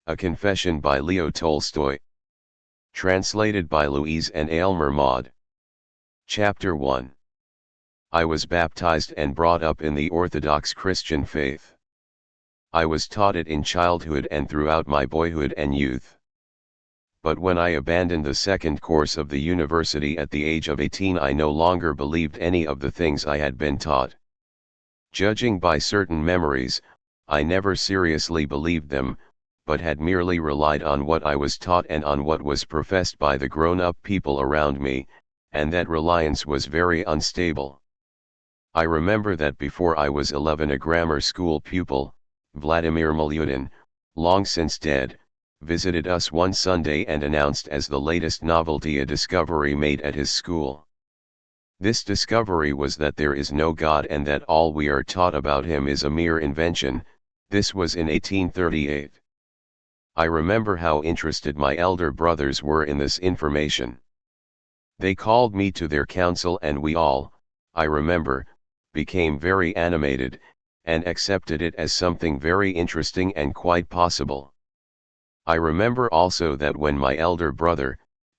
A Confession by Leo Tolstoy. Translated by Louise and Aylmer Maud. Chapter 1. I was baptized and brought up in the Orthodox Christian faith. I was taught it in childhood and throughout my boyhood and youth. But when I abandoned the second course of the university at the age of 18, I no longer believed any of the things I had been taught. Judging by certain memories, I never seriously believed them, but had merely relied on what I was taught and on what was professed by the grown-up people around me, and that reliance was very unstable. I remember that before I was 11 a grammar school pupil, Vladimir Milyutin, long since dead, visited us one Sunday and announced as the latest novelty a discovery made at his school. This discovery was that there is no God and that all we are taught about him is a mere invention. This was in 1838. I remember how interested my elder brothers were in this information. They called me to their council and we all, I remember, became very animated, and accepted it as something very interesting and quite possible. I remember also that when my elder brother,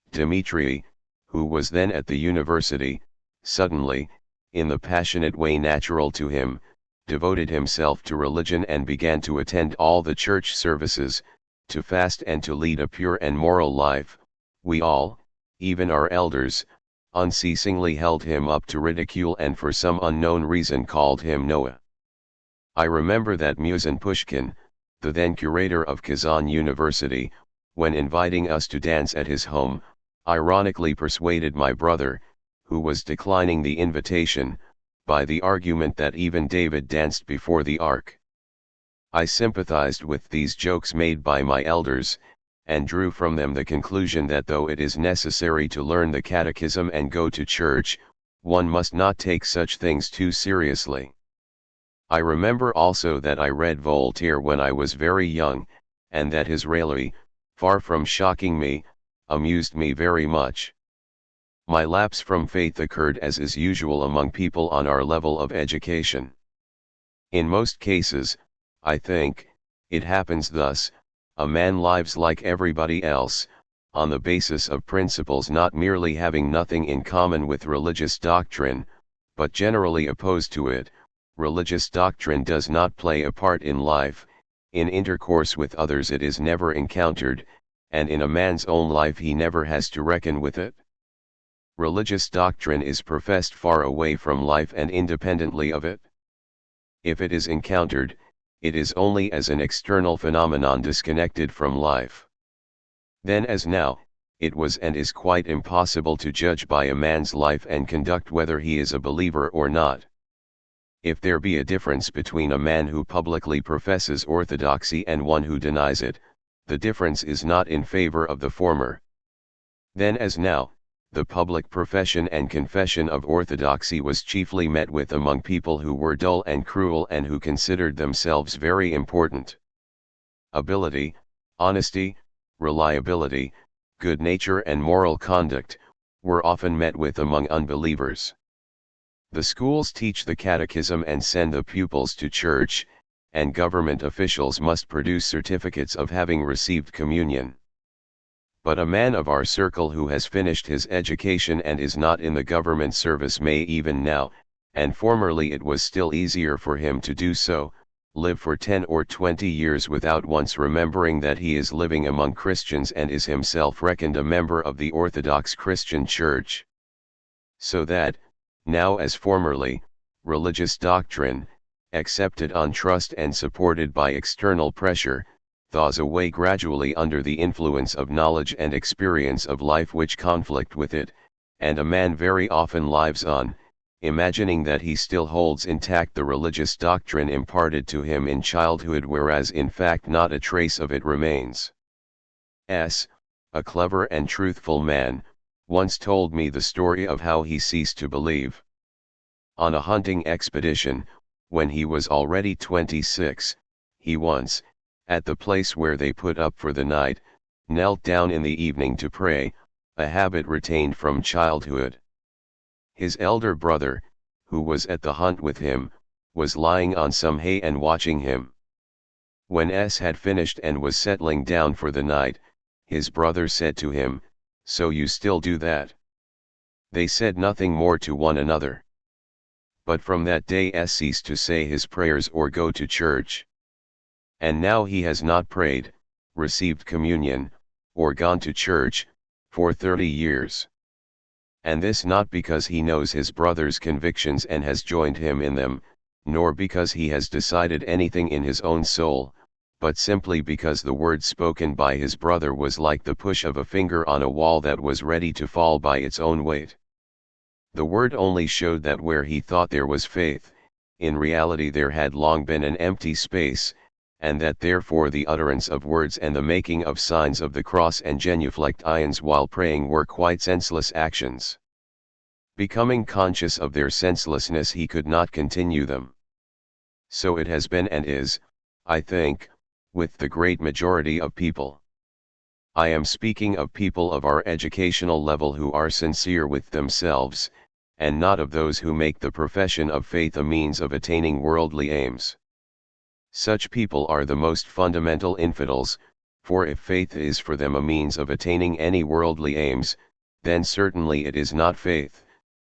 Dmitri, who was then at the university, suddenly, in the passionate way natural to him, devoted himself to religion and began to attend all the church services, to fast and to lead a pure and moral life, we all, even our elders, unceasingly held him up to ridicule and for some unknown reason called him Noah. I remember that Musin Pushkin, the then curator of Kazan University, when inviting us to dance at his home, ironically persuaded my brother, who was declining the invitation, by the argument that even David danced before the ark. I sympathized with these jokes made by my elders, and drew from them the conclusion that though it is necessary to learn the catechism and go to church, one must not take such things too seriously. I remember also that I read Voltaire when I was very young, and that his raillery, far from shocking me, amused me very much. My lapse from faith occurred as is usual among people on our level of education. In most cases, I think, it happens thus: a man lives like everybody else, on the basis of principles not merely having nothing in common with religious doctrine, but generally opposed to it. Religious doctrine does not play a part in life, in intercourse with others it is never encountered, and in a man's own life he never has to reckon with it. Religious doctrine is professed far away from life and independently of it. If it is encountered, it is only as an external phenomenon disconnected from life. Then as now, it was and is quite impossible to judge by a man's life and conduct whether he is a believer or not. If there be a difference between a man who publicly professes orthodoxy and one who denies it, the difference is not in favor of the former. Then as now, the public profession and confession of orthodoxy was chiefly met with among people who were dull and cruel and who considered themselves very important. Ability, honesty, reliability, good nature and moral conduct, were often met with among unbelievers. The schools teach the catechism and send the pupils to church, and government officials must produce certificates of having received communion. But a man of our circle who has finished his education and is not in the government service may even now, and formerly it was still easier for him to do so, live for 10 or 20 years without once remembering that he is living among Christians and is himself reckoned a member of the Orthodox Christian Church. So that, now as formerly, religious doctrine, accepted on trust and supported by external pressure, thaws away gradually under the influence of knowledge and experience of life which conflict with it, and a man very often lives on, imagining that he still holds intact the religious doctrine imparted to him in childhood, whereas in fact not a trace of it remains. A clever and truthful man, once told me the story of how he ceased to believe. On a hunting expedition, when he was already 26, he once, at the place where they put up for the night, knelt down in the evening to pray, a habit retained from childhood. His elder brother, who was at the hunt with him, was lying on some hay and watching him. When S had finished and was settling down for the night, his brother said to him, "So you still do that?" They said nothing more to one another. But from that day S ceased to say his prayers or go to church. And now he has not prayed, received communion, or gone to church, for 30 years. And this not because he knows his brother's convictions and has joined him in them, nor because he has decided anything in his own soul, but simply because the word spoken by his brother was like the push of a finger on a wall that was ready to fall by its own weight. The word only showed that where he thought there was faith, in reality there had long been an empty space, and that therefore the utterance of words and the making of signs of the cross and genuflect ions while praying were quite senseless actions. Becoming conscious of their senselessness, he could not continue them. So it has been and is, I think, with the great majority of people. I am speaking of people of our educational level who are sincere with themselves, and not of those who make the profession of faith a means of attaining worldly aims. Such people are the most fundamental infidels, for if faith is for them a means of attaining any worldly aims, then certainly it is not faith.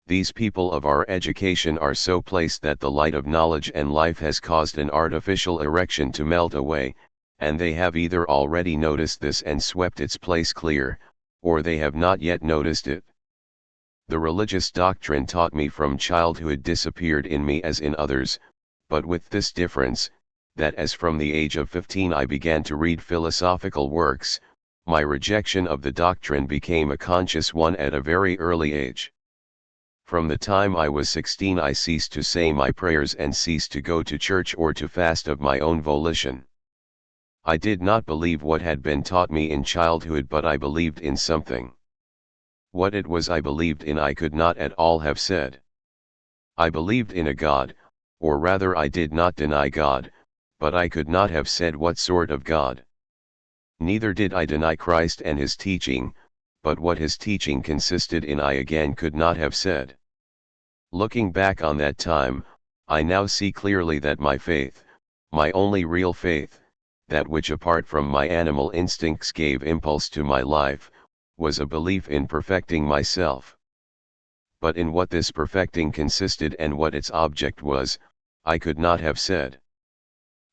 These people of our education are so placed that the light of knowledge and life has caused an artificial erection to melt away, and they have either already noticed this and swept its place clear, or they have not yet noticed it. The religious doctrine taught me from childhood disappeared in me as in others, but with this difference, that as from the age of 15 I began to read philosophical works, my rejection of the doctrine became a conscious one at a very early age. From the time I was 16 I ceased to say my prayers and ceased to go to church or to fast of my own volition. I did not believe what had been taught me in childhood, but I believed in something. What it was I believed in I could not at all have said. I believed in a God, or rather I did not deny God, but I could not have said what sort of God. Neither did I deny Christ and his teaching, but what his teaching consisted in I again could not have said. Looking back on that time, I now see clearly that my faith, my only real faith, that which apart from my animal instincts gave impulse to my life, was a belief in perfecting myself. But in what this perfecting consisted and what its object was, I could not have said.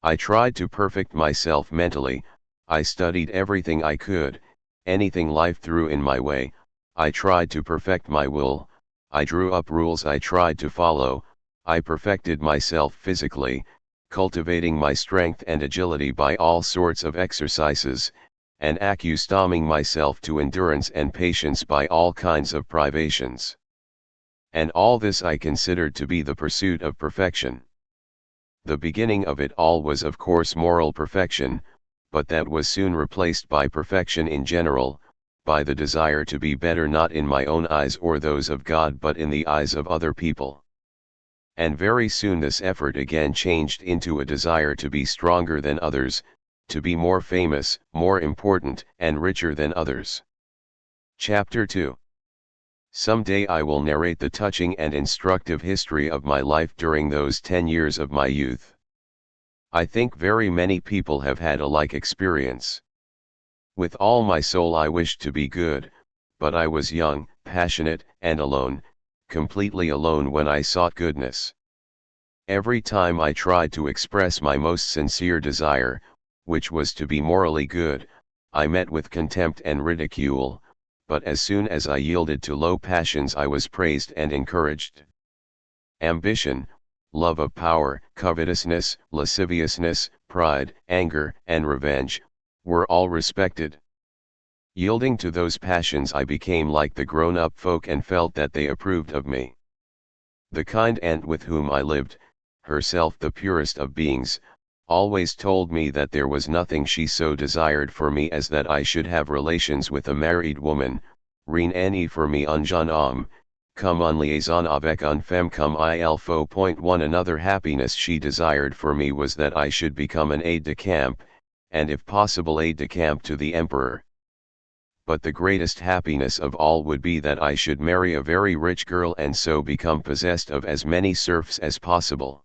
I tried to perfect myself mentally, I studied everything I could, anything life threw in my way, I tried to perfect my will, I drew up rules I tried to follow, I perfected myself physically, cultivating my strength and agility by all sorts of exercises, and accustoming myself to endurance and patience by all kinds of privations. And all this I considered to be the pursuit of perfection. The beginning of it all was of course moral perfection, but that was soon replaced by perfection in general, by the desire to be better not in my own eyes or those of God but in the eyes of other people. And very soon this effort again changed into a desire to be stronger than others, to be more famous, more important, and richer than others. Chapter 2. Some day I will narrate the touching and instructive history of my life during those 10 years of my youth. I think very many people have had a like experience. With all my soul I wished to be good, but I was young, passionate, and alone, completely alone when I sought goodness. Every time I tried to express my most sincere desire, which was to be morally good, I met with contempt and ridicule, but as soon as I yielded to low passions I was praised and encouraged. Ambition, love of power, covetousness, lasciviousness, pride, anger, and revenge, were all respected. Yielding to those passions I became like the grown-up folk and felt that they approved of me. The kind aunt with whom I lived, herself the purest of beings, always told me that there was nothing she so desired for me as that I should have relations with a married woman, rien n'est pour me un jeune homme, comme en liaison avec une femme comme il faut. 1 Another happiness she desired for me was that I should become an aide-de-camp, and if possible aide-de-camp to the emperor. But the greatest happiness of all would be that I should marry a very rich girl and so become possessed of as many serfs as possible.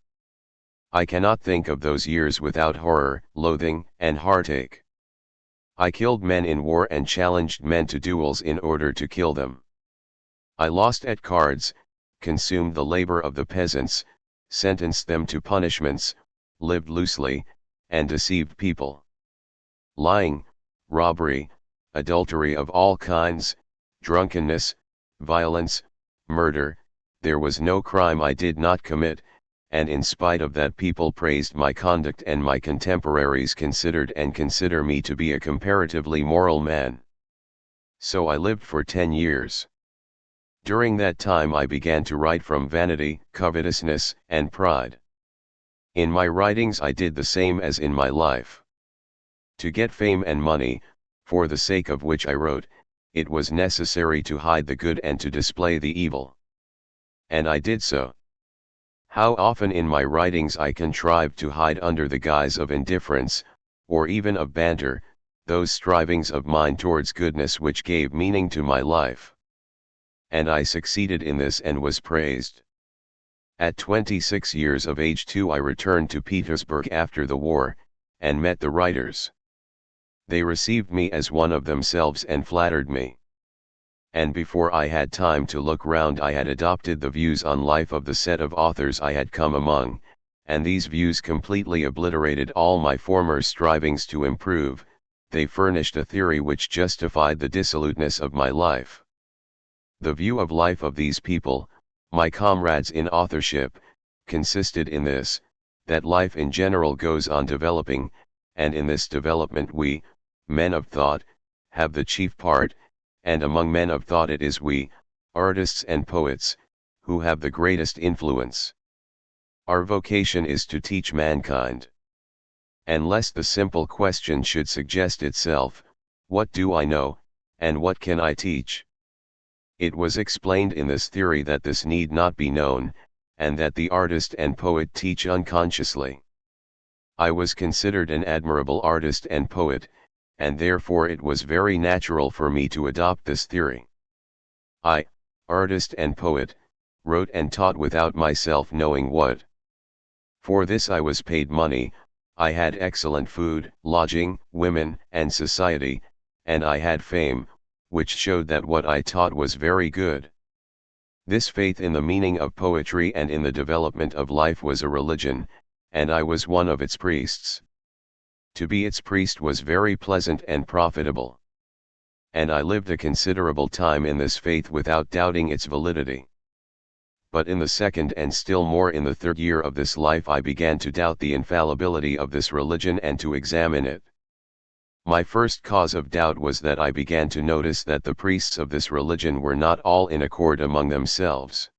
I cannot think of those years without horror, loathing, and heartache. I killed men in war and challenged men to duels in order to kill them. I lost at cards, consumed the labor of the peasants, sentenced them to punishments, lived loosely, and deceived people. Lying, robbery, adultery of all kinds, drunkenness, violence, murder, there was no crime I did not commit, and in spite of that people praised my conduct and my contemporaries considered and consider me to be a comparatively moral man. So I lived for 10 years. During that time I began to write from vanity, covetousness, and pride. In my writings I did the same as in my life. To get fame and money, for the sake of which I wrote, it was necessary to hide the good and to display the evil. And I did so. How often in my writings I contrived to hide under the guise of indifference, or even of banter, those strivings of mine towards goodness which gave meaning to my life. And I succeeded in this and was praised. At 26 years of age too I returned to Petersburg after the war, and met the writers. They received me as one of themselves and flattered me. And before I had time to look round I had adopted the views on life of the set of authors I had come among, and these views completely obliterated all my former strivings to improve. They furnished a theory which justified the dissoluteness of my life. The view of life of these people, my comrades in authorship, consisted in this, that life in general goes on developing, and in this development we, men of thought, have the chief part, and among men of thought it is we, artists and poets, who have the greatest influence. Our vocation is to teach mankind. And lest the simple question should suggest itself, what do I know, and what can I teach? It was explained in this theory that this need not be known, and that the artist and poet teach unconsciously. I was considered an admirable artist and poet, and therefore it was very natural for me to adopt this theory. I, artist and poet, wrote and taught without myself knowing what. For this I was paid money, I had excellent food, lodging, women, and society, and I had fame, which showed that what I taught was very good. This faith in the meaning of poetry and in the development of life was a religion, and I was one of its priests. To be its priest was very pleasant and profitable. And I lived a considerable time in this faith without doubting its validity. But in the second and still more in the third year of this life I began to doubt the infallibility of this religion and to examine it. My first cause of doubt was that I began to notice that the priests of this religion were not all in accord among themselves.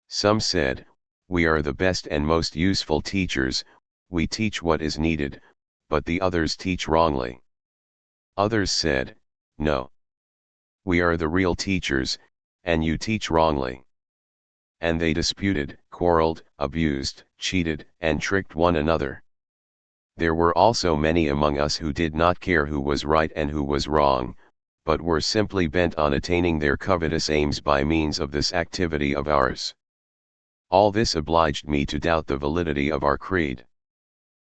Some said, "We are the best and most useful teachers, we teach what is needed," but the others teach wrongly. Others said, "No. We are the real teachers, and you teach wrongly." And they disputed, quarreled, abused, cheated, and tricked one another. There were also many among us who did not care who was right and who was wrong, but were simply bent on attaining their covetous aims by means of this activity of ours. All this obliged me to doubt the validity of our creed.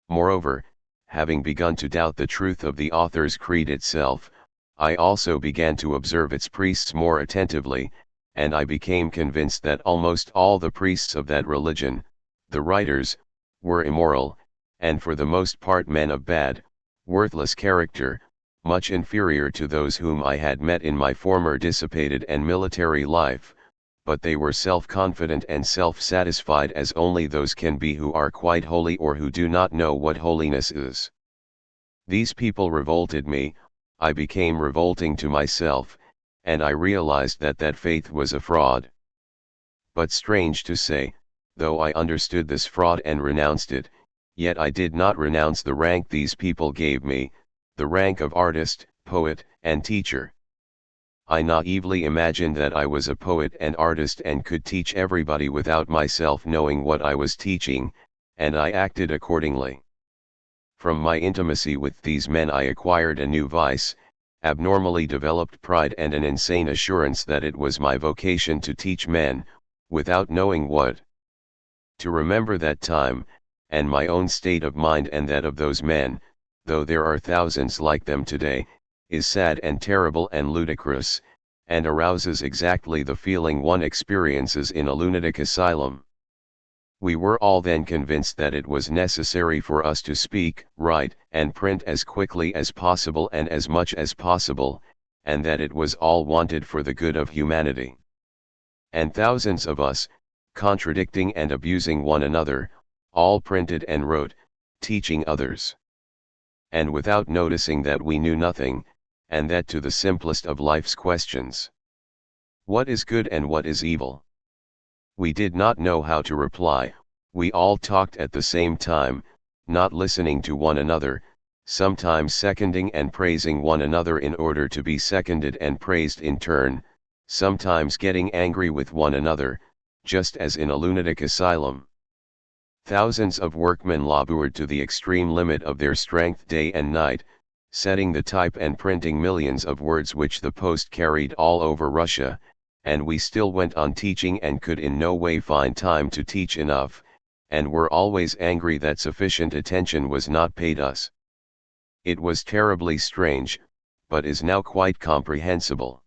Moreover, having begun to doubt the truth of the author's creed itself, I also began to observe its priests more attentively, and I became convinced that almost all the priests of that religion, the writers, were immoral, and for the most part men of bad, worthless character, much inferior to those whom I had met in my former dissipated and military life, but they were self-confident and self-satisfied as only those can be who are quite holy or who do not know what holiness is. These people revolted me, I became revolting to myself, and I realized that that faith was a fraud. But strange to say, though I understood this fraud and renounced it, yet I did not renounce the rank these people gave me, the rank of artist, poet, and teacher. I naively imagined that I was a poet and artist and could teach everybody without myself knowing what I was teaching, and I acted accordingly. From my intimacy with these men I acquired a new vice, abnormally developed pride and an insane assurance that it was my vocation to teach men, without knowing what. To remember that time, and my own state of mind and that of those men, though there are thousands like them today, is sad and terrible and ludicrous, and arouses exactly the feeling one experiences in a lunatic asylum. We were all then convinced that it was necessary for us to speak, write, and print as quickly as possible and as much as possible, and that it was all wanted for the good of humanity. And thousands of us, contradicting and abusing one another, all printed and wrote, teaching others. And without noticing that we knew nothing, and that to the simplest of life's questions, what is good and what is evil? We did not know how to reply. We all talked at the same time, not listening to one another, sometimes seconding and praising one another in order to be seconded and praised in turn, sometimes getting angry with one another, just as in a lunatic asylum. Thousands of workmen labored to the extreme limit of their strength day and night, setting the type and printing millions of words which the post carried all over Russia, and we still went on teaching and could in no way find time to teach enough, and were always angry that sufficient attention was not paid us. It was terribly strange, but is now quite comprehensible.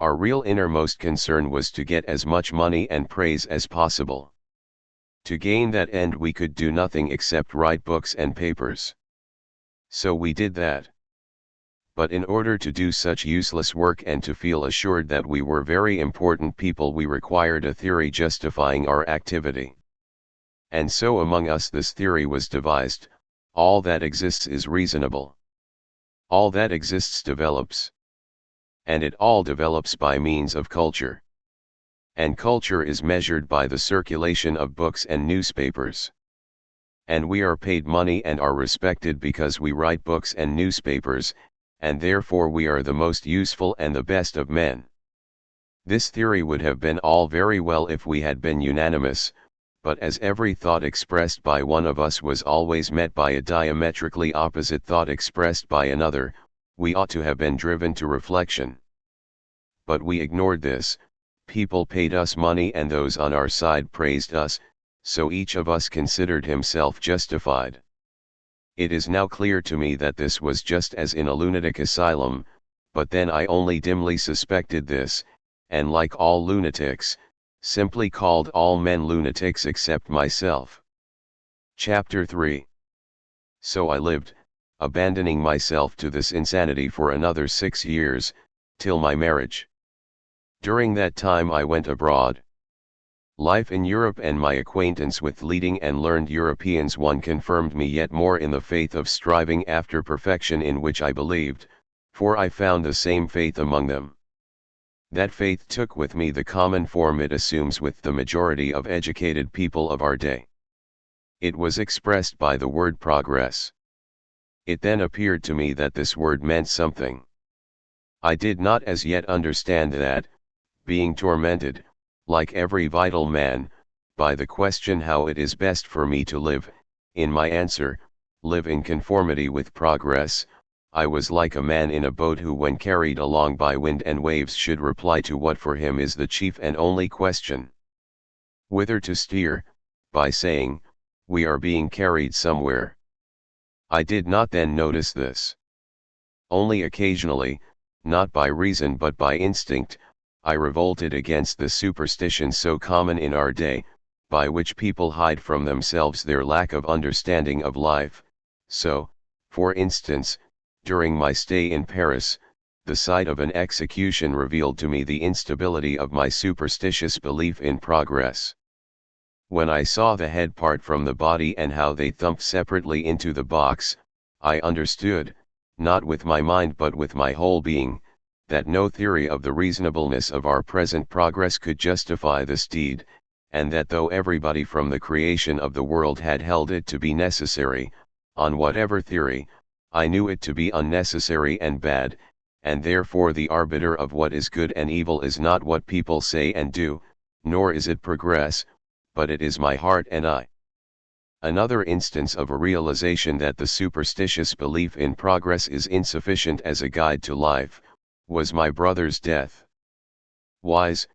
Our real innermost concern was to get as much money and praise as possible. To gain that end we could do nothing except write books and papers. So we did that. But in order to do such useless work and to feel assured that we were very important people, we required a theory justifying our activity. And so among us this theory was devised: all that exists is reasonable. All that exists develops. And it all develops by means of culture. And culture is measured by the circulation of books and newspapers. And we are paid money and are respected because we write books and newspapers, and therefore we are the most useful and the best of men. This theory would have been all very well if we had been unanimous, but as every thought expressed by one of us was always met by a diametrically opposite thought expressed by another, we ought to have been driven to reflection. But we ignored this. People paid us money and those on our side praised us, so each of us considered himself justified. It is now clear to me that this was just as in a lunatic asylum, but then I only dimly suspected this, and like all lunatics, simply called all men lunatics except myself. Chapter 3. So I lived, abandoning myself to this insanity for another 6 years, till my marriage. During that time I went abroad. Life in Europe and my acquaintance with leading and learned Europeans confirmed me yet more in the faith of striving after perfection in which I believed, for I found the same faith among them. That faith took with me the common form it assumes with the majority of educated people of our day. It was expressed by the word progress. It then appeared to me that this word meant something. I did not as yet understand that, being tormented, like every vital man, by the question how it is best for me to live, in my answer, live in conformity with progress, I was like a man in a boat who when carried along by wind and waves should reply to what for him is the chief and only question: whither to steer, by saying, we are being carried somewhere. I did not then notice this. Only occasionally, not by reason but by instinct, I revolted against the superstition so common in our day, by which people hide from themselves their lack of understanding of life. So, for instance, during my stay in Paris, the sight of an execution revealed to me the instability of my superstitious belief in progress. When I saw the head part from the body and how they thumped separately into the box, I understood, not with my mind but with my whole being, that no theory of the reasonableness of our present progress could justify this deed, and that though everybody from the creation of the world had held it to be necessary, on whatever theory, I knew it to be unnecessary and bad, and therefore the arbiter of what is good and evil is not what people say and do, nor is it progress, but it is my heart and I. Another instance of a realization that the superstitious belief in progress is insufficient as a guide to life, was my brother's death. Wise,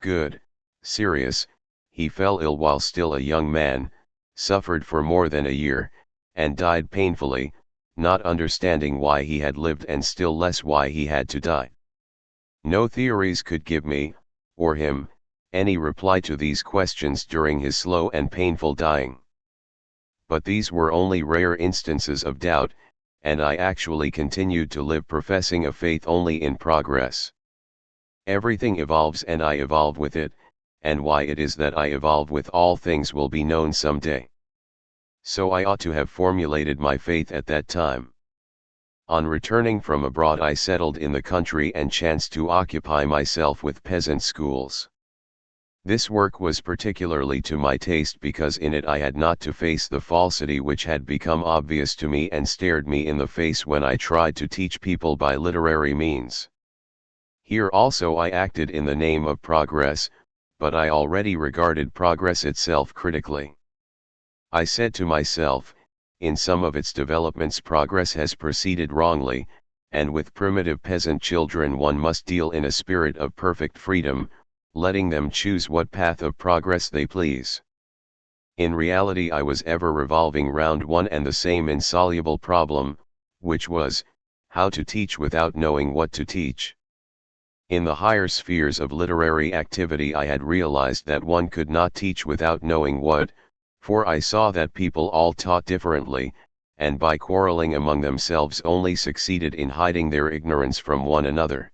good, serious, he fell ill while still a young man, suffered for more than a year, and died painfully, not understanding why he had lived and still less why he had to die. No theories could give me, or him, any reply to these questions during his slow and painful dying. But these were only rare instances of doubt, and I actually continued to live professing a faith only in progress. Everything evolves and I evolve with it, and why it is that I evolve with all things will be known someday. So I ought to have formulated my faith at that time. On returning from abroad I settled in the country and chanced to occupy myself with peasant schools. This work was particularly to my taste because in it I had not to face the falsity which had become obvious to me and stared me in the face when I tried to teach people by literary means. Here also I acted in the name of progress, but I already regarded progress itself critically. I said to myself, in some of its developments progress has proceeded wrongly, and with primitive peasant children one must deal in a spirit of perfect freedom, letting them choose what path of progress they please. In reality I was ever revolving round one and the same insoluble problem, which was, how to teach without knowing what to teach. In the higher spheres of literary activity I had realized that one could not teach without knowing what, for I saw that people all taught differently, and by quarreling among themselves only succeeded in hiding their ignorance from one another.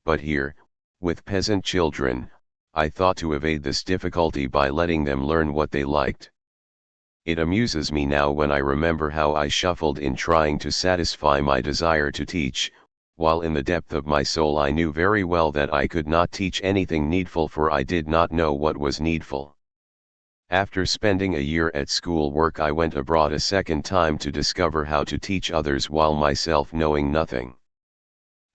But here, with peasant children, I thought to evade this difficulty by letting them learn what they liked. It amuses me now when I remember how I shuffled in trying to satisfy my desire to teach, while in the depth of my soul I knew very well that I could not teach anything needful, for I did not know what was needful. After spending a year at school work I went abroad a second time to discover how to teach others while myself knowing nothing.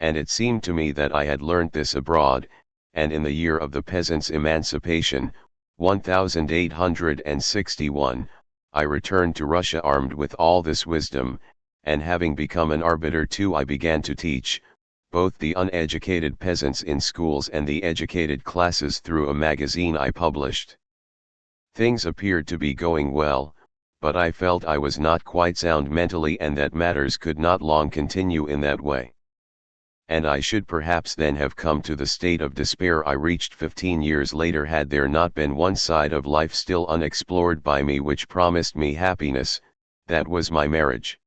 And it seemed to me that I had learnt this abroad, and in the year of the peasants' emancipation, 1861, I returned to Russia armed with all this wisdom, and having become an arbiter too I began to teach, both the uneducated peasants in schools and the educated classes through a magazine I published. Things appeared to be going well, but I felt I was not quite sound mentally and that matters could not long continue in that way. And I should perhaps then have come to the state of despair I reached 15 years later had there not been one side of life still unexplored by me which promised me happiness, that was my marriage.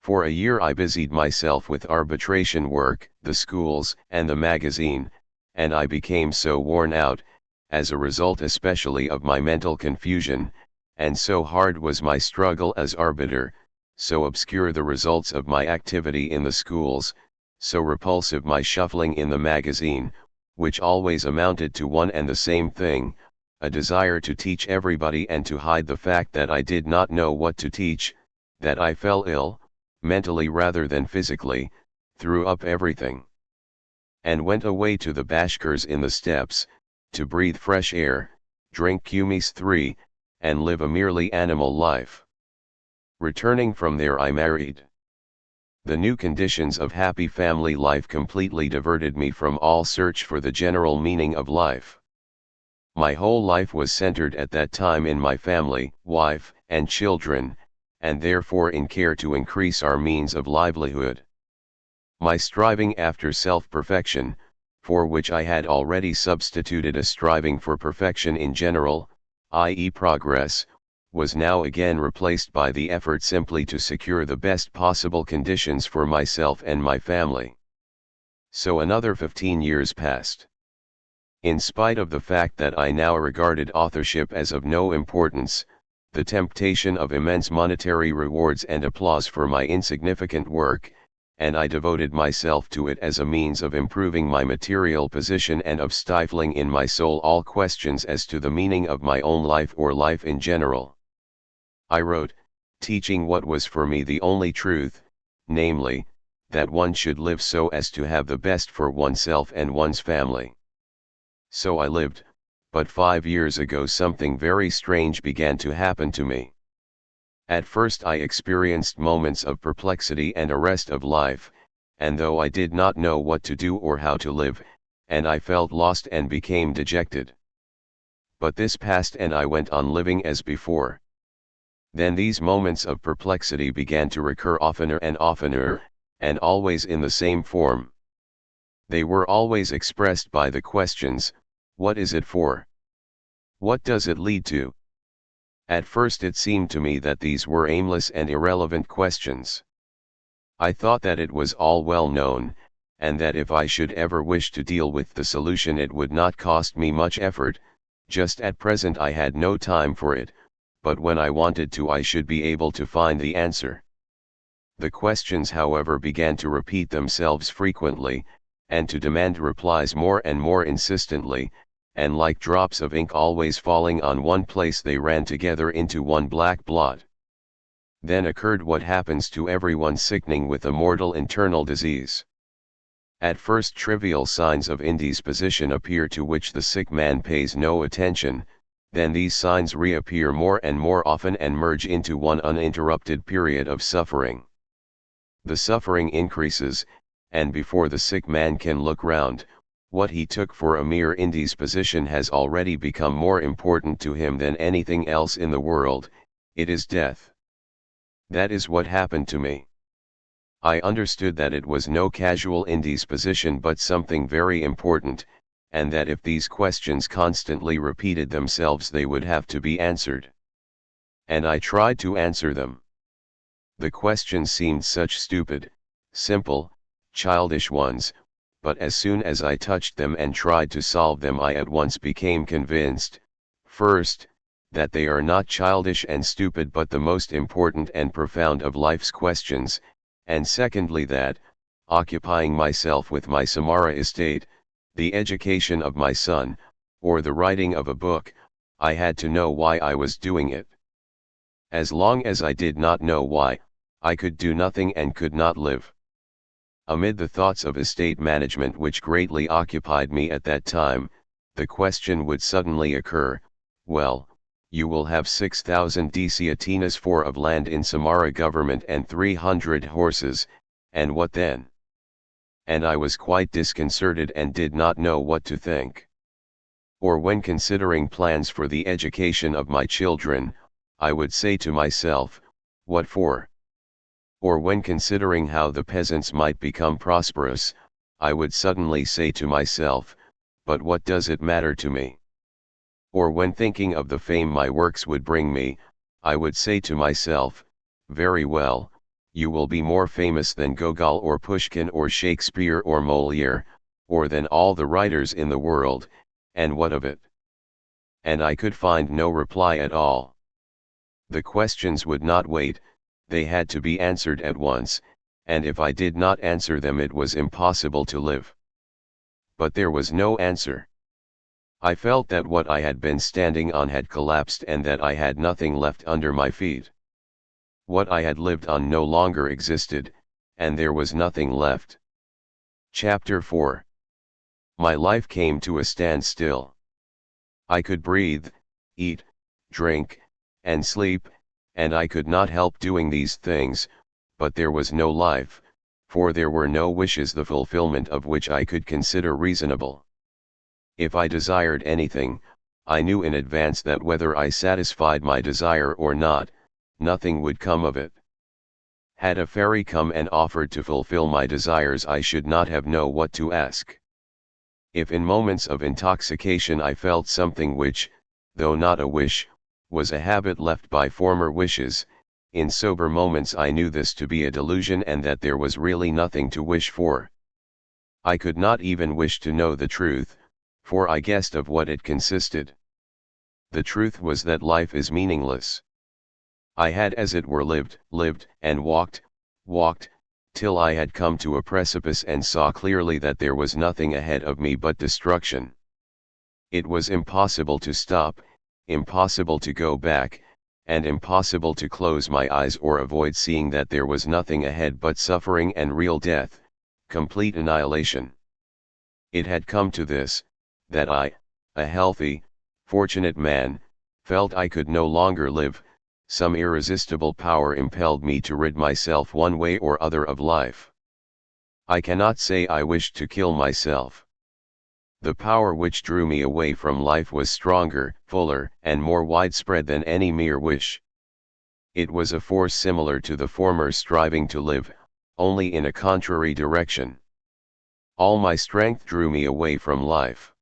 For a year I busied myself with arbitration work, the schools, and the magazine, and I became so worn out, as a result especially of my mental confusion, and so hard was my struggle as arbiter, so obscure the results of my activity in the schools, so repulsive my shuffling in the magazine, which always amounted to one and the same thing, a desire to teach everybody and to hide the fact that I did not know what to teach, that I fell ill, mentally rather than physically, threw up everything, and went away to the Bashkirs in the steppes, to breathe fresh air, drink kumis 3, and live a merely animal life. Returning from there I married. The new conditions of happy family life completely diverted me from all search for the general meaning of life. My whole life was centered at that time in my family, wife, and children, and therefore in care to increase our means of livelihood. My striving after self-perfection, for which I had already substituted a striving for perfection in general, i.e. progress, was now again replaced by the effort simply to secure the best possible conditions for myself and my family. So another 15 years passed. In spite of the fact that I now regarded authorship as of no importance, the temptation of immense monetary rewards and applause for my insignificant work, and I devoted myself to it as a means of improving my material position and of stifling in my soul all questions as to the meaning of my own life or life in general. I wrote, teaching what was for me the only truth, namely, that one should live so as to have the best for oneself and one's family. So I lived, but 5 years ago something very strange began to happen to me. At first I experienced moments of perplexity and arrest of life, and though I did not know what to do or how to live, and I felt lost and became dejected. but this passed and I went on living as before. Then these moments of perplexity began to recur oftener, and always in the same form. They were always expressed by the questions, what is it for? What does it lead to? At first it seemed to me that these were aimless and irrelevant questions. I thought that it was all well known, and that if I should ever wish to deal with the solution it would not cost me much effort. Just at present I had no time for it, but when I wanted to I should be able to find the answer. The questions, however, began to repeat themselves frequently, and to demand replies more and more insistently, and like drops of ink always falling on one place they ran together into one black blot. Then occurred what happens to everyone sickening with a mortal internal disease. At first trivial signs of indisposition appear to which the sick man pays no attention, then these signs reappear more and more often and merge into one uninterrupted period of suffering. The suffering increases, and before the sick man can look round, what he took for a mere indisposition has already become more important to him than anything else in the world. It is death. That is what happened to me. I understood that it was no casual indisposition but something very important, and that if these questions constantly repeated themselves they would have to be answered. And I tried to answer them. The questions seemed such stupid, simple, childish ones, but as soon as I touched them and tried to solve them I at once became convinced, first, that they are not childish and stupid but the most important and profound of life's questions, and secondly that, occupying myself with my Samara estate, the education of my son, or the writing of a book, I had to know why I was doing it. As long as I did not know why, I could do nothing and could not live. Amid the thoughts of estate management which greatly occupied me at that time, the question would suddenly occur, well, you will have 6,000 desiatinas for of land in Samara government and 300 horses, and what then? And I was quite disconcerted and did not know what to think. Or when considering plans for the education of my children, I would say to myself, what for? Or when considering how the peasants might become prosperous, I would suddenly say to myself, but what does it matter to me? Or when thinking of the fame my works would bring me, I would say to myself, very well, you will be more famous than Gogol or Pushkin or Shakespeare or Molière, or than all the writers in the world, and what of it? And I could find no reply at all. The questions would not wait, they had to be answered at once, and if I did not answer them it was impossible to live. But there was no answer. I felt that what I had been standing on had collapsed and that I had nothing left under my feet. What I had lived on no longer existed, and there was nothing left. Chapter 4. My life came to a standstill. I could breathe, eat, drink, and sleep, and I could not help doing these things, but there was no life, for there were no wishes the fulfillment of which I could consider reasonable. If I desired anything, I knew in advance that whether I satisfied my desire or not, nothing would come of it. Had a fairy come and offered to fulfill my desires I should not have known what to ask. If in moments of intoxication I felt something which, though not a wish, was a habit left by former wishes, in sober moments I knew this to be a delusion and that there was really nothing to wish for. I could not even wish to know the truth, for I guessed of what it consisted. The truth was that life is meaningless. I had as it were lived, and walked, till I had come to a precipice and saw clearly that there was nothing ahead of me but destruction. It was impossible to stop, impossible to go back, and impossible to close my eyes or avoid seeing that there was nothing ahead but suffering and real death, complete annihilation. It had come to this, that I, a healthy, fortunate man, felt I could no longer live. Some irresistible power impelled me to rid myself one way or other of life. I cannot say I wished to kill myself. The power which drew me away from life was stronger, fuller, and more widespread than any mere wish. It was a force similar to the former striving to live, only in a contrary direction. All my strength drew me away from life.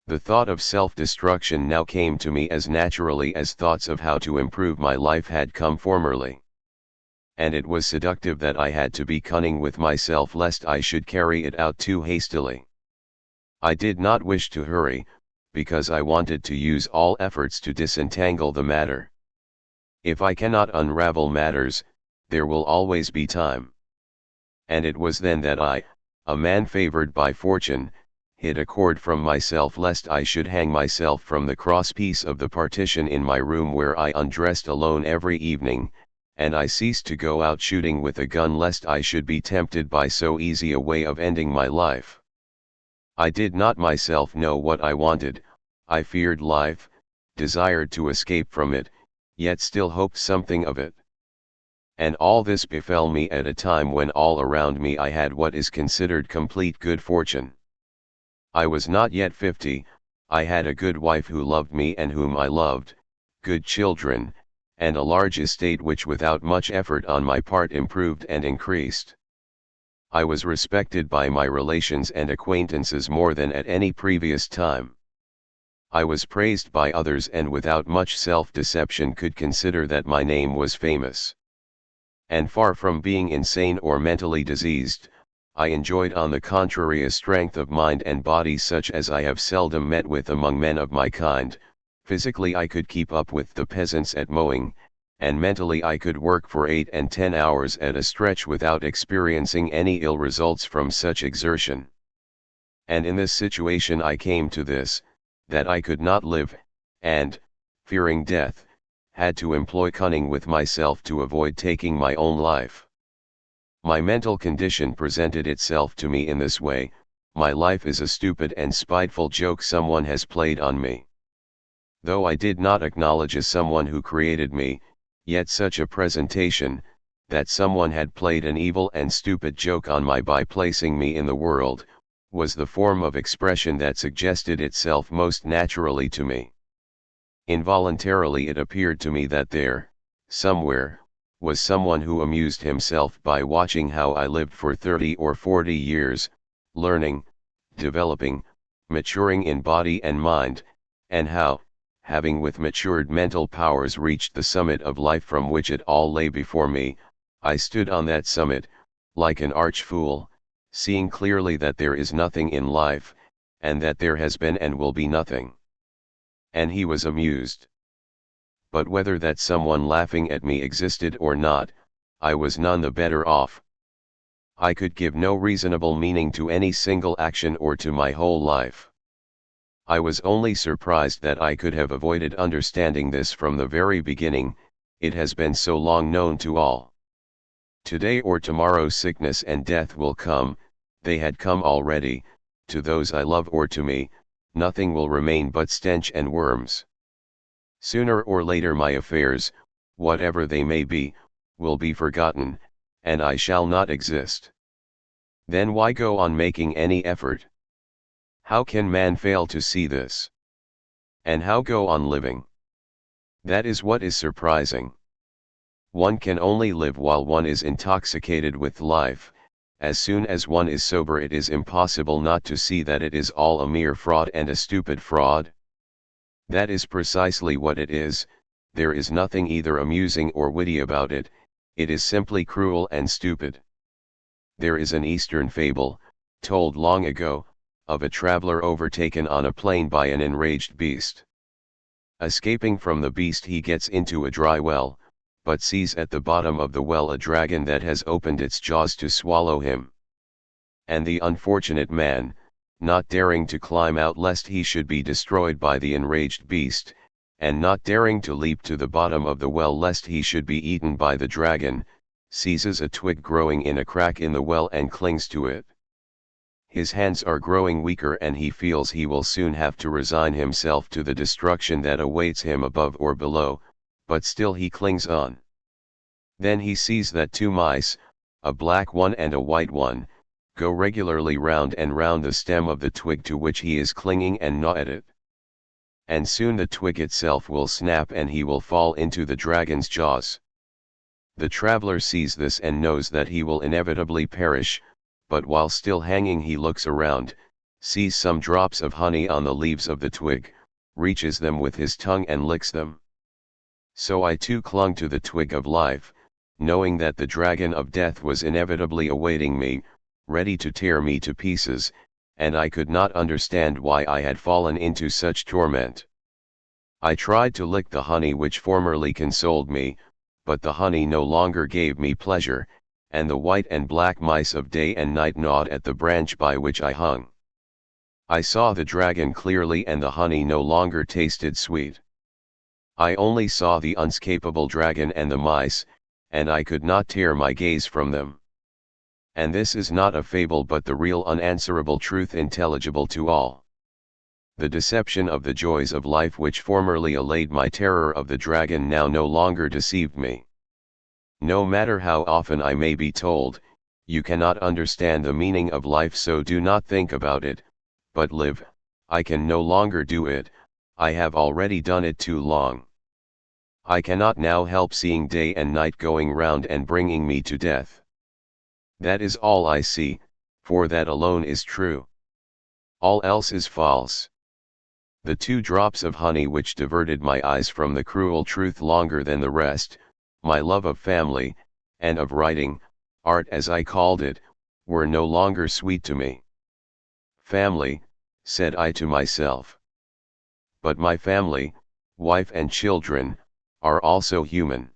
The thought of self-destruction now came to me as naturally as thoughts of how to improve my life had come formerly. And it was seductive that I had to be cunning with myself lest I should carry it out too hastily. I did not wish to hurry, because I wanted to use all efforts to disentangle the matter. If I cannot unravel matters, there will always be time. And it was then that I, a man favored by fortune, hid a cord from myself lest I should hang myself from the crosspiece of the partition in my room where I undressed alone every evening, and I ceased to go out shooting with a gun lest I should be tempted by so easy a way of ending my life. I did not myself know what I wanted. I feared life, desired to escape from it, yet still hoped something of it. And all this befell me at a time when all around me I had what is considered complete good fortune. I was not yet 50, I had a good wife who loved me and whom I loved, good children, and a large estate which without much effort on my part improved and increased. I was respected by my relations and acquaintances more than at any previous time. I was praised by others and without much self-deception could consider that my name was famous. And far from being insane or mentally diseased, I enjoyed on the contrary a strength of mind and body such as I have seldom met with among men of my kind. Physically I could keep up with the peasants at mowing, and mentally I could work for 8 and 10 hours at a stretch without experiencing any ill results from such exertion. And in this situation I came to this, that I could not live, and, fearing death, had to employ cunning with myself to avoid taking my own life. My mental condition presented itself to me in this way: my life is a stupid and spiteful joke someone has played on me. Though I did not acknowledge as someone who created me, yet such a presentation, that someone had played an evil and stupid joke on me by placing me in the world, was the form of expression that suggested itself most naturally to me. Involuntarily it appeared to me that there, somewhere, was someone who amused himself by watching how I lived for 30 or 40 years, learning, developing, maturing in body and mind, and how, having with matured mental powers reached the summit of life from which it all lay before me, I stood on that summit, like an arch fool, seeing clearly that there is nothing in life, and that there has been and will be nothing. And he was amused. But whether that someone laughing at me existed or not, I was none the better off. I could give no reasonable meaning to any single action or to my whole life. I was only surprised that I could have avoided understanding this from the very beginning. It has been so long known to all. Today or tomorrow sickness and death will come, they had come already, to those I love or to me, nothing will remain but stench and worms. Sooner or later my affairs, whatever they may be, will be forgotten, and I shall not exist. Then why go on making any effort? How can man fail to see this? And how go on living? That is what is surprising. One can only live while one is intoxicated with life. As soon as one is sober it is impossible not to see that it is all a mere fraud and a stupid fraud. That is precisely what it is. There is nothing either amusing or witty about it, it is simply cruel and stupid. There is an Eastern fable, told long ago, of a traveler overtaken on a plain by an enraged beast. Escaping from the beast he gets into a dry well, but sees at the bottom of the well a dragon that has opened its jaws to swallow him. And the unfortunate man, not daring to climb out lest he should be destroyed by the enraged beast, and not daring to leap to the bottom of the well lest he should be eaten by the dragon, seizes a twig growing in a crack in the well and clings to it. His hands are growing weaker and he feels he will soon have to resign himself to the destruction that awaits him above or below, but still he clings on. Then he sees that two mice, a black one and a white one, go regularly round and round the stem of the twig to which he is clinging and gnaw at it. And soon the twig itself will snap and he will fall into the dragon's jaws. The traveler sees this and knows that he will inevitably perish, but while still hanging he looks around, sees some drops of honey on the leaves of the twig, reaches them with his tongue and licks them. So I too clung to the twig of life, knowing that the dragon of death was inevitably awaiting me, ready to tear me to pieces, and I could not understand why I had fallen into such torment. I tried to lick the honey which formerly consoled me, but the honey no longer gave me pleasure, and the white and black mice of day and night gnawed at the branch by which I hung. I saw the dragon clearly and the honey no longer tasted sweet. I only saw the unscapable dragon and the mice, and I could not tear my gaze from them. And this is not a fable but the real unanswerable truth intelligible to all. The deception of the joys of life which formerly allayed my terror of the dragon now no longer deceived me. No matter how often I may be told, you cannot understand the meaning of life, so do not think about it, but live. I can no longer do it, I have already done it too long. I cannot now help seeing day and night going round and bringing me to death. That is all I see, for that alone is true. All else is false. The 2 drops of honey which diverted my eyes from the cruel truth longer than the rest, my love of family, and of writing, art as I called it, were no longer sweet to me. Family, said I to myself. But my family, wife and children, are also human.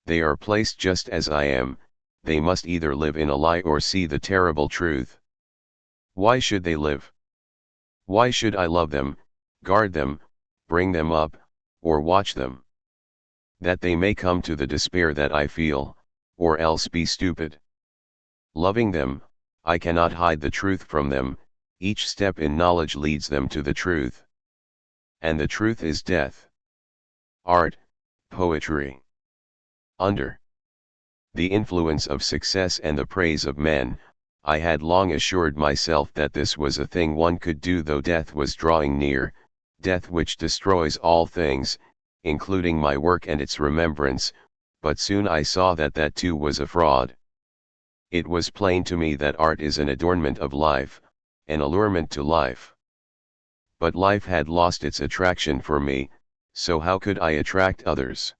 They are placed just as I am, they must either live in a lie or see the terrible truth. Why should they live? Why should I love them, guard them, bring them up, or watch them? That they may come to the despair that I feel, or else be stupid. Loving them, I cannot hide the truth from them, each step in knowledge leads them to the truth. And the truth is death. Art, poetry. Under the influence of success and the praise of men, I had long assured myself that this was a thing one could do though death was drawing near, death which destroys all things, including my work and its remembrance, but soon I saw that that too was a fraud. It was plain to me that art is an adornment of life, an allurement to life. But life had lost its attraction for me, so how could I attract others?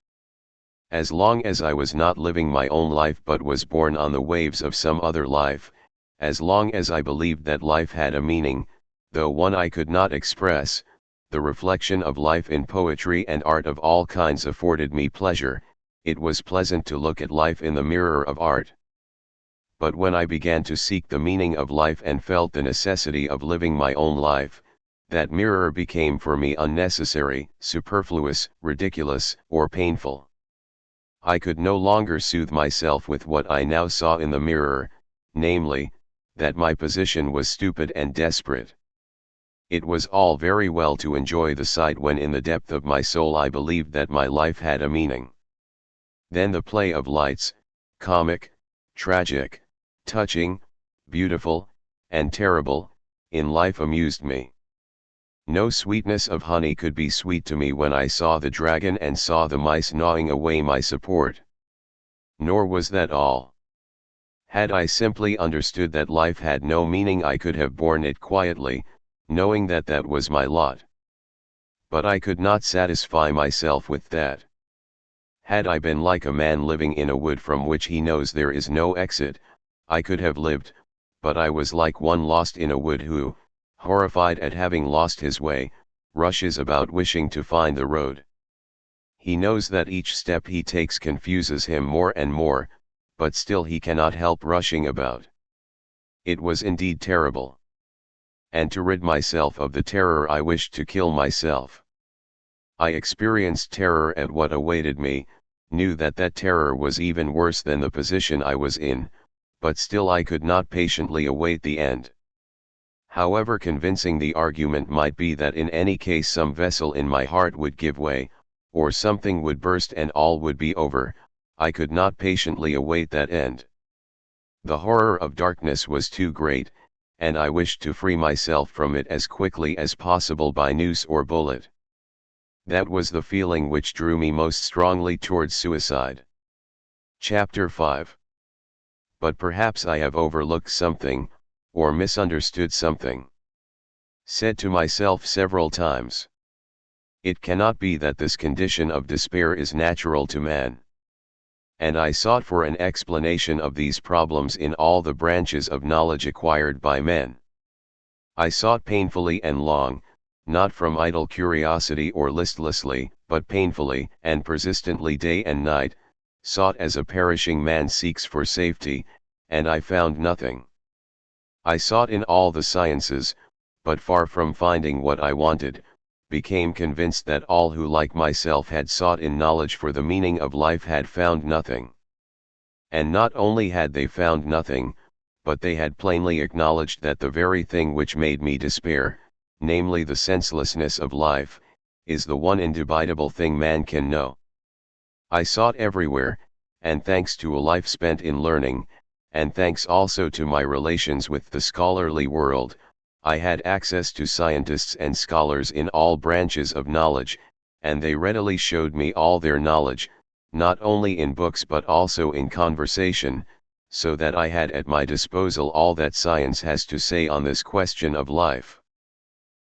As long as I was not living my own life but was born on the waves of some other life, as long as I believed that life had a meaning, though one I could not express, the reflection of life in poetry and art of all kinds afforded me pleasure. It was pleasant to look at life in the mirror of art. But when I began to seek the meaning of life and felt the necessity of living my own life, that mirror became for me unnecessary, superfluous, ridiculous, or painful. I could no longer soothe myself with what I now saw in the mirror, namely, that my position was stupid and desperate. It was all very well to enjoy the sight when in the depth of my soul I believed that my life had a meaning. Then the play of lights, comic, tragic, touching, beautiful, and terrible, in life amused me. No sweetness of honey could be sweet to me when I saw the dragon and saw the mice gnawing away my support. Nor was that all. Had I simply understood that life had no meaning, I could have borne it quietly, knowing that that was my lot. But I could not satisfy myself with that. Had I been like a man living in a wood from which he knows there is no exit, I could have lived, but I was like one lost in a wood who, horrified at having lost his way, rushes about wishing to find the road. He knows that each step he takes confuses him more and more, but still he cannot help rushing about. It was indeed terrible. And to rid myself of the terror I wished to kill myself. I experienced terror at what awaited me, knew that that terror was even worse than the position I was in, but still I could not patiently await the end. However convincing the argument might be that in any case some vessel in my heart would give way, or something would burst and all would be over, I could not patiently await that end. The horror of darkness was too great, and I wished to free myself from it as quickly as possible by noose or bullet. That was the feeling which drew me most strongly towards suicide. Chapter 5. But perhaps I have overlooked something, or misunderstood something. Said to myself several times. It cannot be that this condition of despair is natural to man. And I sought for an explanation of these problems in all the branches of knowledge acquired by men. I sought painfully and long, not from idle curiosity or listlessly, but painfully and persistently day and night, sought as a perishing man seeks for safety, and I found nothing. I sought in all the sciences, but far from finding what I wanted, became convinced that all who like myself had sought in knowledge for the meaning of life had found nothing. And not only had they found nothing, but they had plainly acknowledged that the very thing which made me despair, namely the senselessness of life, is the one indubitable thing man can know. I sought everywhere, and thanks to a life spent in learning, and thanks also to my relations with the scholarly world, I had access to scientists and scholars in all branches of knowledge, and they readily showed me all their knowledge, not only in books but also in conversation, so that I had at my disposal all that science has to say on this question of life.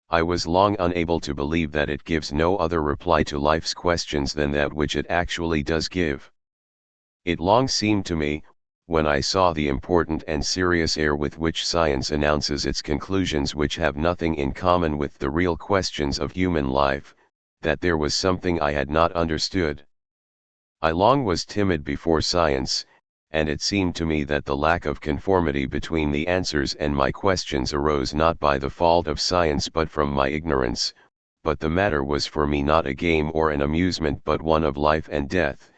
I was long unable to believe that it gives no other reply to life's questions than that which it actually does give. It long seemed to me, when I saw the important and serious air with which science announces its conclusions which have nothing in common with the real questions of human life, that there was something I had not understood. I long was timid before science, and it seemed to me that the lack of conformity between the answers and my questions arose not by the fault of science but from my ignorance, but the matter was for me not a game or an amusement but one of life and death,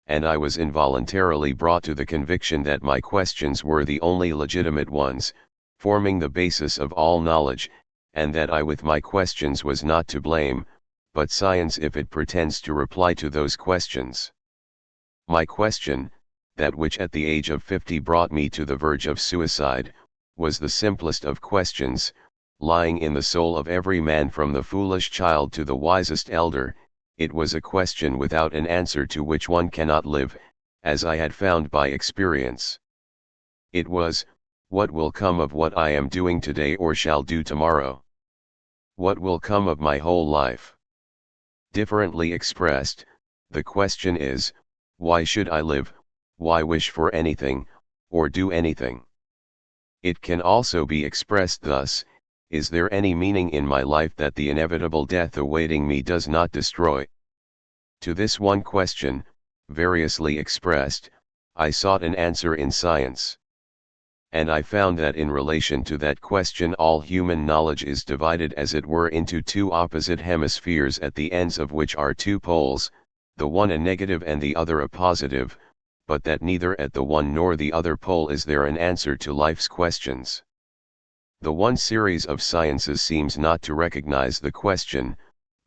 and I was involuntarily brought to the conviction that my questions were the only legitimate ones, forming the basis of all knowledge, and that I with my questions was not to blame, but science if it pretends to reply to those questions. My question, that which at the age of 50 brought me to the verge of suicide, was the simplest of questions, lying in the soul of every man from the foolish child to the wisest elder. It was a question without an answer to which one cannot live, as I had found by experience. It was, what will come of what I am doing today or shall do tomorrow? What will come of my whole life? Differently expressed, the question is, why should I live, why wish for anything, or do anything? It can also be expressed thus, is there any meaning in my life that the inevitable death awaiting me does not destroy? To this one question, variously expressed, I sought an answer in science. And I found that in relation to that question all human knowledge is divided as it were into two opposite hemispheres at the ends of which are two poles, the one a negative and the other a positive, but that neither at the one nor the other pole is there an answer to life's questions. The one series of sciences seems not to recognize the question,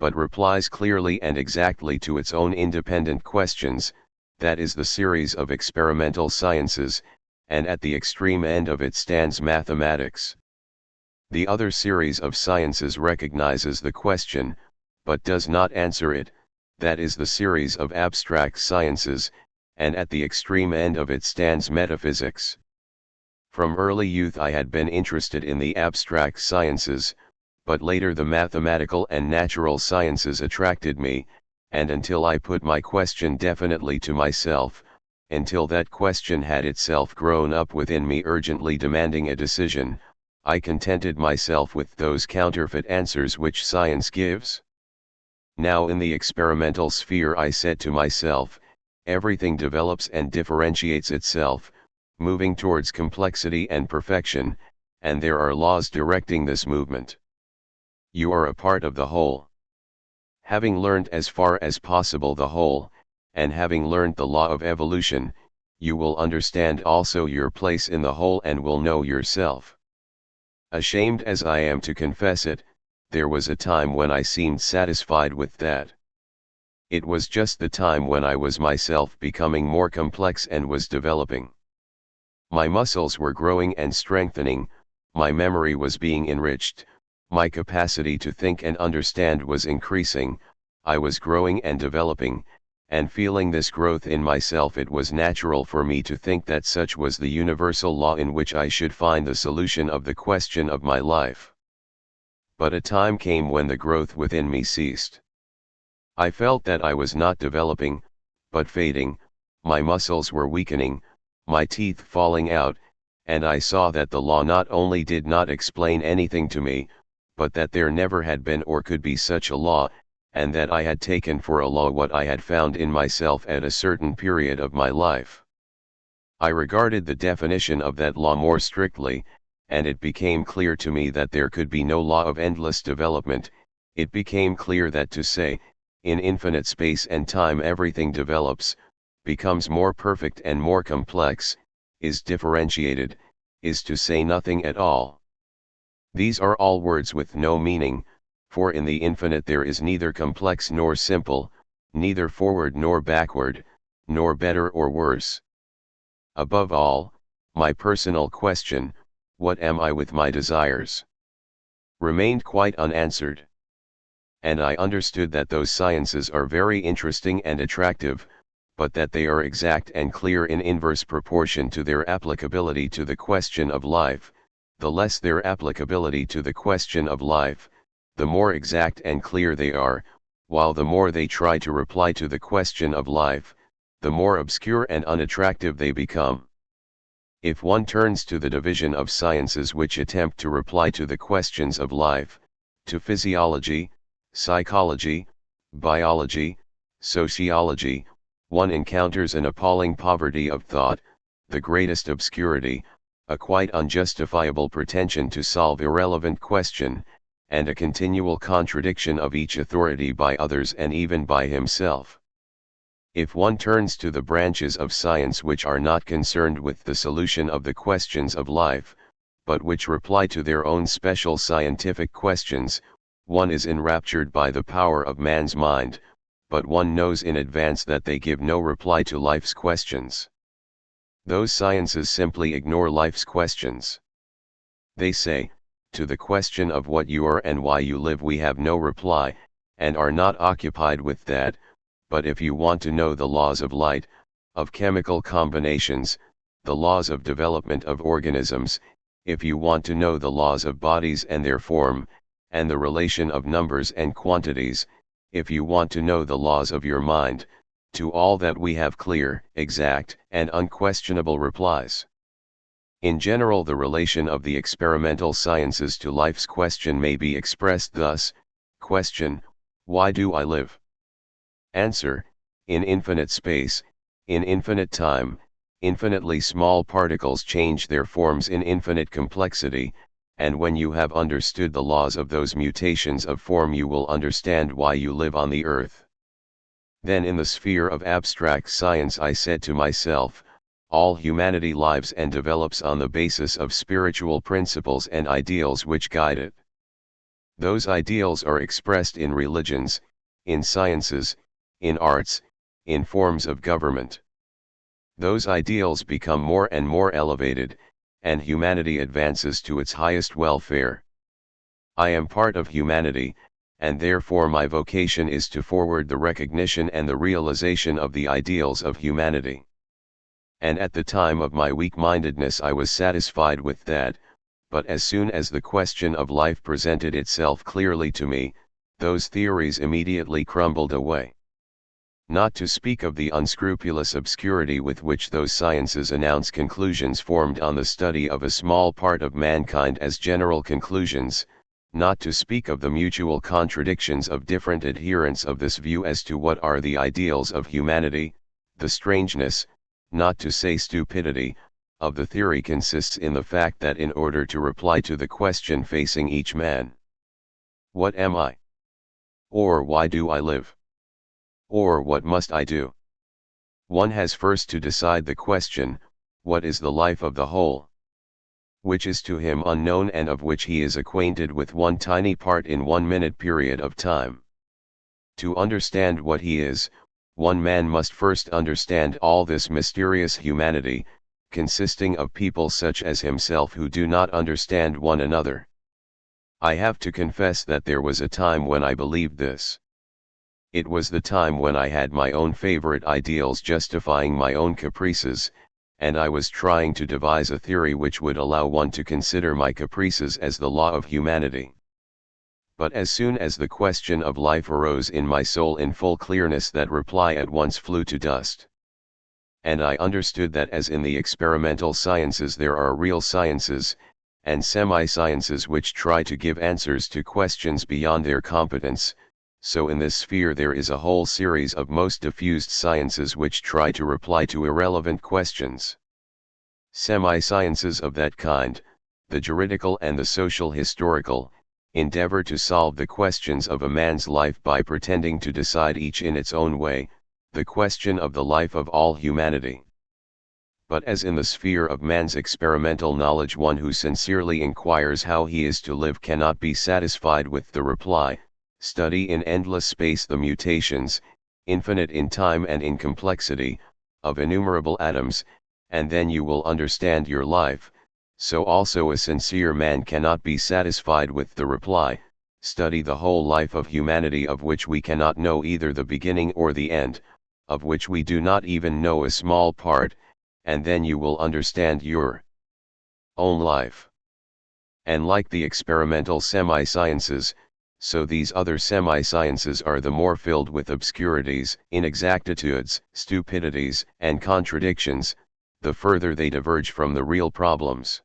but replies clearly and exactly to its own independent questions, that is the series of experimental sciences, and at the extreme end of it stands mathematics. The other series of sciences recognizes the question, but does not answer it, that is the series of abstract sciences, and at the extreme end of it stands metaphysics. From early youth I had been interested in the abstract sciences, but later the mathematical and natural sciences attracted me, and until I put my question definitely to myself, until that question had itself grown up within me urgently demanding a decision, I contented myself with those counterfeit answers which science gives. Now in the experimental sphere I said to myself, everything develops and differentiates itself, moving towards complexity and perfection, and there are laws directing this movement. You are a part of the whole. Having learned as far as possible the whole, and having learned the law of evolution, you will understand also your place in the whole and will know yourself. Ashamed as I am to confess it, there was a time when I seemed satisfied with that. It was just the time when I was myself becoming more complex and was developing. My muscles were growing and strengthening, my memory was being enriched, my capacity to think and understand was increasing, I was growing and developing, and feeling this growth in myself, it was natural for me to think that such was the universal law in which I should find the solution of the question of my life. But a time came when the growth within me ceased. I felt that I was not developing, but fading, my muscles were weakening, my teeth falling out, and I saw that the law not only did not explain anything to me, but that there never had been or could be such a law, and that I had taken for a law what I had found in myself at a certain period of my life. I regarded the definition of that law more strictly, and it became clear to me that there could be no law of endless development. It became clear that to say, in infinite space and time everything develops, becomes more perfect and more complex, is differentiated, is to say nothing at all. These are all words with no meaning, for in the infinite there is neither complex nor simple, neither forward nor backward, nor better or worse. Above all, my personal question, what am I with my desires, remained quite unanswered. And I understood that those sciences are very interesting and attractive, but that they are exact and clear in inverse proportion to their applicability to the question of life. The less their applicability to the question of life, the more exact and clear they are, while the more they try to reply to the question of life, the more obscure and unattractive they become. If one turns to the division of sciences which attempt to reply to the questions of life, to physiology, psychology, biology, sociology, one encounters an appalling poverty of thought, the greatest obscurity, a quite unjustifiable pretension to solve irrelevant question, and a continual contradiction of each authority by others and even by himself. If one turns to the branches of science which are not concerned with the solution of the questions of life, but which reply to their own special scientific questions, one is enraptured by the power of man's mind, but one knows in advance that they give no reply to life's questions. Those sciences simply ignore life's questions. They say, to the question of what you are and why you live we have no reply, and are not occupied with that. But if you want to know the laws of light, of chemical combinations, the laws of development of organisms, if you want to know the laws of bodies and their form, and the relation of numbers and quantities, if you want to know the laws of your mind, to all that we have clear, exact, and unquestionable replies. In general, the relation of the experimental sciences to life's question may be expressed thus: question, why do I live? Answer, in infinite space, in infinite time, infinitely small particles change their forms in infinite complexity, and when you have understood the laws of those mutations of form you will understand why you live on the earth. Then in the sphere of abstract science I said to myself, all humanity lives and develops on the basis of spiritual principles and ideals which guide it. Those ideals are expressed in religions, in sciences, in arts, in forms of government. Those ideals become more and more elevated, and humanity advances to its highest welfare. I am part of humanity, and therefore my vocation is to forward the recognition and the realization of the ideals of humanity. And at the time of my weak-mindedness I was satisfied with that, but as soon as the question of life presented itself clearly to me, those theories immediately crumbled away. Not to speak of the unscrupulous obscurity with which those sciences announce conclusions formed on the study of a small part of mankind as general conclusions, not to speak of the mutual contradictions of different adherents of this view as to what are the ideals of humanity, the strangeness, not to say stupidity, of the theory consists in the fact that in order to reply to the question facing each man, what am I? Or why do I live? Or what must I do? One has first to decide the question, what is the life of the whole? Which is to him unknown and of which he is acquainted with one tiny part in 1 minute period of time. To understand what he is, one man must first understand all this mysterious humanity, consisting of people such as himself who do not understand one another. I have to confess that there was a time when I believed this. It was the time when I had my own favorite ideals justifying my own caprices, and I was trying to devise a theory which would allow one to consider my caprices as the law of humanity. But as soon as the question of life arose in my soul in full clearness, that reply at once flew to dust. And I understood that as in the experimental sciences there are real sciences, and semi-sciences which try to give answers to questions beyond their competence, so in this sphere there is a whole series of most diffused sciences which try to reply to irrelevant questions. Semi-sciences of that kind, the juridical and the social historical, endeavor to solve the questions of a man's life by pretending to decide each in its own way, the question of the life of all humanity. But as in the sphere of man's experimental knowledge, one who sincerely inquires how he is to live cannot be satisfied with the reply, study in endless space the mutations, infinite in time and in complexity, of innumerable atoms, and then you will understand your life. So also a sincere man cannot be satisfied with the reply, study the whole life of humanity, of which we cannot know either the beginning or the end, of which we do not even know a small part, and then you will understand your own life. And like the experimental semi-sciences, so these other semi-sciences are the more filled with obscurities, inexactitudes, stupidities, and contradictions, the further they diverge from the real problems.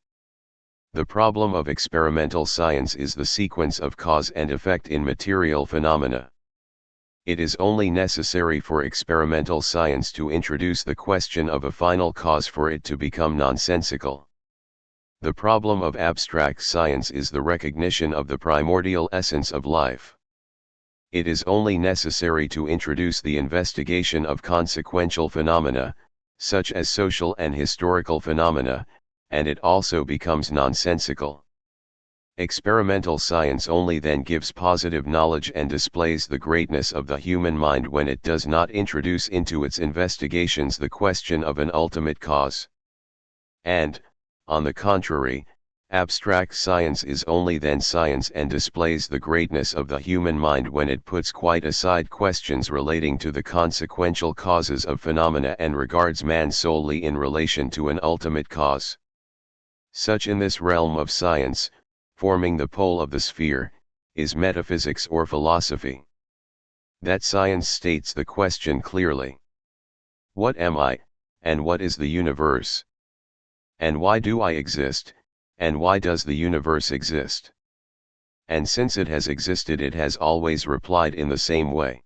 The problem of experimental science is the sequence of cause and effect in material phenomena. It is only necessary for experimental science to introduce the question of a final cause for it to become nonsensical. The problem of abstract science is the recognition of the primordial essence of life. It is only necessary to introduce the investigation of consequential phenomena, such as social and historical phenomena, and it also becomes nonsensical. Experimental science only then gives positive knowledge and displays the greatness of the human mind when it does not introduce into its investigations the question of an ultimate cause. And, on the contrary, abstract science is only then science and displays the greatness of the human mind when it puts quite aside questions relating to the consequential causes of phenomena and regards man solely in relation to an ultimate cause. Such in this realm of science, forming the pole of the sphere, is metaphysics or philosophy. That science states the question clearly. What am I, and what is the universe? And why do I exist, and why does the universe exist? And since it has existed, it has always replied in the same way.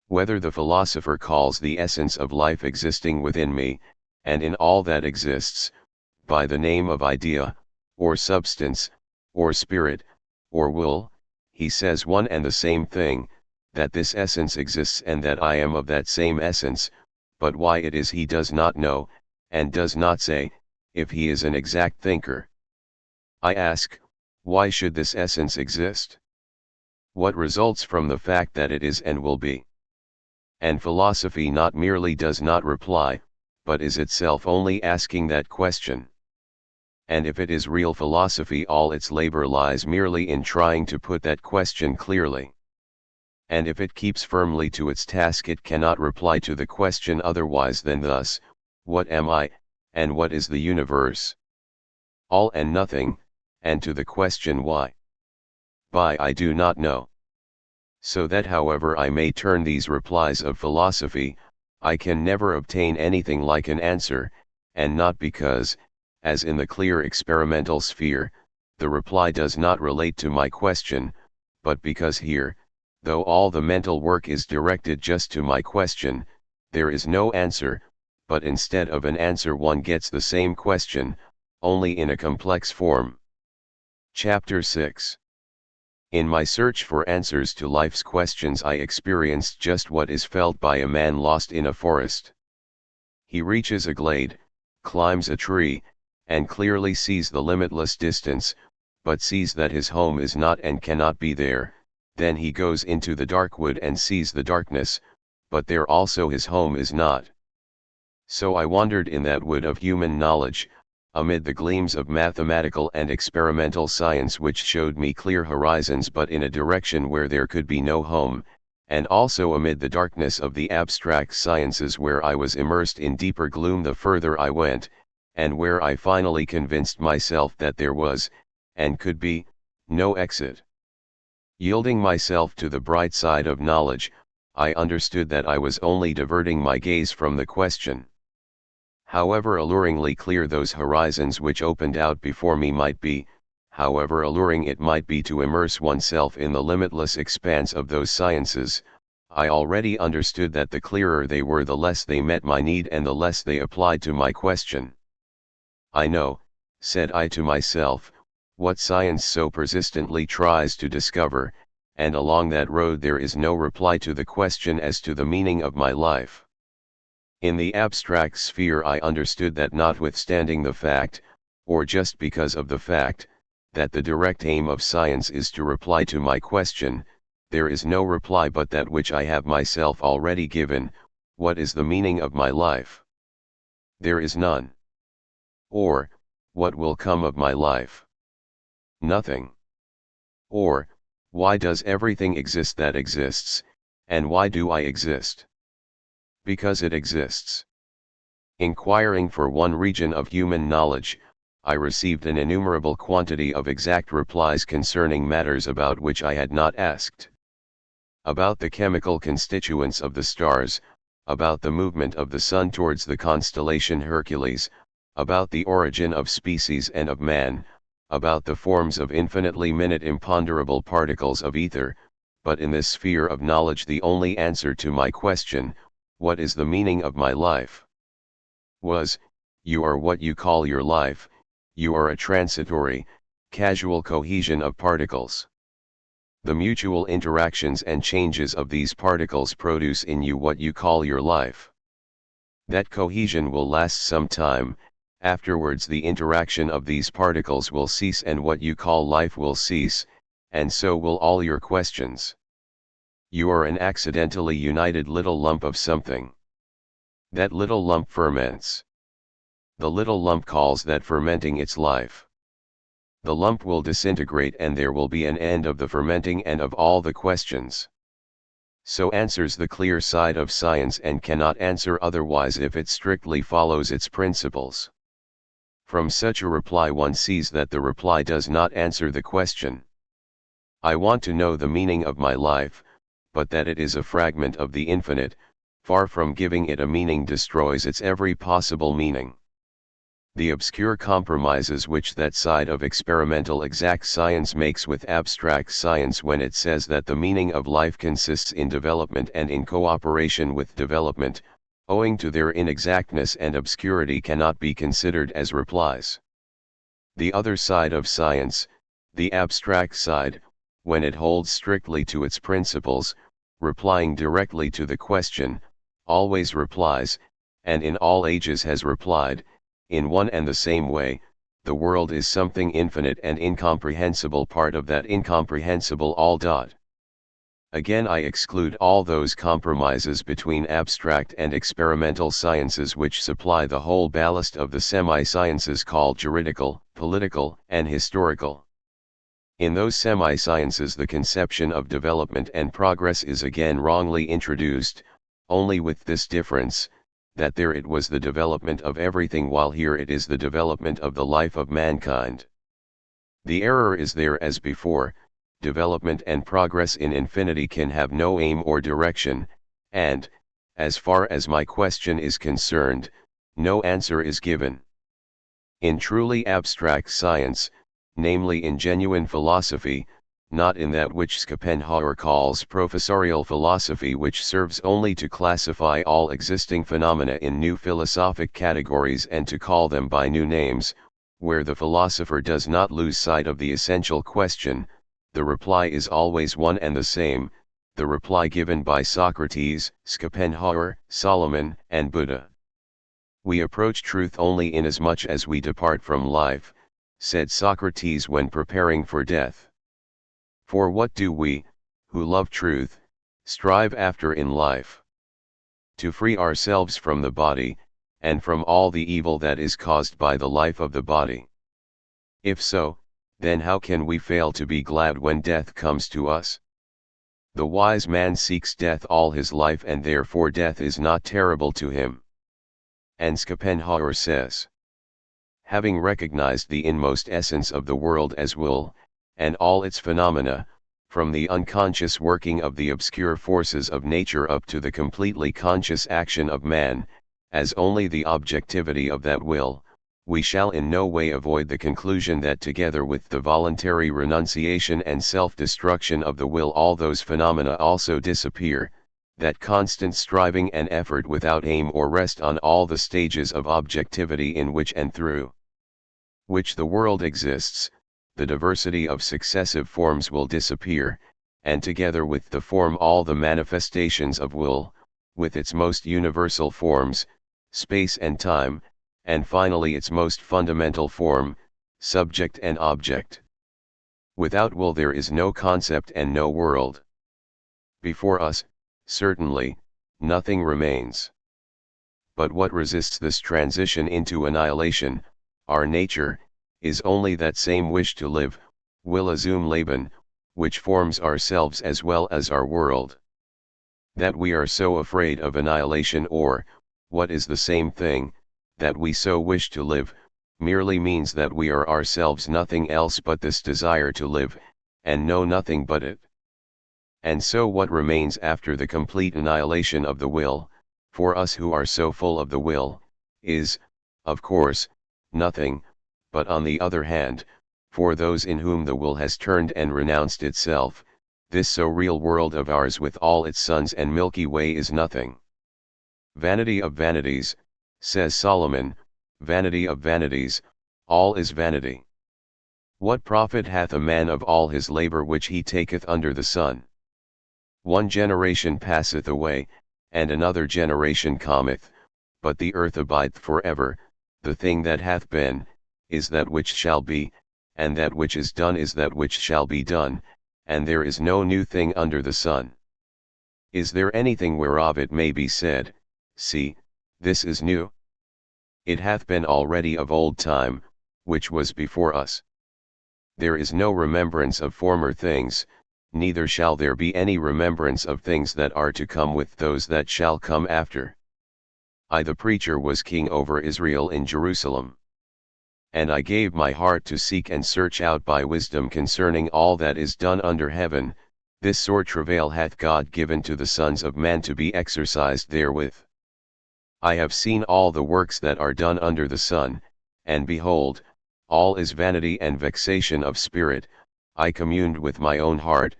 Whether the philosopher calls the essence of life existing within me, and in all that exists, by the name of idea, or substance, or spirit, or will, he says one and the same thing, that this essence exists and that I am of that same essence, but why it is he does not know, and does not say, if he is an exact thinker. I ask, why should this essence exist? What results from the fact that it is and will be? And philosophy not merely does not reply, but is itself only asking that question. And if it is real philosophy, all its labor lies merely in trying to put that question clearly. And if it keeps firmly to its task, it cannot reply to the question otherwise than thus: what am I, and what is the universe? All and nothing, and to the question why? By I do not know. So that however I may turn these replies of philosophy, I can never obtain anything like an answer, and not because, as in the clear experimental sphere, the reply does not relate to my question, but because here, though all the mental work is directed just to my question, there is no answer, but instead of an answer one gets the same question, only in a complex form. Chapter 6. In my search for answers to life's questions, I experienced just what is felt by a man lost in a forest. He reaches a glade, climbs a tree, and clearly sees the limitless distance, but sees that his home is not and cannot be there. Then he goes into the dark wood and sees the darkness, but there also his home is not. So I wandered in that wood of human knowledge, amid the gleams of mathematical and experimental science which showed me clear horizons but in a direction where there could be no home, and also amid the darkness of the abstract sciences where I was immersed in deeper gloom the further I went, and where I finally convinced myself that there was, and could be, no exit. Yielding myself to the bright side of knowledge, I understood that I was only diverting my gaze from the question. However alluringly clear those horizons which opened out before me might be, however alluring it might be to immerse oneself in the limitless expanse of those sciences, I already understood that the clearer they were the less they met my need and the less they applied to my question. I know, said I to myself, what science so persistently tries to discover, and along that road there is no reply to the question as to the meaning of my life. In the abstract sphere I understood that notwithstanding the fact, or just because of the fact, that the direct aim of science is to reply to my question, there is no reply but that which I have myself already given: what is the meaning of my life? There is none. Or, what will come of my life? Nothing. Or, why does everything exist that exists, and why do I exist? Because it exists. Inquiring for one region of human knowledge, I received an innumerable quantity of exact replies concerning matters about which I had not asked. About the chemical constituents of the stars, about the movement of the sun towards the constellation Hercules, about the origin of species and of man, about the forms of infinitely minute imponderable particles of ether, but in this sphere of knowledge the only answer to my question, what is the meaning of my life? Was, you are what you call your life, you are a transitory, casual cohesion of particles. The mutual interactions and changes of these particles produce in you what you call your life. That cohesion will last some time, afterwards the interaction of these particles will cease and what you call life will cease, and so will all your questions. You are an accidentally united little lump of something. That little lump ferments. The little lump calls that fermenting its life. The lump will disintegrate and there will be an end of the fermenting and of all the questions. So answers the clear side of science and cannot answer otherwise if it strictly follows its principles. From such a reply one sees that the reply does not answer the question. I want to know the meaning of my life, but that it is a fragment of the infinite, far from giving it a meaning destroys its every possible meaning. The obscure compromises which that side of experimental exact science makes with abstract science when it says that the meaning of life consists in development and in cooperation with development, owing to their inexactness and obscurity cannot be considered as replies. The other side of science, the abstract side, when it holds strictly to its principles, replying directly to the question, always replies, and in all ages has replied, in one and the same way: the world is something infinite and incomprehensible, part of that incomprehensible all. Again I exclude all those compromises between abstract and experimental sciences which supply the whole ballast of the semi-sciences called juridical, political, and historical. In those semi-sciences the conception of development and progress is again wrongly introduced, only with this difference, that there it was the development of everything while here it is the development of the life of mankind. The error is there as before: development and progress in infinity can have no aim or direction, and, as far as my question is concerned, no answer is given. In truly abstract science, namely in genuine philosophy, not in that which Schopenhauer calls professorial philosophy, which serves only to classify all existing phenomena in new philosophic categories and to call them by new names, where the philosopher does not lose sight of the essential question, the reply is always one and the same, the reply given by Socrates, Schopenhauer, Solomon, and Buddha. We approach truth only inasmuch as we depart from life, said Socrates when preparing for death. For what do we, who love truth, strive after in life? To free ourselves from the body, and from all the evil that is caused by the life of the body. If so, then how can we fail to be glad when death comes to us? The wise man seeks death all his life, and therefore death is not terrible to him. And Schopenhauer says, having recognized the inmost essence of the world as will, and all its phenomena, from the unconscious working of the obscure forces of nature up to the completely conscious action of man, as only the objectivity of that will, we shall in no way avoid the conclusion that together with the voluntary renunciation and self-destruction of the will all those phenomena also disappear, that constant striving and effort without aim or rest on all the stages of objectivity in which and through which the world exists, the diversity of successive forms will disappear, and together with the form all the manifestations of will, with its most universal forms, space and time, and finally its most fundamental form, subject and object. Without will there is no concept and no world. Before us, certainly, nothing remains. But what resists this transition into annihilation, our nature, is only that same wish to live, will zum Leben, which forms ourselves as well as our world. That we are so afraid of annihilation, or, what is the same thing, that we so wish to live, merely means that we are ourselves nothing else but this desire to live, and know nothing but it. And so what remains after the complete annihilation of the will, for us who are so full of the will, is, of course, nothing, but on the other hand, for those in whom the will has turned and renounced itself, this so real world of ours with all its suns and Milky Way is nothing. Vanity of vanities, says Solomon, vanity of vanities, all is vanity. What profit hath a man of all his labor which he taketh under the sun? One generation passeth away, and another generation cometh, but the earth abideth for ever. The thing that hath been, is that which shall be, and that which is done is that which shall be done, and there is no new thing under the sun. Is there anything whereof it may be said, see, this is new? It hath been already of old time, which was before us. There is no remembrance of former things, neither shall there be any remembrance of things that are to come with those that shall come after. I the preacher was king over Israel in Jerusalem. And I gave my heart to seek and search out by wisdom concerning all that is done under heaven, this sore travail hath God given to the sons of man to be exercised therewith. I have seen all the works that are done under the sun, and behold, all is vanity and vexation of spirit. I communed with my own heart,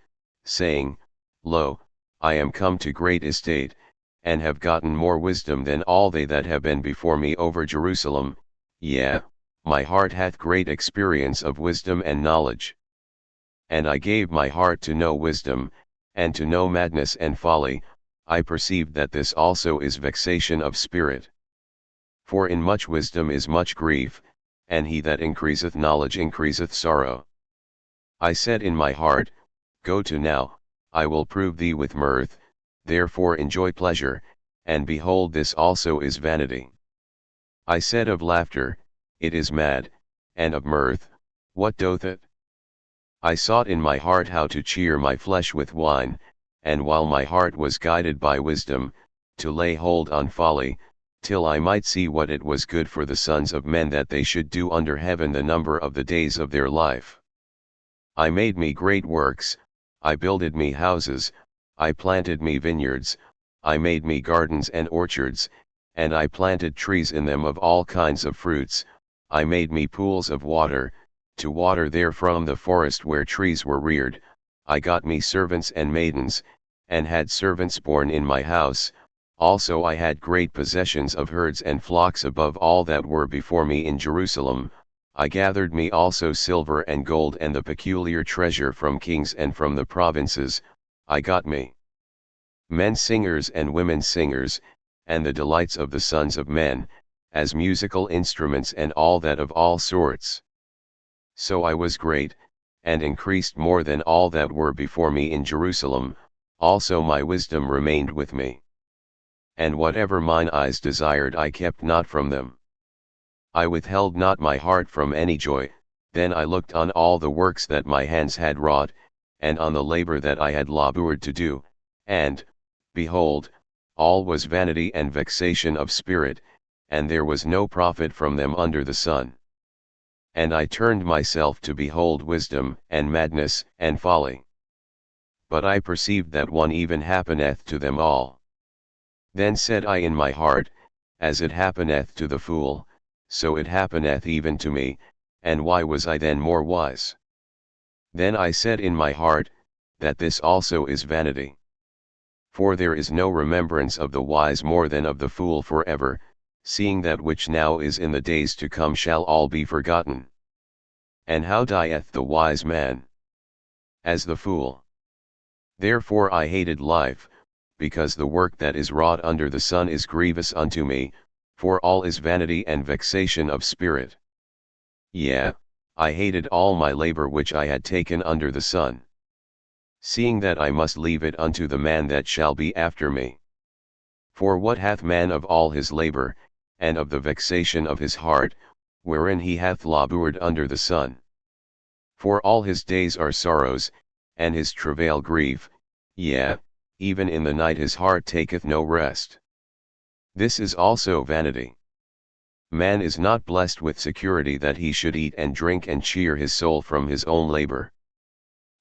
saying, Lo, I am come to great estate, and have gotten more wisdom than all they that have been before me over Jerusalem, yea, my heart hath great experience of wisdom and knowledge. And I gave my heart to know wisdom, and to know madness and folly. I perceived that this also is vexation of spirit. For in much wisdom is much grief, and he that increaseth knowledge increaseth sorrow. I said in my heart, Go to now, I will prove thee with mirth, therefore enjoy pleasure, and behold this also is vanity. I said of laughter, It is mad, and of mirth, what doth it? I sought in my heart how to cheer my flesh with wine, and while my heart was guided by wisdom, to lay hold on folly, till I might see what it was good for the sons of men that they should do under heaven the number of the days of their life. I made me great works, I builded me houses, I planted me vineyards, I made me gardens and orchards, and I planted trees in them of all kinds of fruits. I made me pools of water, to water therefrom the forest where trees were reared. I got me servants and maidens, and had servants born in my house. Also I had great possessions of herds and flocks above all that were before me in Jerusalem. I gathered me also silver and gold and the peculiar treasure from kings and from the provinces. I got me men singers and women singers, and the delights of the sons of men, as musical instruments and all that of all sorts. So I was great, and increased more than all that were before me in Jerusalem. Also my wisdom remained with me. and whatever mine eyes desired I kept not from them. I withheld not my heart from any joy. Then I looked on all the works that my hands had wrought, and on the labor that I had labored to do, and, behold, all was vanity and vexation of spirit, and there was no profit from them under the sun. And I turned myself to behold wisdom, and madness, and folly. But I perceived that one even happeneth to them all. Then said I in my heart, as it happeneth to the fool, so it happeneth even to me, and why was I then more wise? Then I said in my heart, that this also is vanity. For there is no remembrance of the wise more than of the fool forever, seeing that which now is in the days to come shall all be forgotten. And how dieth the wise man? As the fool. Therefore I hated life, because the work that is wrought under the sun is grievous unto me, for all is vanity and vexation of spirit. Yea, I hated all my labor which I had taken under the sun, seeing that I must leave it unto the man that shall be after me. For what hath man of all his labor, and of the vexation of his heart, wherein he hath labored under the sun? For all his days are sorrows, and his travail grief, yea, even in the night his heart taketh no rest. This is also vanity. Man is not blessed with security that he should eat and drink and cheer his soul from his own labor.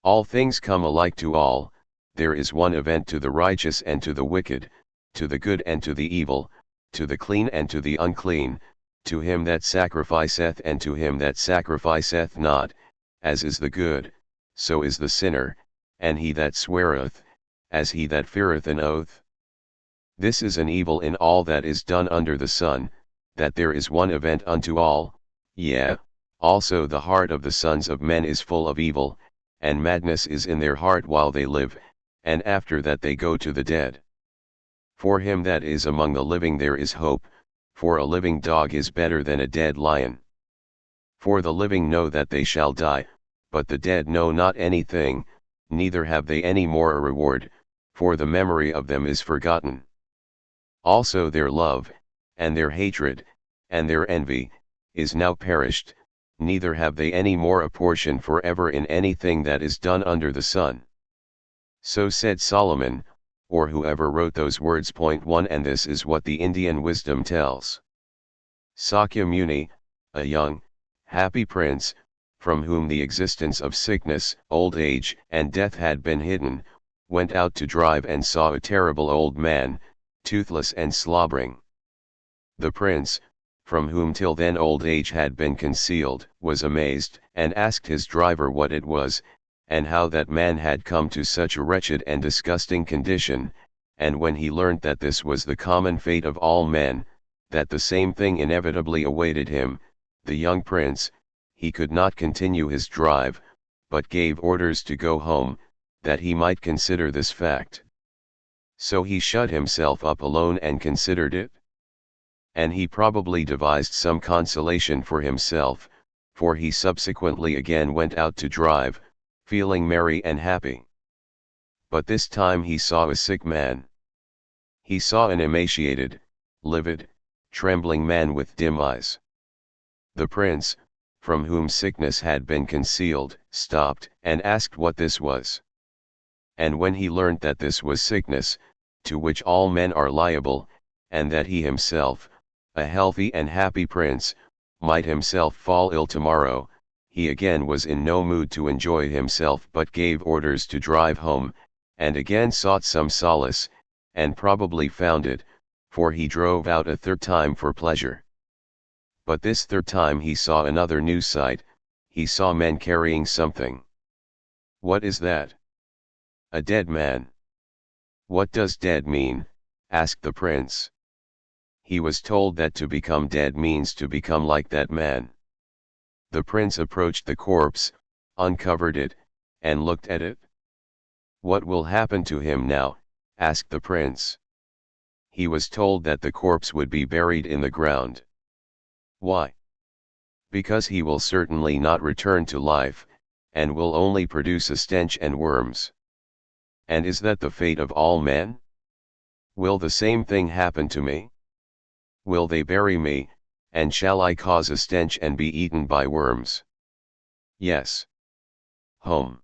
All things come alike to all, there is one event to the righteous and to the wicked, to the good and to the evil, to the clean and to the unclean, to him that sacrificeth and to him that sacrificeth not, as is the good, so is the sinner, and he that sweareth, as he that feareth an oath. This is an evil in all that is done under the sun, that there is one event unto all, yea, also the heart of the sons of men is full of evil, and madness is in their heart while they live, and after that they go to the dead. For him that is among the living there is hope, for a living dog is better than a dead lion. For the living know that they shall die, but the dead know not anything, neither have they any more a reward, for the memory of them is forgotten. Also their love, and their hatred, and their envy, is now perished, neither have they any more a portion forever in anything that is done under the sun. So said Solomon, or whoever wrote those words. 1 And this is what the Indian wisdom tells. Sakya Muni, a young, happy prince, from whom the existence of sickness, old age, and death had been hidden, went out to drive and saw a terrible old man, toothless and slobbering. The prince, from whom till then old age had been concealed, was amazed, and asked his driver what it was, and how that man had come to such a wretched and disgusting condition, and when he learnt that this was the common fate of all men, that the same thing inevitably awaited him, the young prince, he could not continue his drive, but gave orders to go home, that he might consider this fact. So he shut himself up alone and considered it. And he probably devised some consolation for himself, for he subsequently again went out to drive, feeling merry and happy. But this time he saw a sick man. He saw an emaciated, livid, trembling man with dim eyes. The prince, from whom sickness had been concealed, stopped, and asked what this was. And when he learnt that this was sickness, to which all men are liable, and that he himself, a healthy and happy prince, might himself fall ill tomorrow, he again was in no mood to enjoy himself but gave orders to drive home, and again sought some solace, and probably found it, for he drove out a third time for pleasure. But this third time he saw another new sight, he saw men carrying something. What is that? A dead man. What does dead mean? Asked the prince. He was told that to become dead means to become like that man. The prince approached the corpse, uncovered it, and looked at it. What will happen to him now? Asked the prince. He was told that the corpse would be buried in the ground. Why? Because he will certainly not return to life, and will only produce a stench and worms. And is that the fate of all men? Will the same thing happen to me? Will they bury me, and shall I cause a stench and be eaten by worms? Yes. Home.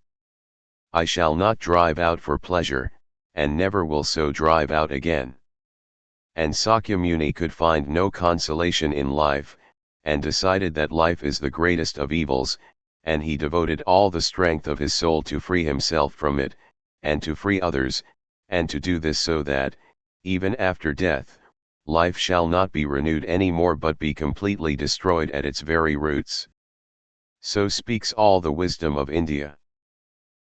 I shall not drive out for pleasure, and never will so drive out again. And Sakyamuni could find no consolation in life, and decided that life is the greatest of evils, and he devoted all the strength of his soul to free himself from it, and to free others, and to do this so that, even after death, life shall not be renewed any more but be completely destroyed at its very roots. So speaks all the wisdom of India.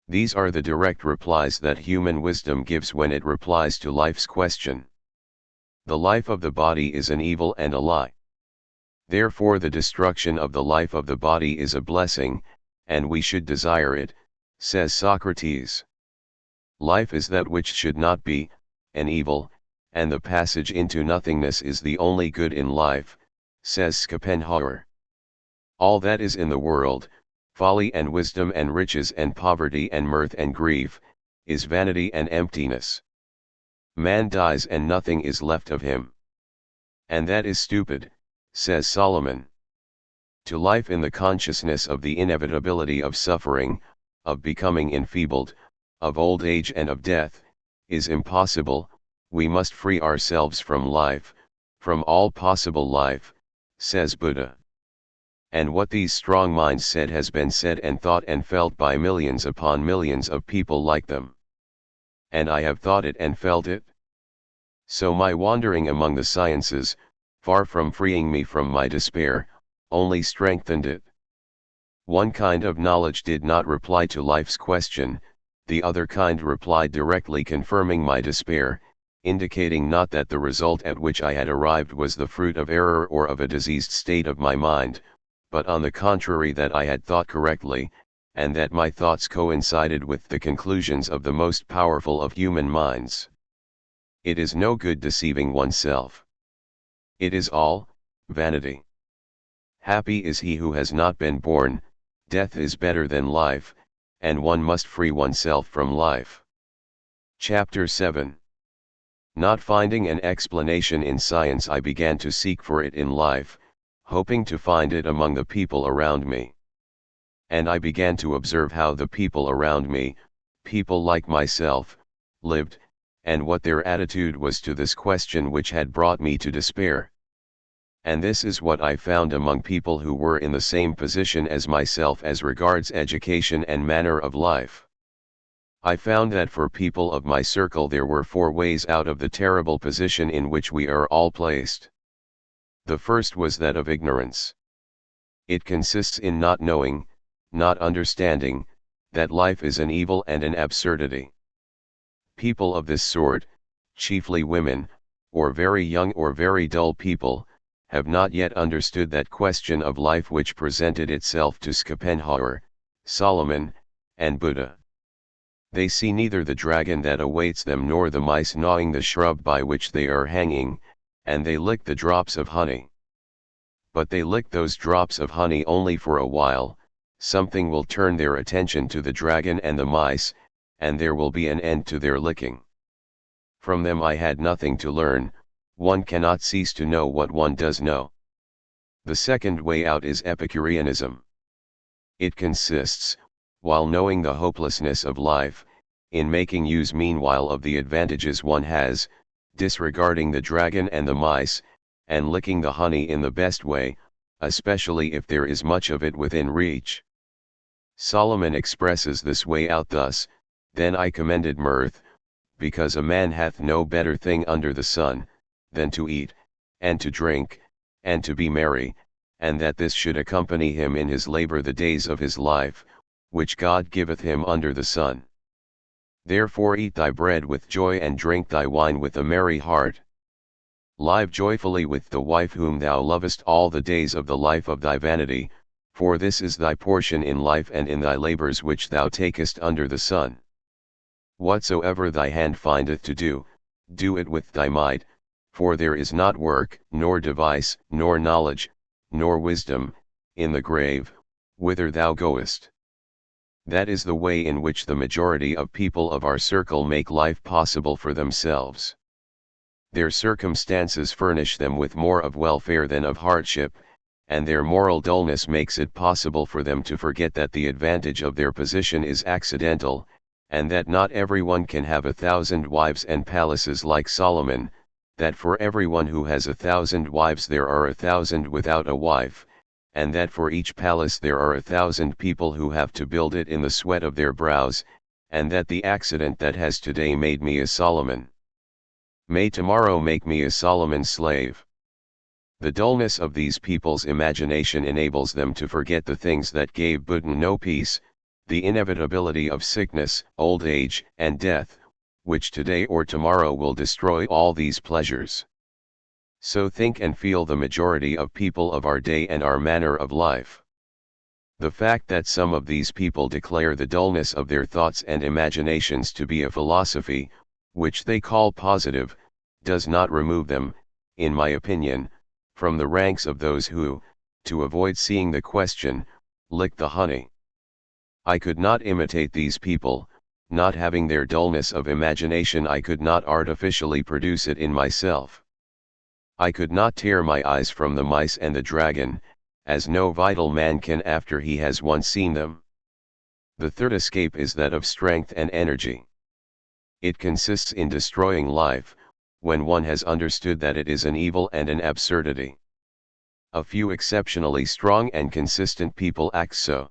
These are the direct replies that human wisdom gives when it replies to life's question. The life of the body is an evil and a lie. Therefore the destruction of the life of the body is a blessing, and we should desire it, says Socrates. Life is that which should not be, an evil, and the passage into nothingness is the only good in life, says Schopenhauer. All that is in the world, folly and wisdom and riches and poverty and mirth and grief, is vanity and emptiness. Man dies and nothing is left of him. And that is stupid, says Solomon. To life in the consciousness of the inevitability of suffering, of becoming enfeebled, of old age and of death, is impossible. We must free ourselves from life, from all possible life, says Buddha. And what these strong minds said has been said and thought and felt by millions upon millions of people like them. And I have thought it and felt it. So my wandering among the sciences, far from freeing me from my despair, only strengthened it. One kind of knowledge did not reply to life's question, the other kind replied directly, confirming my despair, indicating not that the result at which I had arrived was the fruit of error or of a diseased state of my mind, but on the contrary that I had thought correctly, and that my thoughts coincided with the conclusions of the most powerful of human minds. It is no good deceiving oneself. It is all vanity. Happy is he who has not been born. Death is better than life, and one must free oneself from life. Chapter 7. Not finding an explanation in science, I began to seek for it in life, hoping to find it among the people around me. And I began to observe how the people around me, people like myself, lived, and what their attitude was to this question which had brought me to despair. And this is what I found among people who were in the same position as myself as regards education and manner of life. I found that for people of my circle there were 4 ways out of the terrible position in which we are all placed. The first was that of ignorance. It consists in not knowing, not understanding, that life is an evil and an absurdity. People of this sort, chiefly women, or very young or very dull people, have not yet understood that question of life which presented itself to Schopenhauer, Solomon, and Buddha. They see neither the dragon that awaits them nor the mice gnawing the shrub by which they are hanging, and they lick the drops of honey. But they lick those drops of honey only for a while. Something will turn their attention to the dragon and the mice, and there will be an end to their licking. From them I had nothing to learn. One cannot cease to know what one does know. The second way out is Epicureanism. It consists, while knowing the hopelessness of life, in making use meanwhile of the advantages one has, disregarding the dragon and the mice, and licking the honey in the best way, especially if there is much of it within reach. Solomon expresses this way out thus: Then I commended mirth, because a man hath no better thing under the sun, than to eat, and to drink, and to be merry, and that this should accompany him in his labor the days of his life, which God giveth him under the sun. Therefore eat thy bread with joy and drink thy wine with a merry heart. Live joyfully with the wife whom thou lovest all the days of the life of thy vanity, for this is thy portion in life and in thy labors which thou takest under the sun. Whatsoever thy hand findeth to do, do it with thy might, for there is not work, nor device, nor knowledge, nor wisdom, in the grave, whither thou goest. That is the way in which the majority of people of our circle make life possible for themselves. Their circumstances furnish them with more of welfare than of hardship, and their moral dullness makes it possible for them to forget that the advantage of their position is accidental, and that not everyone can have 1,000 wives and palaces like Solomon, that for everyone who has 1,000 wives there are 1,000 without a wife, and that for each palace there are 1,000 people who have to build it in the sweat of their brows, and that the accident that has today made me a Solomon may tomorrow make me a Solomon's slave. The dullness of these people's imagination enables them to forget the things that gave Buddha no peace, the inevitability of sickness, old age, and death, which today or tomorrow will destroy all these pleasures. So think and feel the majority of people of our day and our manner of life. The fact that some of these people declare the dullness of their thoughts and imaginations to be a philosophy, which they call positive, does not remove them, in my opinion, from the ranks of those who, to avoid seeing the question, lick the honey. I could not imitate these people, not having their dullness of imagination. I could not artificially produce it in myself. I could not tear my eyes from the mice and the dragon, as no vital man can after he has once seen them. The third escape is that of strength and energy. It consists in destroying life, when one has understood that it is an evil and an absurdity. A few exceptionally strong and consistent people act so.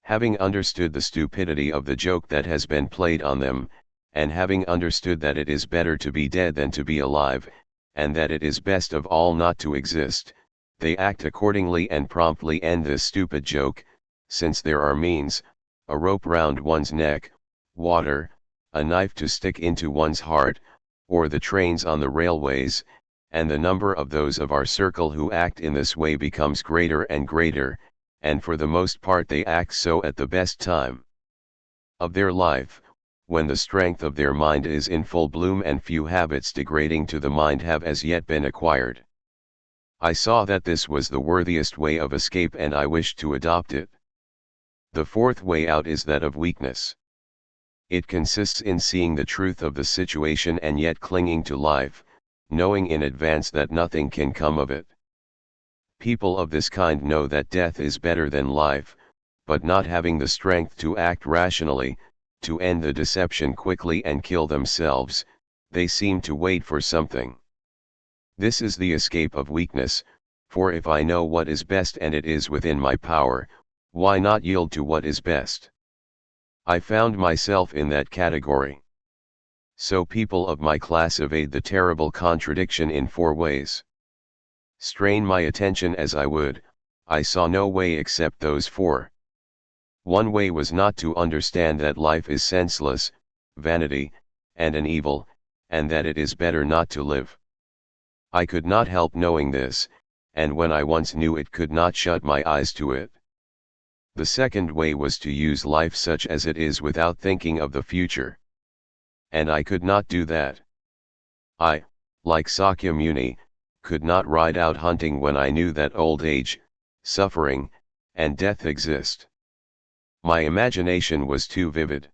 Having understood the stupidity of the joke that has been played on them, and having understood that it is better to be dead than to be alive, and that it is best of all not to exist, they act accordingly and promptly end this stupid joke, since there are means, a rope round one's neck, water, a knife to stick into one's heart, or the trains on the railways, and the number of those of our circle who act in this way becomes greater and greater, and for the most part they act so at the best time of their life, when the strength of their mind is in full bloom and few habits degrading to the mind have as yet been acquired. I saw that this was the worthiest way of escape and I wished to adopt it. The fourth way out is that of weakness. It consists in seeing the truth of the situation and yet clinging to life, knowing in advance that nothing can come of it. People of this kind know that death is better than life, but not having the strength to act rationally, to end the deception quickly and kill themselves, they seem to wait for something. This is the escape of weakness, for if I know what is best and it is within my power, why not yield to what is best? I found myself in that category. So people of my class evade the terrible contradiction in four ways. Strain my attention as I would, I saw no way except those four. One way was not to understand that life is senseless, vanity, and an evil, and that it is better not to live. I could not help knowing this, and when I once knew it could not shut my eyes to it. The second way was to use life such as it is without thinking of the future. And I could not do that. I, like Sakya Muni, could not ride out hunting when I knew that old age, suffering, and death exist. My imagination was too vivid.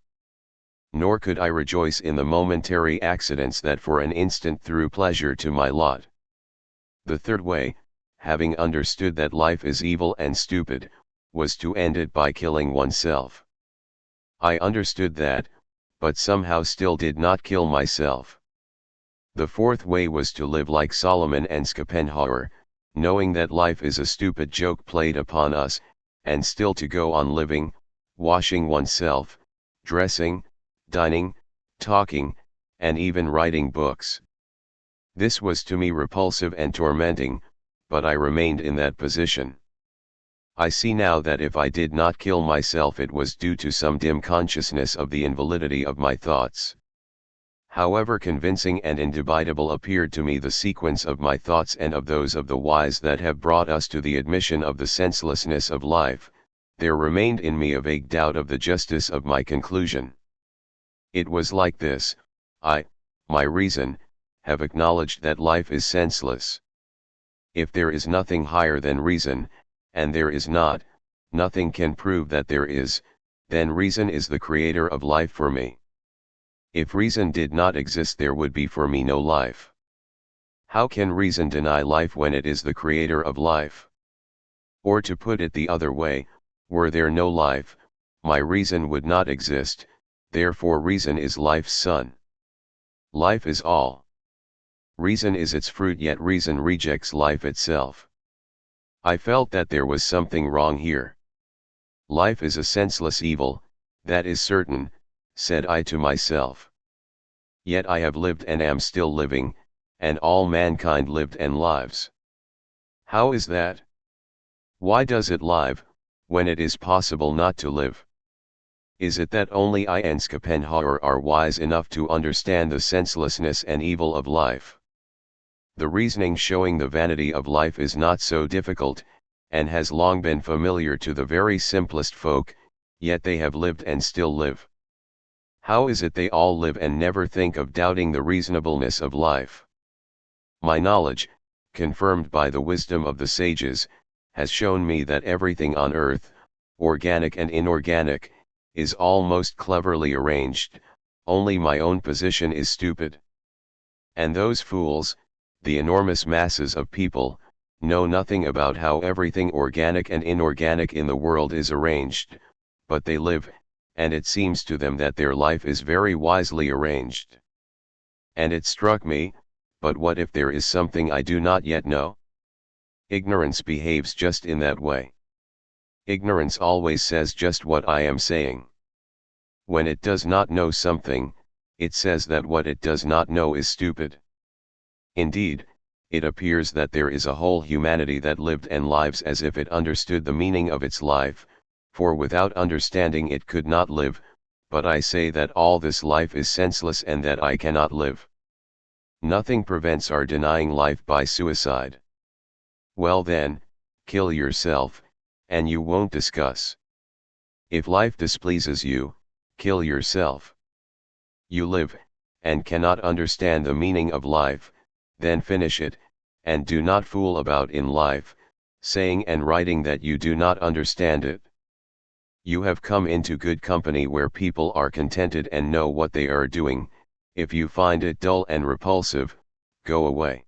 Nor could I rejoice in the momentary accidents that for an instant threw pleasure to my lot. The third way, having understood that life is evil and stupid, was to end it by killing oneself. I understood that, but somehow still did not kill myself. The fourth way was to live like Solomon and Schopenhauer, knowing that life is a stupid joke played upon us, and still to go on living, washing oneself, dressing, dining, talking, and even writing books. This was to me repulsive and tormenting, but I remained in that position. I see now that if I did not kill myself it was due to some dim consciousness of the invalidity of my thoughts. However convincing and indubitable appeared to me the sequence of my thoughts and of those of the wise that have brought us to the admission of the senselessness of life, there remained in me a vague doubt of the justice of my conclusion. It was like this: I, my reason, have acknowledged that life is senseless. If there is nothing higher than reason, and there is not, nothing can prove that there is, then reason is the creator of life for me. If reason did not exist there would be for me no life. How can reason deny life when it is the creator of life? Or to put it the other way, were there no life, my reason would not exist, therefore reason is life's son. Life is all. Reason is its fruit, yet reason rejects life itself. I felt that there was something wrong here. Life is a senseless evil, that is certain, said I to myself. Yet I have lived and am still living, and all mankind lived and lives. How is that? Why does it live, when it is possible not to live? Is it that only I and Schopenhauer are wise enough to understand the senselessness and evil of life? The reasoning showing the vanity of life is not so difficult, and has long been familiar to the very simplest folk, yet they have lived and still live. How is it they all live and never think of doubting the reasonableness of life? My knowledge, confirmed by the wisdom of the sages, has shown me that everything on earth, organic and inorganic, is all most cleverly arranged, only my own position is stupid. And those fools, the enormous masses of people, know nothing about how everything organic and inorganic in the world is arranged, but they live, and it seems to them that their life is very wisely arranged. And it struck me, but what if there is something I do not yet know? Ignorance behaves just in that way. Ignorance always says just what I am saying. When it does not know something, it says that what it does not know is stupid. Indeed, it appears that there is a whole humanity that lived and lives as if it understood the meaning of its life, for without understanding it could not live, but I say that all this life is senseless and that I cannot live. Nothing prevents our denying life by suicide. Well then, kill yourself, and you won't discuss. If life displeases you, kill yourself. You live, and cannot understand the meaning of life, then finish it, and do not fool about in life, saying and writing that you do not understand it. You have come into good company where people are contented and know what they are doing. If you find it dull and repulsive, go away.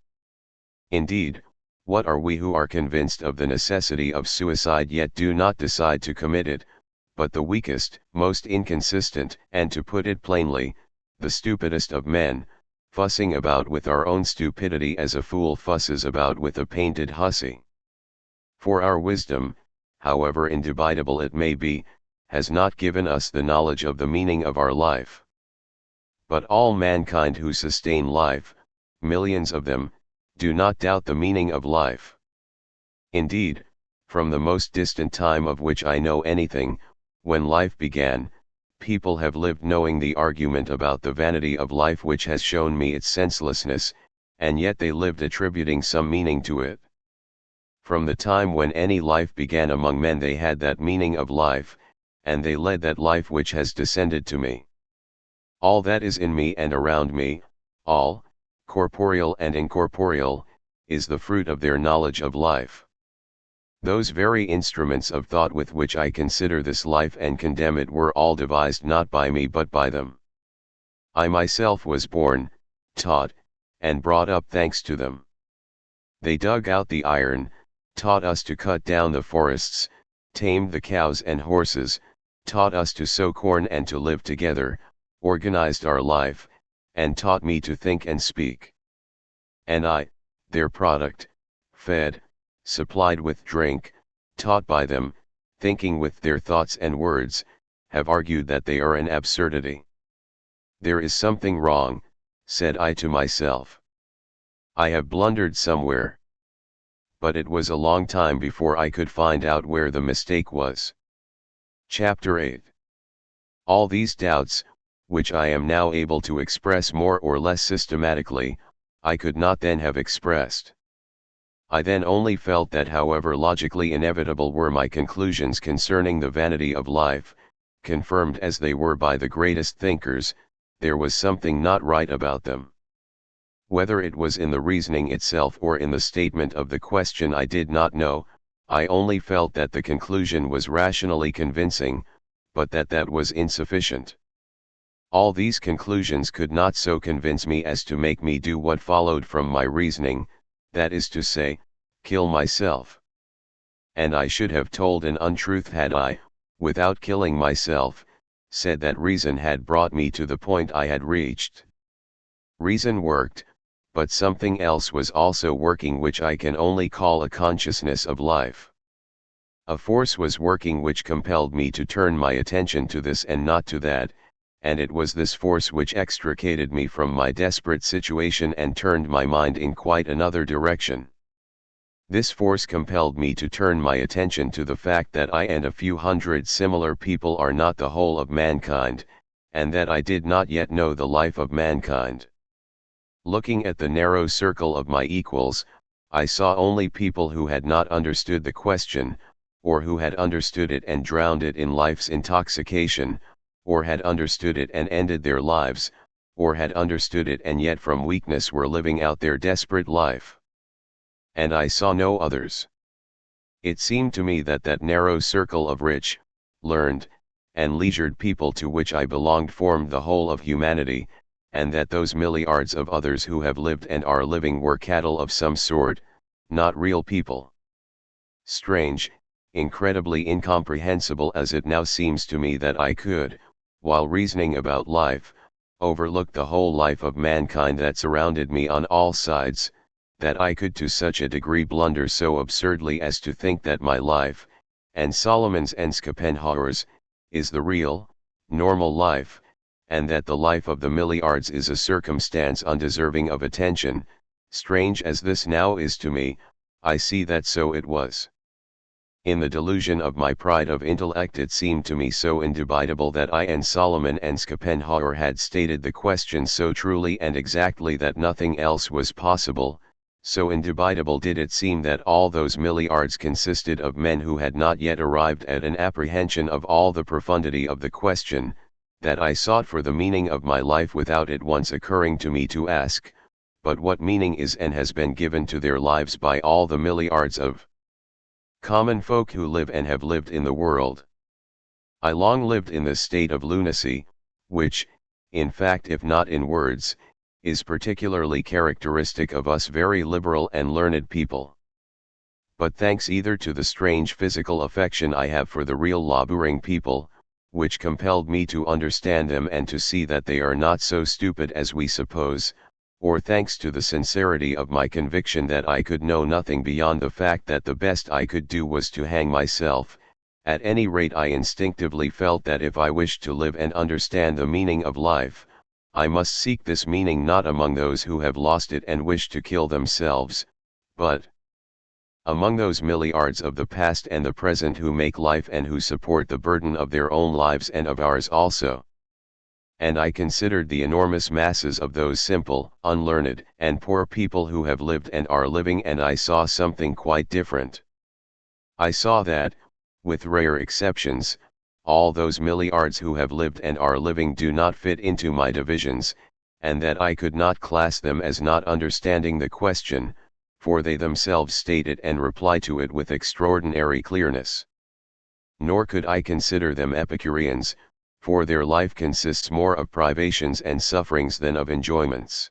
Indeed, what are we who are convinced of the necessity of suicide yet do not decide to commit it, but the weakest, most inconsistent, and to put it plainly, the stupidest of men, fussing about with our own stupidity as a fool fusses about with a painted hussy. For our wisdom, however indubitable it may be, has not given us the knowledge of the meaning of our life. But all mankind who sustain life, millions of them, do not doubt the meaning of life. Indeed, from the most distant time of which I know anything, when life began, people have lived knowing the argument about the vanity of life which has shown me its senselessness, and yet they lived attributing some meaning to it. From the time when any life began among men they had that meaning of life, and they led that life which has descended to me. All that is in me and around me, all, corporeal and incorporeal, is the fruit of their knowledge of life. Those very instruments of thought with which I consider this life and condemn it were all devised not by me but by them. I myself was born, taught, and brought up thanks to them. They dug out the iron, taught us to cut down the forests, tamed the cows and horses, taught us to sow corn and to live together, organized our life, and taught me to think and speak. And I, their product, fed, supplied with drink, taught by them, thinking with their thoughts and words, have argued that they are an absurdity. There is something wrong, said I to myself. I have blundered somewhere. But it was a long time before I could find out where the mistake was. Chapter 8. All these doubts, which I am now able to express more or less systematically, I could not then have expressed. I then only felt that however logically inevitable were my conclusions concerning the vanity of life, confirmed as they were by the greatest thinkers, there was something not right about them. Whether it was in the reasoning itself or in the statement of the question I did not know, I only felt that the conclusion was rationally convincing, but that was insufficient. All these conclusions could not so convince me as to make me do what followed from my reasoning, that is to say, kill myself. And I should have told an untruth had I, without killing myself, said that reason had brought me to the point I had reached. Reason worked, but something else was also working which I can only call a consciousness of life. A force was working which compelled me to turn my attention to this and not to that, and it was this force which extricated me from my desperate situation and turned my mind in quite another direction. This force compelled me to turn my attention to the fact that I and a few hundred similar people are not the whole of mankind, and that I did not yet know the life of mankind. Looking at the narrow circle of my equals, I saw only people who had not understood the question, or who had understood it and drowned it in life's intoxication, or had understood it and ended their lives, or had understood it and yet from weakness were living out their desperate life. And I saw no others. It seemed to me that that narrow circle of rich, learned, and leisured people to which I belonged formed the whole of humanity, and that those milliards of others who have lived and are living were cattle of some sort, not real people. Strange, incredibly incomprehensible as it now seems to me that I could, while reasoning about life, overlook the whole life of mankind that surrounded me on all sides, that I could to such a degree blunder so absurdly as to think that my life, and Solomon's and Schopenhauer's, is the real, normal life, and that the life of the milliards is a circumstance undeserving of attention. Strange as this now is to me, I see that so it was. In the delusion of my pride of intellect it seemed to me so indubitable that I and Solomon and Schopenhauer had stated the question so truly and exactly that nothing else was possible, so indubitable did it seem that all those milliards consisted of men who had not yet arrived at an apprehension of all the profundity of the question, that I sought for the meaning of my life without it once occurring to me to ask, but what meaning is and has been given to their lives by all the milliards of common folk who live and have lived in the world. I long lived in this state of lunacy, which, in fact if not in words, is particularly characteristic of us very liberal and learned people. But thanks either to the strange physical affection I have for the real laboring people, which compelled me to understand them and to see that they are not so stupid as we suppose, or thanks to the sincerity of my conviction that I could know nothing beyond the fact that the best I could do was to hang myself, at any rate I instinctively felt that if I wished to live and understand the meaning of life, I must seek this meaning not among those who have lost it and wish to kill themselves, but among those milliards of the past and the present who make life and who support the burden of their own lives and of ours also. And I considered the enormous masses of those simple, unlearned, and poor people who have lived and are living, and I saw something quite different. I saw that, with rare exceptions, all those milliards who have lived and are living do not fit into my divisions, and that I could not class them as not understanding the question, for they themselves state it and reply to it with extraordinary clearness. Nor could I consider them Epicureans, for their life consists more of privations and sufferings than of enjoyments.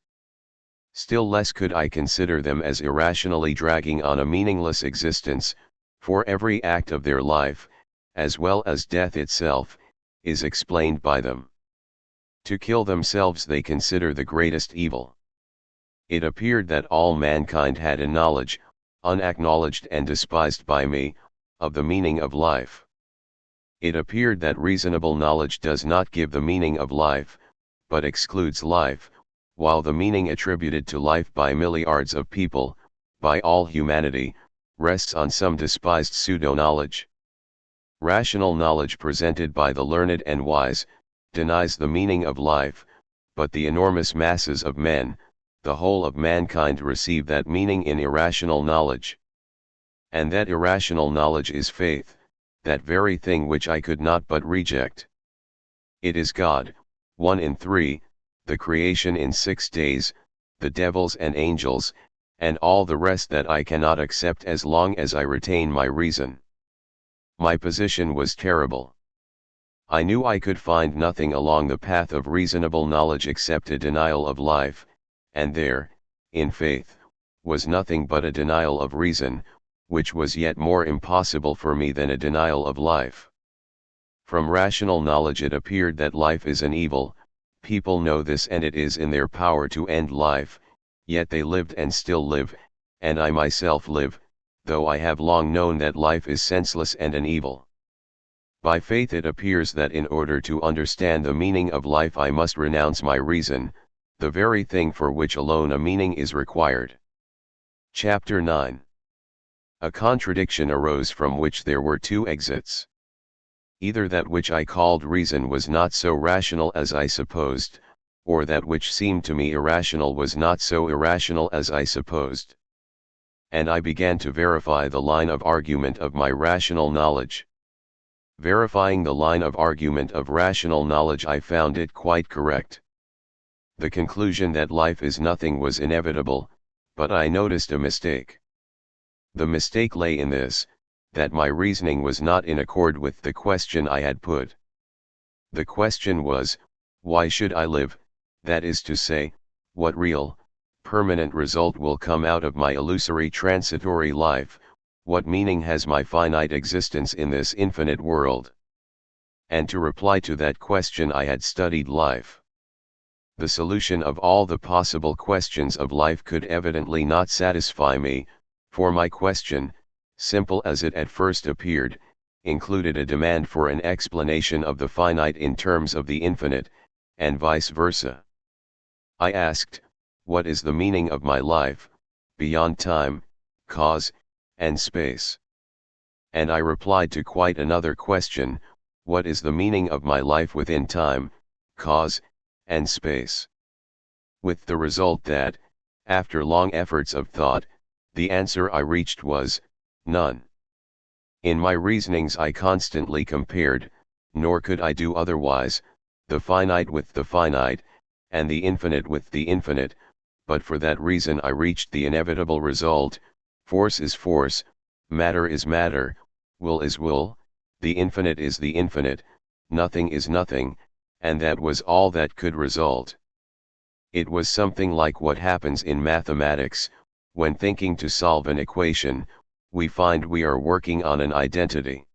Still less could I consider them as irrationally dragging on a meaningless existence, for every act of their life, as well as death itself, is explained by them. To kill themselves they consider the greatest evil. It appeared that all mankind had a knowledge, unacknowledged and despised by me, of the meaning of life. It appeared that reasonable knowledge does not give the meaning of life, but excludes life, while the meaning attributed to life by milliards of people, by all humanity, rests on some despised pseudo-knowledge. Rational knowledge presented by the learned and wise, denies the meaning of life, but the enormous masses of men, the whole of mankind receive that meaning in irrational knowledge. And that irrational knowledge is faith, that very thing which I could not but reject. It is God, 1 in 3, the creation in 6 days, the devils and angels, and all the rest that I cannot accept as long as I retain my reason. My position was terrible. I knew I could find nothing along the path of reasonable knowledge except a denial of life, and there, in faith, was nothing but a denial of reason, which was yet more impossible for me than a denial of life. From rational knowledge it appeared that life is an evil. People know this and it is in their power to end life, yet they lived and still live, and I myself live, though I have long known that life is senseless and an evil. By faith it appears that in order to understand the meaning of life I must renounce my reason, the very thing for which alone a meaning is required. Chapter 9. A contradiction arose from which there were two exits. Either that which I called reason was not so rational as I supposed, or that which seemed to me irrational was not so irrational as I supposed. And I began to verify the line of argument of my rational knowledge. Verifying the line of argument of rational knowledge, I found it quite correct. The conclusion that life is nothing was inevitable, but I noticed a mistake. The mistake lay in this, that my reasoning was not in accord with the question I had put. The question was, why should I live, that is to say, what real, permanent result will come out of my illusory transitory life, what meaning has my finite existence in this infinite world? And to reply to that question I had studied life. The solution of all the possible questions of life could evidently not satisfy me, for my question, simple as it at first appeared, included a demand for an explanation of the finite in terms of the infinite, and vice versa. I asked, what is the meaning of my life, beyond time, cause, and space? And I replied to quite another question, what is the meaning of my life within time, cause, and space? With the result that, after long efforts of thought, the answer I reached was, none. In my reasonings I constantly compared, nor could I do otherwise, the finite with the finite, and the infinite with the infinite, but for that reason I reached the inevitable result: force is force, matter is matter, will is will, the infinite is the infinite, nothing is nothing, and that was all that could result. It was something like what happens in mathematics, when thinking to solve an equation, we find we are working on an identity.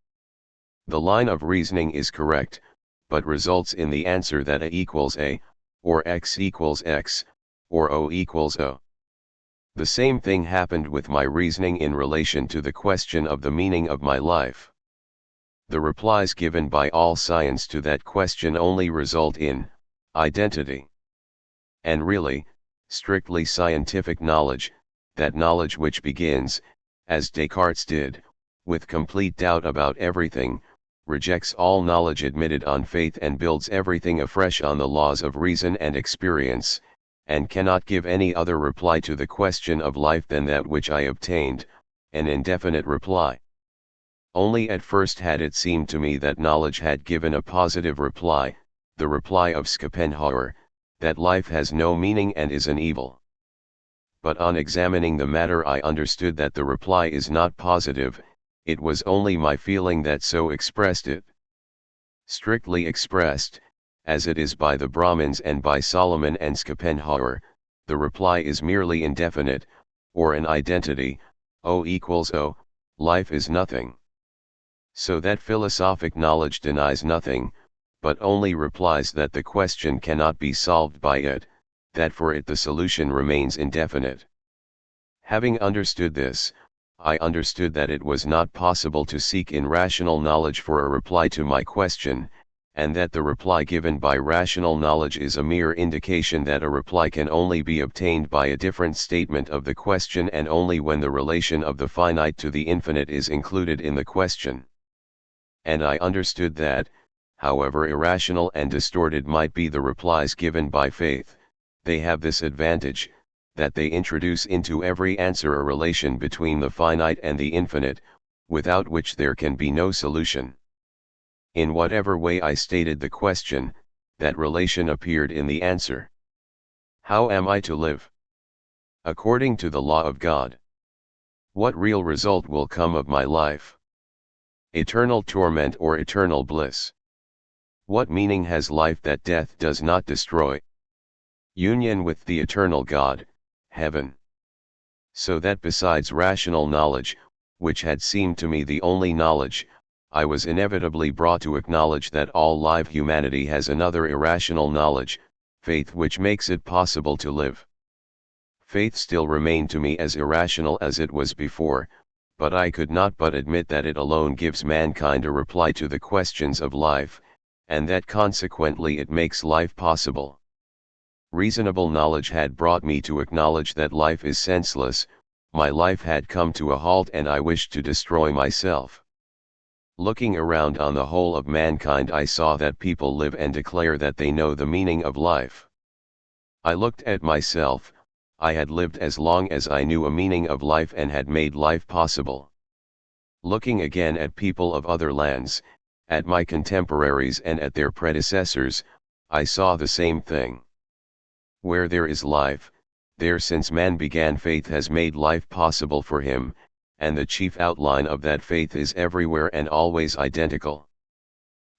The line of reasoning is correct, but results in the answer that A equals A, or X equals X, or O equals O. The same thing happened with my reasoning in relation to the question of the meaning of my life. The replies given by all science to that question only result in identity. And really, strictly scientific knowledge, that knowledge which begins, as Descartes did, with complete doubt about everything, rejects all knowledge admitted on faith and builds everything afresh on the laws of reason and experience, and cannot give any other reply to the question of life than that which I obtained, an indefinite reply. Only at first had it seemed to me that knowledge had given a positive reply, the reply of Schopenhauer, that life has no meaning and is an evil. But on examining the matter I understood that the reply is not positive, it was only my feeling that so expressed it. Strictly expressed, as it is by the Brahmins and by Solomon and Schopenhauer, the reply is merely indefinite, or an identity, O equals O, life is nothing. So that philosophic knowledge denies nothing, but only replies that the question cannot be solved by it, that for it the solution remains indefinite. Having understood this, I understood that it was not possible to seek in rational knowledge for a reply to my question, and that the reply given by rational knowledge is a mere indication that a reply can only be obtained by a different statement of the question and only when the relation of the finite to the infinite is included in the question. And I understood that, however irrational and distorted might be the replies given by faith, they have this advantage, that they introduce into every answer a relation between the finite and the infinite, without which there can be no solution. In whatever way I stated the question, that relation appeared in the answer. How am I to live? According to the law of God. What real result will come of my life? Eternal torment or eternal bliss? What meaning has life that death does not destroy? Union with the eternal God, heaven. So that besides rational knowledge, which had seemed to me the only knowledge, I was inevitably brought to acknowledge that all live humanity has another irrational knowledge, faith, which makes it possible to live. Faith still remained to me as irrational as it was before, but I could not but admit that it alone gives mankind a reply to the questions of life, and that consequently it makes life possible. Reasonable knowledge had brought me to acknowledge that life is senseless, my life had come to a halt and I wished to destroy myself. Looking around on the whole of mankind, I saw that people live and declare that they know the meaning of life. I looked at myself. I had lived as long as I knew a meaning of life and had made life possible. Looking again at people of other lands, at my contemporaries and at their predecessors, I saw the same thing. Where there is life, there since man began faith has made life possible for him, and the chief outline of that faith is everywhere and always identical.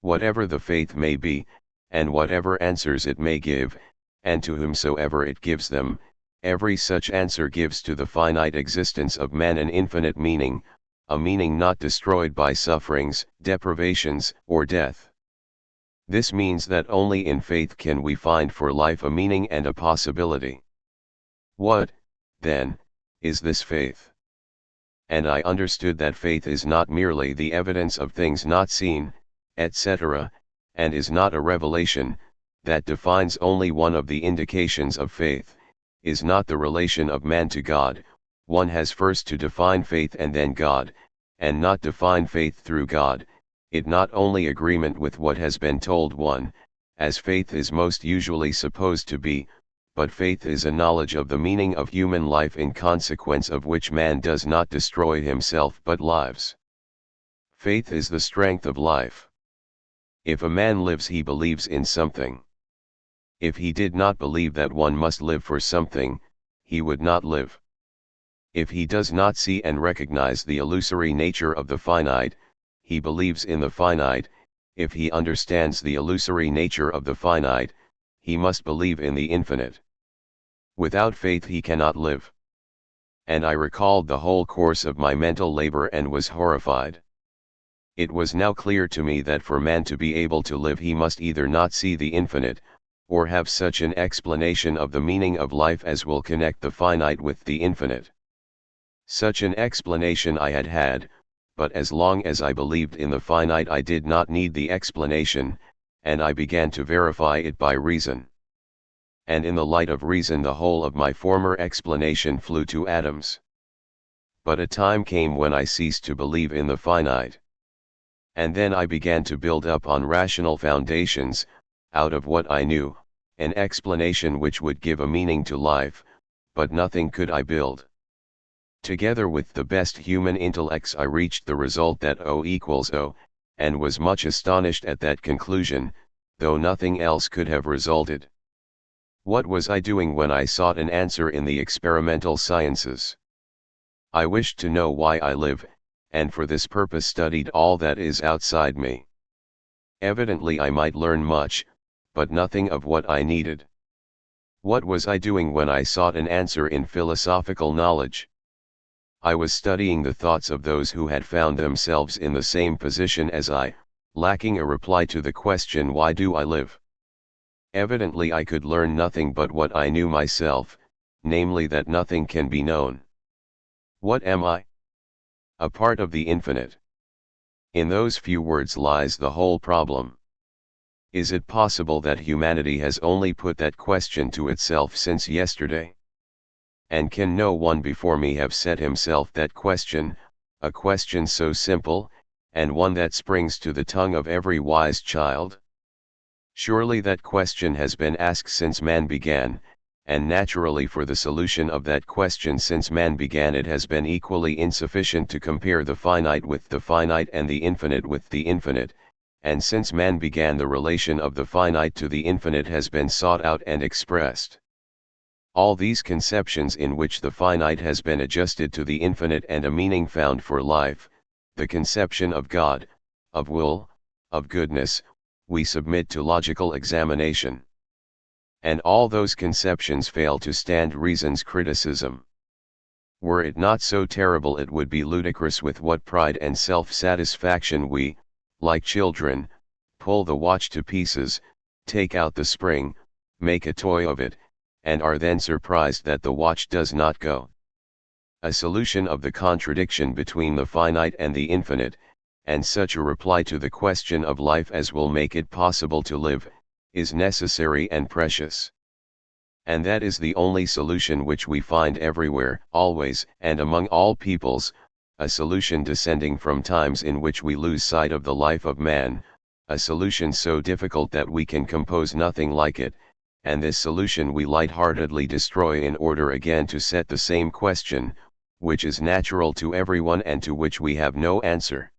Whatever the faith may be, and whatever answers it may give, and to whomsoever it gives them, every such answer gives to the finite existence of man an infinite meaning, a meaning not destroyed by sufferings, deprivations, or death. This means that only in faith can we find for life a meaning and a possibility. What, then, is this faith? And I understood that faith is not merely the evidence of things not seen, etc., and is not a revelation, that defines only one of the indications of faith, is not the relation of man to God. One has first to define faith and then God, and not define faith through God, it not only agreement with what has been told one, as faith is most usually supposed to be, but faith is a knowledge of the meaning of human life, in consequence of which man does not destroy himself but lives. Faith is the strength of life. If a man lives, he believes in something. If he did not believe that one must live for something, he would not live. If he does not see and recognize the illusory nature of the finite, he believes in the finite. If he understands the illusory nature of the finite, he must believe in the infinite. Without faith he cannot live. And I recalled the whole course of my mental labor and was horrified. It was now clear to me that for man to be able to live he must either not see the infinite, or have such an explanation of the meaning of life as will connect the finite with the infinite. Such an explanation I had had, but as long as I believed in the finite I did not need the explanation, and I began to verify it by reason. And in the light of reason the whole of my former explanation flew to atoms. But a time came when I ceased to believe in the finite. And then I began to build up on rational foundations, out of what I knew, an explanation which would give a meaning to life, but nothing could I build. Together with the best human intellects I reached the result that O equals O, and was much astonished at that conclusion, though nothing else could have resulted. What was I doing when I sought an answer in the experimental sciences? I wished to know why I live, and for this purpose studied all that is outside me. Evidently I might learn much, but nothing of what I needed. What was I doing when I sought an answer in philosophical knowledge? I was studying the thoughts of those who had found themselves in the same position as I, lacking a reply to the question, why do I live? Evidently I could learn nothing but what I knew myself, namely that nothing can be known. What am I? A part of the infinite. In those few words lies the whole problem. Is it possible that humanity has only put that question to itself since yesterday? And can no one before me have set himself that question, a question so simple, and one that springs to the tongue of every wise child? Surely that question has been asked since man began, and naturally for the solution of that question since man began it has been equally insufficient to compare the finite with the finite and the infinite with the infinite, and since man began the relation of the finite to the infinite has been sought out and expressed. All these conceptions in which the finite has been adjusted to the infinite and a meaning found for life, the conception of God, of will, of goodness, we submit to logical examination. And all those conceptions fail to stand reason's criticism. Were it not so terrible, it would be ludicrous with what pride and self-satisfaction we, like children, pull the watch to pieces, take out the spring, make a toy of it, and are then surprised that the watch does not go. A solution of the contradiction between the finite and the infinite, and such a reply to the question of life as will make it possible to live, is necessary and precious. And that is the only solution which we find everywhere, always, and among all peoples, a solution descending from times in which we lose sight of the life of man, a solution so difficult that we can compose nothing like it, and this solution we light-heartedly destroy in order again to set the same question, which is natural to everyone and to which we have no answer.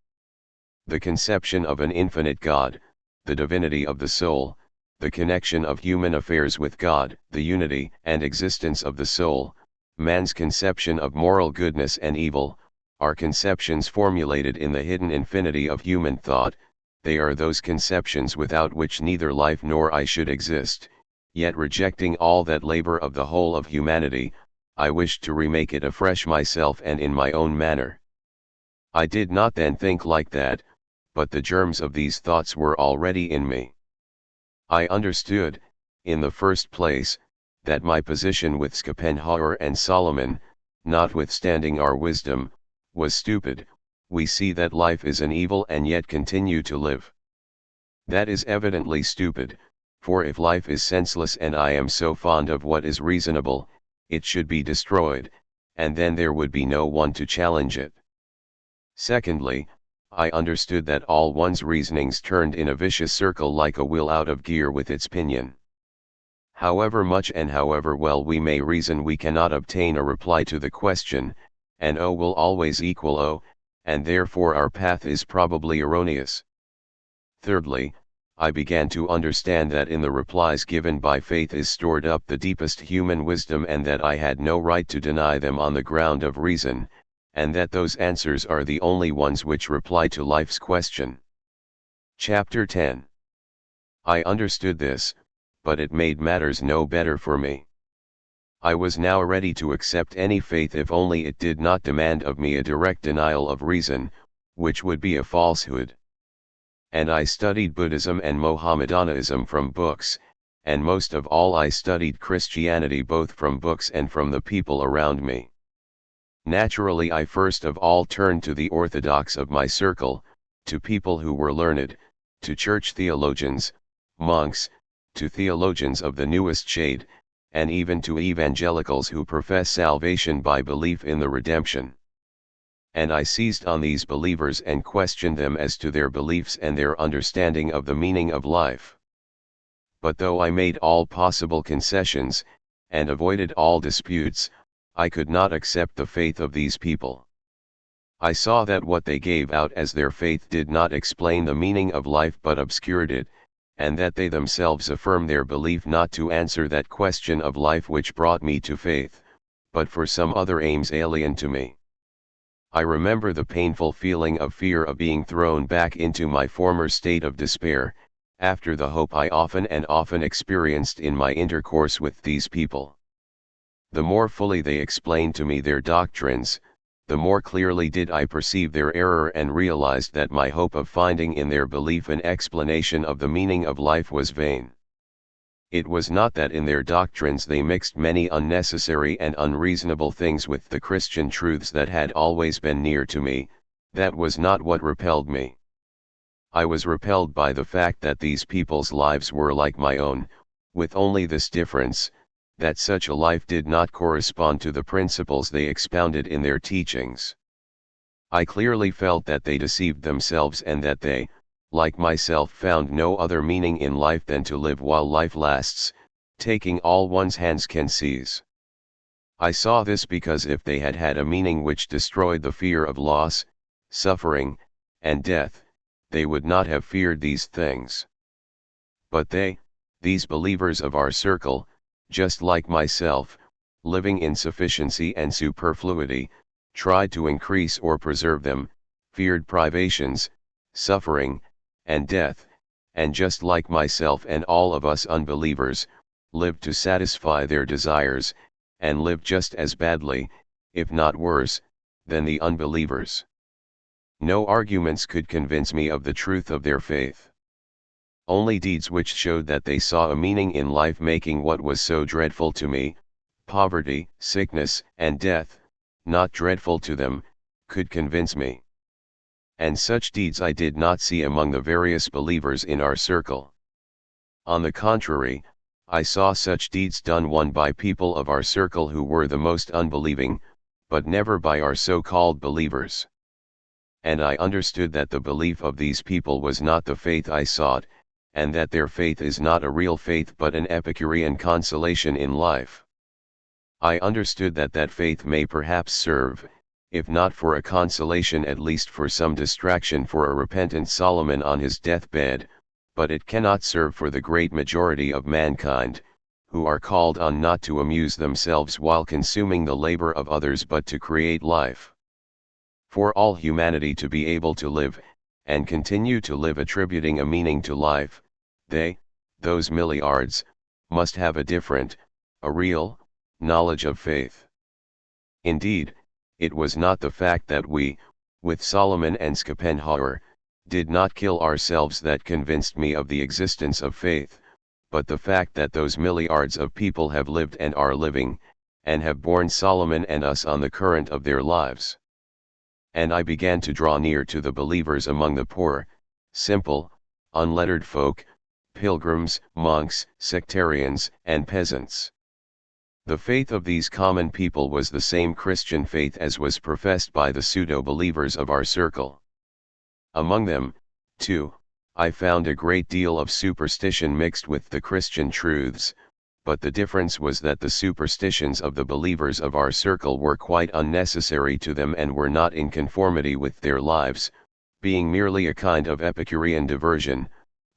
The conception of an infinite God, the divinity of the soul, the connection of human affairs with God, the unity and existence of the soul, man's conception of moral goodness and evil, are conceptions formulated in the hidden infinity of human thought. They are those conceptions without which neither life nor I should exist, yet rejecting all that labor of the whole of humanity, I wished to remake it afresh myself and in my own manner. I did not then think like that, but the germs of these thoughts were already in me. I understood, in the first place, that my position with Schopenhauer and Solomon, notwithstanding our wisdom, was stupid. We see that life is an evil and yet continue to live. That is evidently stupid, for if life is senseless and I am so fond of what is reasonable, it should be destroyed, and then there would be no one to challenge it. Secondly, I understood that all one's reasonings turned in a vicious circle like a wheel out of gear with its pinion. However much and however well we may reason, we cannot obtain a reply to the question, and O will always equal O, and therefore our path is probably erroneous. Thirdly, I began to understand that in the replies given by faith is stored up the deepest human wisdom, and that I had no right to deny them on the ground of reason, and that those answers are the only ones which reply to life's question. Chapter 10. I understood this, but it made matters no better for me. I was now ready to accept any faith if only it did not demand of me a direct denial of reason, which would be a falsehood. And I studied Buddhism and Mohammedanism from books, and most of all I studied Christianity both from books and from the people around me. Naturally, I first of all turned to the orthodox of my circle, to people who were learned, to church theologians, monks, to theologians of the newest shade, and even to evangelicals who profess salvation by belief in the redemption. And I seized on these believers and questioned them as to their beliefs and their understanding of the meaning of life. But though I made all possible concessions, and avoided all disputes, I could not accept the faith of these people. I saw that what they gave out as their faith did not explain the meaning of life but obscured it, and that they themselves affirmed their belief not to answer that question of life which brought me to faith, but for some other aims alien to me. I remember the painful feeling of fear of being thrown back into my former state of despair, after the hope I often and often experienced in my intercourse with these people. The more fully they explained to me their doctrines, the more clearly did I perceive their error and realized that my hope of finding in their belief an explanation of the meaning of life was vain. It was not that in their doctrines they mixed many unnecessary and unreasonable things with the Christian truths that had always been near to me, that was not what repelled me. I was repelled by the fact that these people's lives were like my own, with only this difference, that such a life did not correspond to the principles they expounded in their teachings. I clearly felt that they deceived themselves and that they, like myself, found no other meaning in life than to live while life lasts, taking all one's hands can seize. I saw this because if they had had a meaning which destroyed the fear of loss, suffering, and death, they would not have feared these things. But they, these believers of our circle, just like myself, living in sufficiency and superfluity, tried to increase or preserve them, feared privations, suffering, and death, and just like myself and all of us unbelievers, lived to satisfy their desires, and lived just as badly, if not worse, than the unbelievers. No arguments could convince me of the truth of their faith. Only deeds which showed that they saw a meaning in life, making what was so dreadful to me, poverty, sickness, and death, not dreadful to them, could convince me. And such deeds I did not see among the various believers in our circle. On the contrary, I saw such deeds done one by people of our circle who were the most unbelieving, but never by our so-called believers. And I understood that the belief of these people was not the faith I sought, and that their faith is not a real faith but an Epicurean consolation in life. I understood that that faith may perhaps serve, if not for a consolation at least for some distraction for a repentant Solomon on his deathbed, but it cannot serve for the great majority of mankind, who are called on not to amuse themselves while consuming the labor of others but to create life. For all humanity to be able to live, and continue to live attributing a meaning to life, those milliards, must have a different, a real, knowledge of faith. Indeed, it was not the fact that we, with Solomon and Schopenhauer, did not kill ourselves that convinced me of the existence of faith, but the fact that those milliards of people have lived and are living, and have borne Solomon and us on the current of their lives. And I began to draw near to the believers among the poor, simple, unlettered folk, pilgrims, monks, sectarians, and peasants. The faith of these common people was the same Christian faith as was professed by the pseudo-believers of our circle. Among them, too, I found a great deal of superstition mixed with the Christian truths, but the difference was that the superstitions of the believers of our circle were quite unnecessary to them and were not in conformity with their lives, being merely a kind of Epicurean diversion,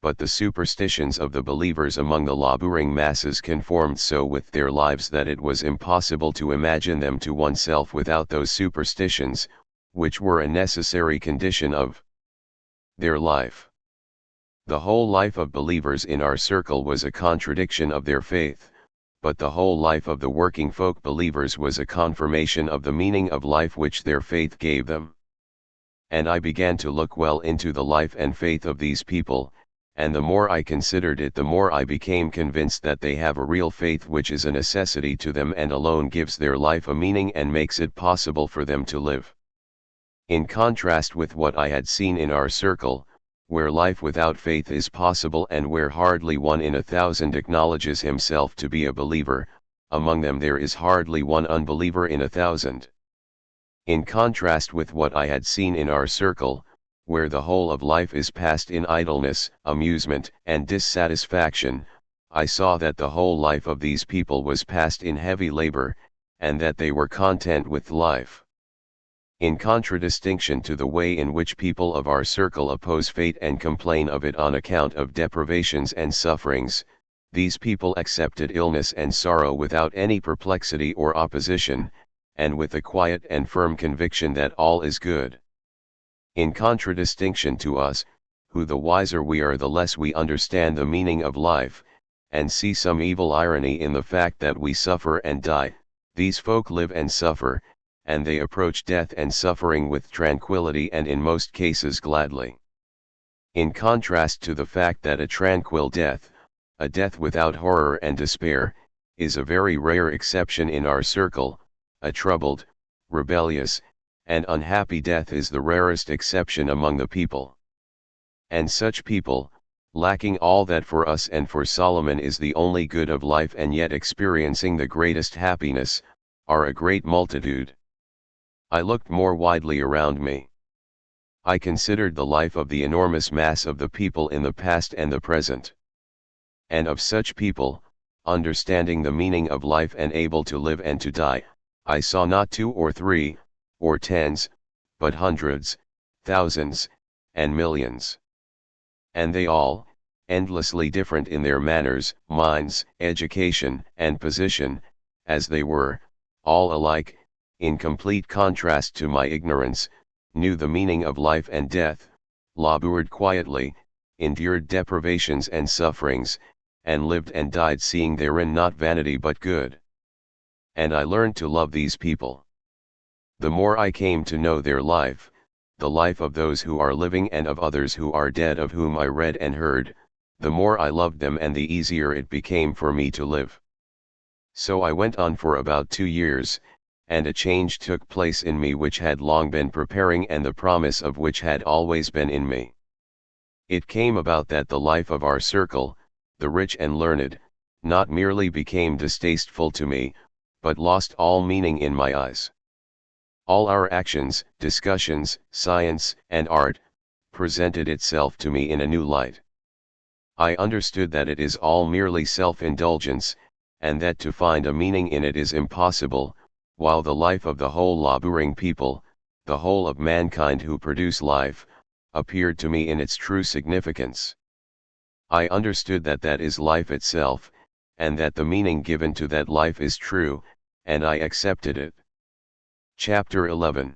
but the superstitions of the believers among the laboring masses conformed so with their lives that it was impossible to imagine them to oneself without those superstitions, which were a necessary condition of their life. The whole life of believers in our circle was a contradiction of their faith, but the whole life of the working folk believers was a confirmation of the meaning of life which their faith gave them. And I began to look well into the life and faith of these people, and the more I considered it the more I became convinced that they have a real faith which is a necessity to them and alone gives their life a meaning and makes it possible for them to live. In contrast with what I had seen in our circle, where life without faith is possible and where hardly 1 in 1,000 acknowledges himself to be a believer, among them there is hardly one unbeliever in 1,000. In contrast with what I had seen in our circle, where the whole of life is passed in idleness, amusement, and dissatisfaction, I saw that the whole life of these people was passed in heavy labor, and that they were content with life. In contradistinction to the way in which people of our circle oppose fate and complain of it on account of deprivations and sufferings, these people accepted illness and sorrow without any perplexity or opposition, and with a quiet and firm conviction that all is good. In contradistinction to us, who the wiser we are the less we understand the meaning of life, and see some evil irony in the fact that we suffer and die, these folk live and suffer, and they approach death and suffering with tranquility and in most cases gladly. In contrast to the fact that a tranquil death, a death without horror and despair, is a very rare exception in our circle, a troubled, rebellious, and unhappy death is the rarest exception among the people. And such people, lacking all that for us and for Solomon is the only good of life and yet experiencing the greatest happiness, are a great multitude. I looked more widely around me. I considered the life of the enormous mass of the people in the past and the present. And of such people, understanding the meaning of life and able to live and to die, I saw not 2 or 3, or tens, but hundreds, thousands, and millions. And they all, endlessly different in their manners, minds, education, and position, as they were, all alike, in complete contrast to my ignorance, knew the meaning of life and death, labored quietly, endured deprivations and sufferings, and lived and died seeing therein not vanity but good. And I learned to love these people. The more I came to know their life, the life of those who are living and of others who are dead of whom I read and heard, the more I loved them and the easier it became for me to live. So I went on for about 2 years, and a change took place in me which had long been preparing and the promise of which had always been in me. It came about that the life of our circle, the rich and learned, not merely became distasteful to me, but lost all meaning in my eyes. All our actions, discussions, science, and art, presented itself to me in a new light. I understood that it is all merely self-indulgence, and that to find a meaning in it is impossible, while the life of the whole laboring people, the whole of mankind who produce life, appeared to me in its true significance. I understood that that is life itself, and that the meaning given to that life is true, and I accepted it. Chapter 11.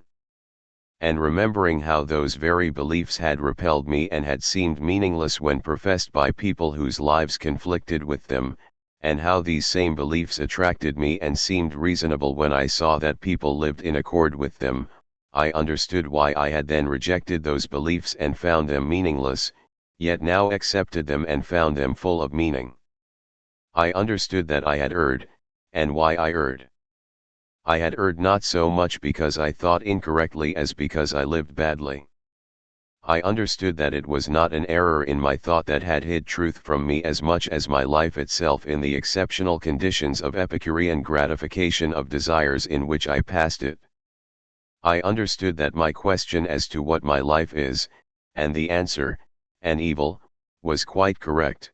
And remembering how those very beliefs had repelled me and had seemed meaningless when professed by people whose lives conflicted with them, and how these same beliefs attracted me and seemed reasonable when I saw that people lived in accord with them, I understood why I had then rejected those beliefs and found them meaningless, yet now accepted them and found them full of meaning. I understood that I had erred, and why I erred. I had erred not so much because I thought incorrectly as because I lived badly. I understood that it was not an error in my thought that had hid truth from me as much as my life itself in the exceptional conditions of Epicurean gratification of desires in which I passed it. I understood that my question as to what my life is, and the answer, an evil, was quite correct.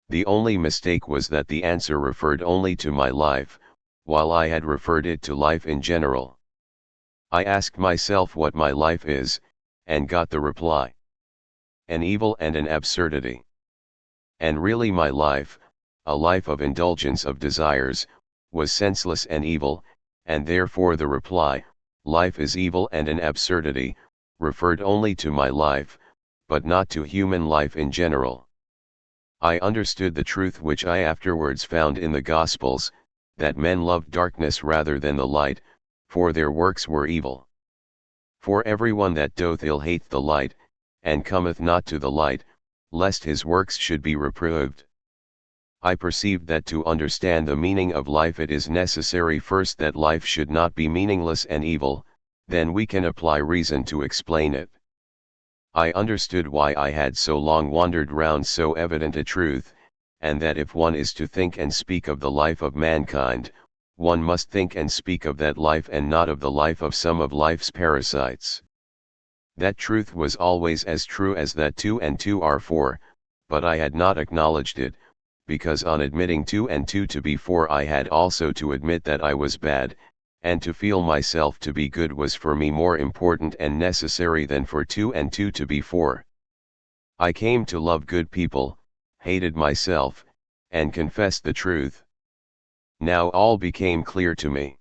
The only mistake was that the answer referred only to my life, while I had referred it to life in general. I asked myself what my life is, and got the reply: an evil and an absurdity. And really my life, a life of indulgence of desires, was senseless and evil, and therefore the reply, life is evil and an absurdity, referred only to my life, but not to human life in general. I understood the truth which I afterwards found in the Gospels, that men loved darkness rather than the light, for their works were evil. For everyone that doth ill hateth the light, and cometh not to the light, lest his works should be reproved. I perceived that to understand the meaning of life it is necessary first that life should not be meaningless and evil, then we can apply reason to explain it. I understood why I had so long wandered round so evident a truth, and that if one is to think and speak of the life of mankind, one must think and speak of that life and not of the life of some of life's parasites. That truth was always as true as that 2 and 2 are 4, but I had not acknowledged it, because on admitting 2 and 2 to be 4 I had also to admit that I was bad, and to feel myself to be good was for me more important and necessary than for 2 and 2 to be 4. I came to love good people, hated myself, and confessed the truth. Now all became clear to me.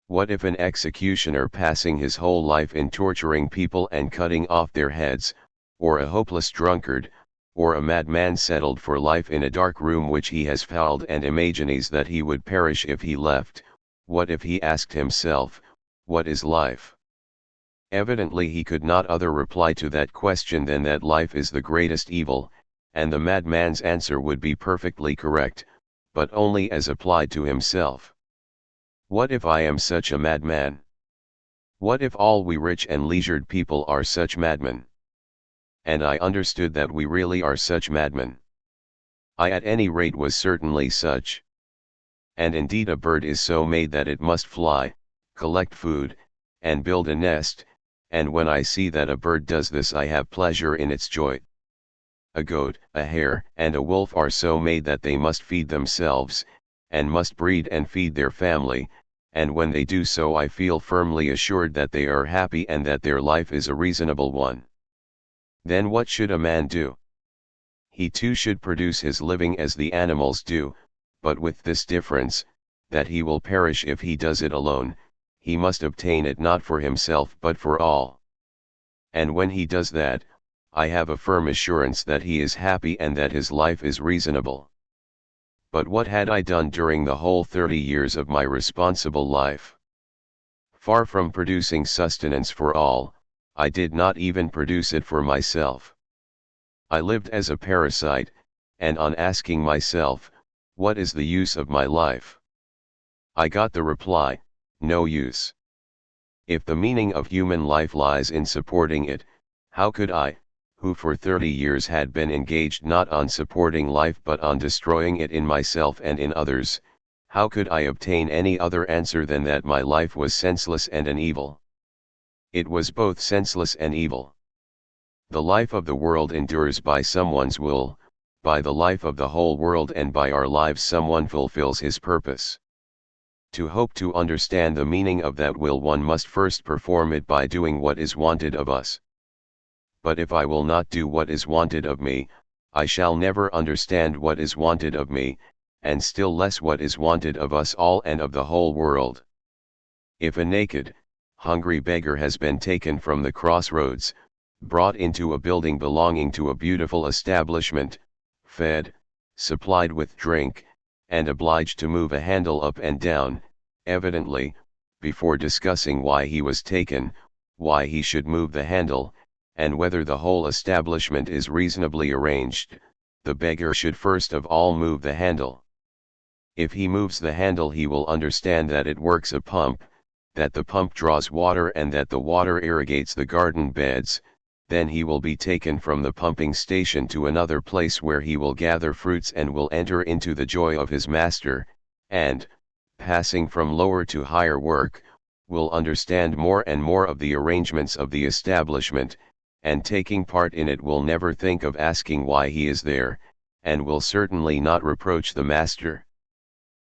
What if an executioner passing his whole life in torturing people and cutting off their heads, or a hopeless drunkard, or a madman settled for life in a dark room which he has fouled and imagines that he would perish if he left, what if he asked himself, what is life? Evidently he could not other reply to that question than that life is the greatest evil, and the madman's answer would be perfectly correct, but only as applied to himself. What if I am such a madman? What if all we rich and leisured people are such madmen? And I understood that we really are such madmen. I at any rate was certainly such. And indeed a bird is so made that it must fly, collect food, and build a nest, and when I see that a bird does this I have pleasure in its joy. A goat, a hare, and a wolf are so made that they must feed themselves, and must breed and feed their family, and when they do so I feel firmly assured that they are happy and that their life is a reasonable one. Then what should a man do? He too should produce his living as the animals do, but with this difference, that he will perish if he does it alone, he must obtain it not for himself but for all. And when he does that, I have a firm assurance that he is happy and that his life is reasonable. But what had I done during the whole 30 years of my responsible life? Far from producing sustenance for all, I did not even produce it for myself. I lived as a parasite, and on asking myself, what is the use of my life? I got the reply, no use. If the meaning of human life lies in supporting it, how could I, who for 30 years had been engaged not on supporting life but on destroying it in myself and in others, how could I obtain any other answer than that my life was senseless and an evil? It was both senseless and evil. The life of the world endures by someone's will, by the life of the whole world and by our lives someone fulfills his purpose. To hope to understand the meaning of that will, one must first perform it by doing what is wanted of us. But if I will not do what is wanted of me, I shall never understand what is wanted of me, and still less what is wanted of us all and of the whole world. If a naked, hungry beggar has been taken from the crossroads, brought into a building belonging to a beautiful establishment, fed, supplied with drink, and obliged to move a handle up and down, evidently, before discussing why he was taken, why he should move the handle, and whether the whole establishment is reasonably arranged, the beggar should first of all move the handle. If he moves the handle, he will understand that it works a pump, that the pump draws water and that the water irrigates the garden beds. Then he will be taken from the pumping station to another place where he will gather fruits and will enter into the joy of his master, and, passing from lower to higher work, will understand more and more of the arrangements of the establishment, and taking part in it will never think of asking why he is there, and will certainly not reproach the master.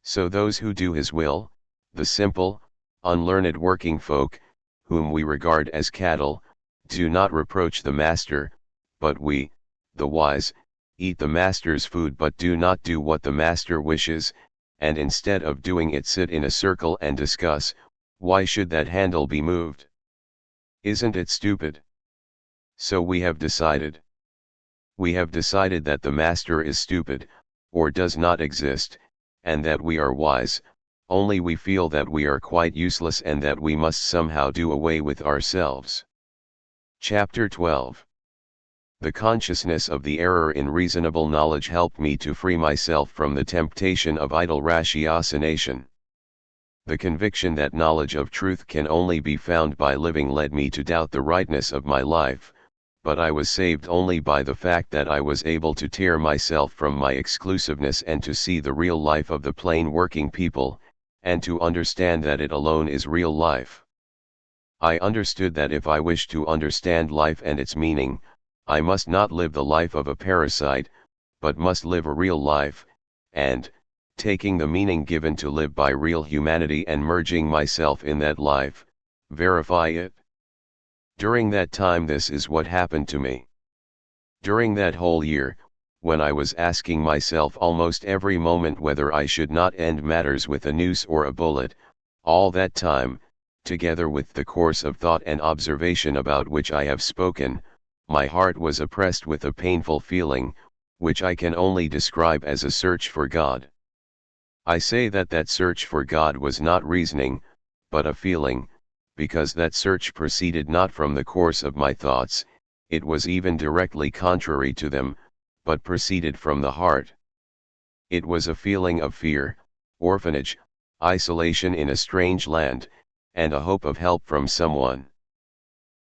So those who do his will, the simple, unlearned working folk, whom we regard as cattle, do not reproach the master, but we, the wise, eat the master's food but do not do what the master wishes, and instead of doing it sit in a circle and discuss, why should that handle be moved? Isn't it stupid? So we have decided. We have decided that the master is stupid, or does not exist, and that we are wise, only we feel that we are quite useless and that we must somehow do away with ourselves. Chapter 12. The consciousness of the error in reasonable knowledge helped me to free myself from the temptation of idle ratiocination. The conviction that knowledge of truth can only be found by living led me to doubt the rightness of my life, but I was saved only by the fact that I was able to tear myself from my exclusiveness and to see the real life of the plain working people, and to understand that it alone is real life. I understood that if I wished to understand life and its meaning, I must not live the life of a parasite, but must live a real life, and, taking the meaning given to live by real humanity and merging myself in that life, verify it. During that time this is what happened to me. During that whole year, when I was asking myself almost every moment whether I should not end matters with a noose or a bullet, all that time, together with the course of thought and observation about which I have spoken, my heart was oppressed with a painful feeling, which I can only describe as a search for God. I say that that search for God was not reasoning, but a feeling, because that search proceeded not from the course of my thoughts, it was even directly contrary to them, but proceeded from the heart. It was a feeling of fear, orphanage, isolation in a strange land, and a hope of help from someone.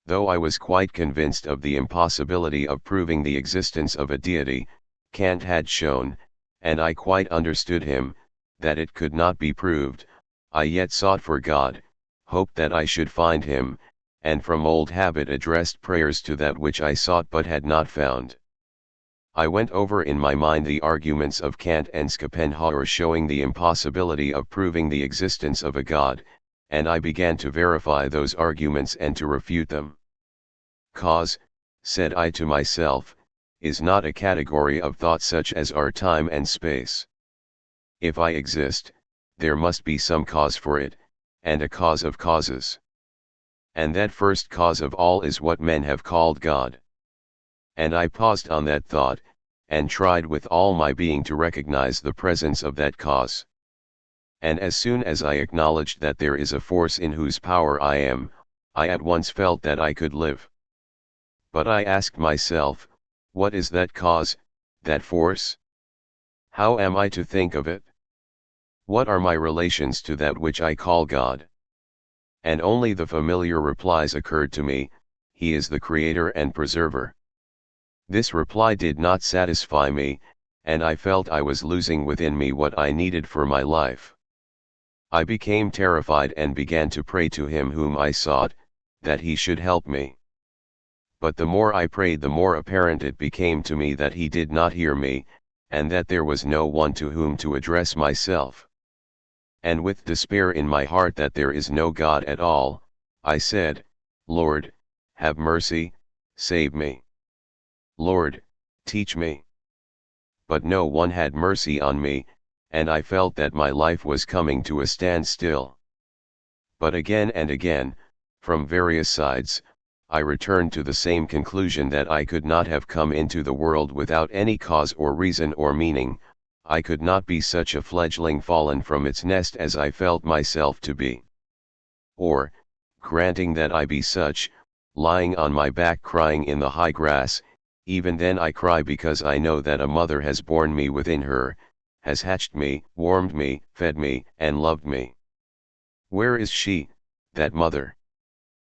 Though I was quite convinced of the impossibility of proving the existence of a deity, Kant had shown, and I quite understood him, that it could not be proved, I yet sought for God, hoped that I should find him, and from old habit addressed prayers to that which I sought but had not found. I went over in my mind the arguments of Kant and Schopenhauer showing the impossibility of proving the existence of a God, and I began to verify those arguments and to refute them. Cause, said I to myself, is not a category of thought such as are time and space. If I exist, there must be some cause for it, and a cause of causes. And that first cause of all is what men have called God. And I paused on that thought, and tried with all my being to recognize the presence of that cause. And as soon as I acknowledged that there is a force in whose power I am, I at once felt that I could live. But I asked myself, what is that cause, that force? How am I to think of it? What are my relations to that which I call God? And only the familiar replies occurred to me: He is the Creator and Preserver. This reply did not satisfy me, and I felt I was losing within me what I needed for my life. I became terrified and began to pray to Him whom I sought, that He should help me. But the more I prayed, the more apparent it became to me that He did not hear me, and that there was no one to whom to address myself. And with despair in my heart that there is no God at all, I said, Lord, have mercy, save me. Lord, teach me. But no one had mercy on me, and I felt that my life was coming to a standstill. But again and again, from various sides, I returned to the same conclusion, that I could not have come into the world without any cause or reason or meaning. I could not be such a fledgling fallen from its nest as I felt myself to be. Or, granting that I be such, lying on my back crying in the high grass, even then I cry because I know that a mother has borne me within her, has hatched me, warmed me, fed me, and loved me. Where is she, that mother?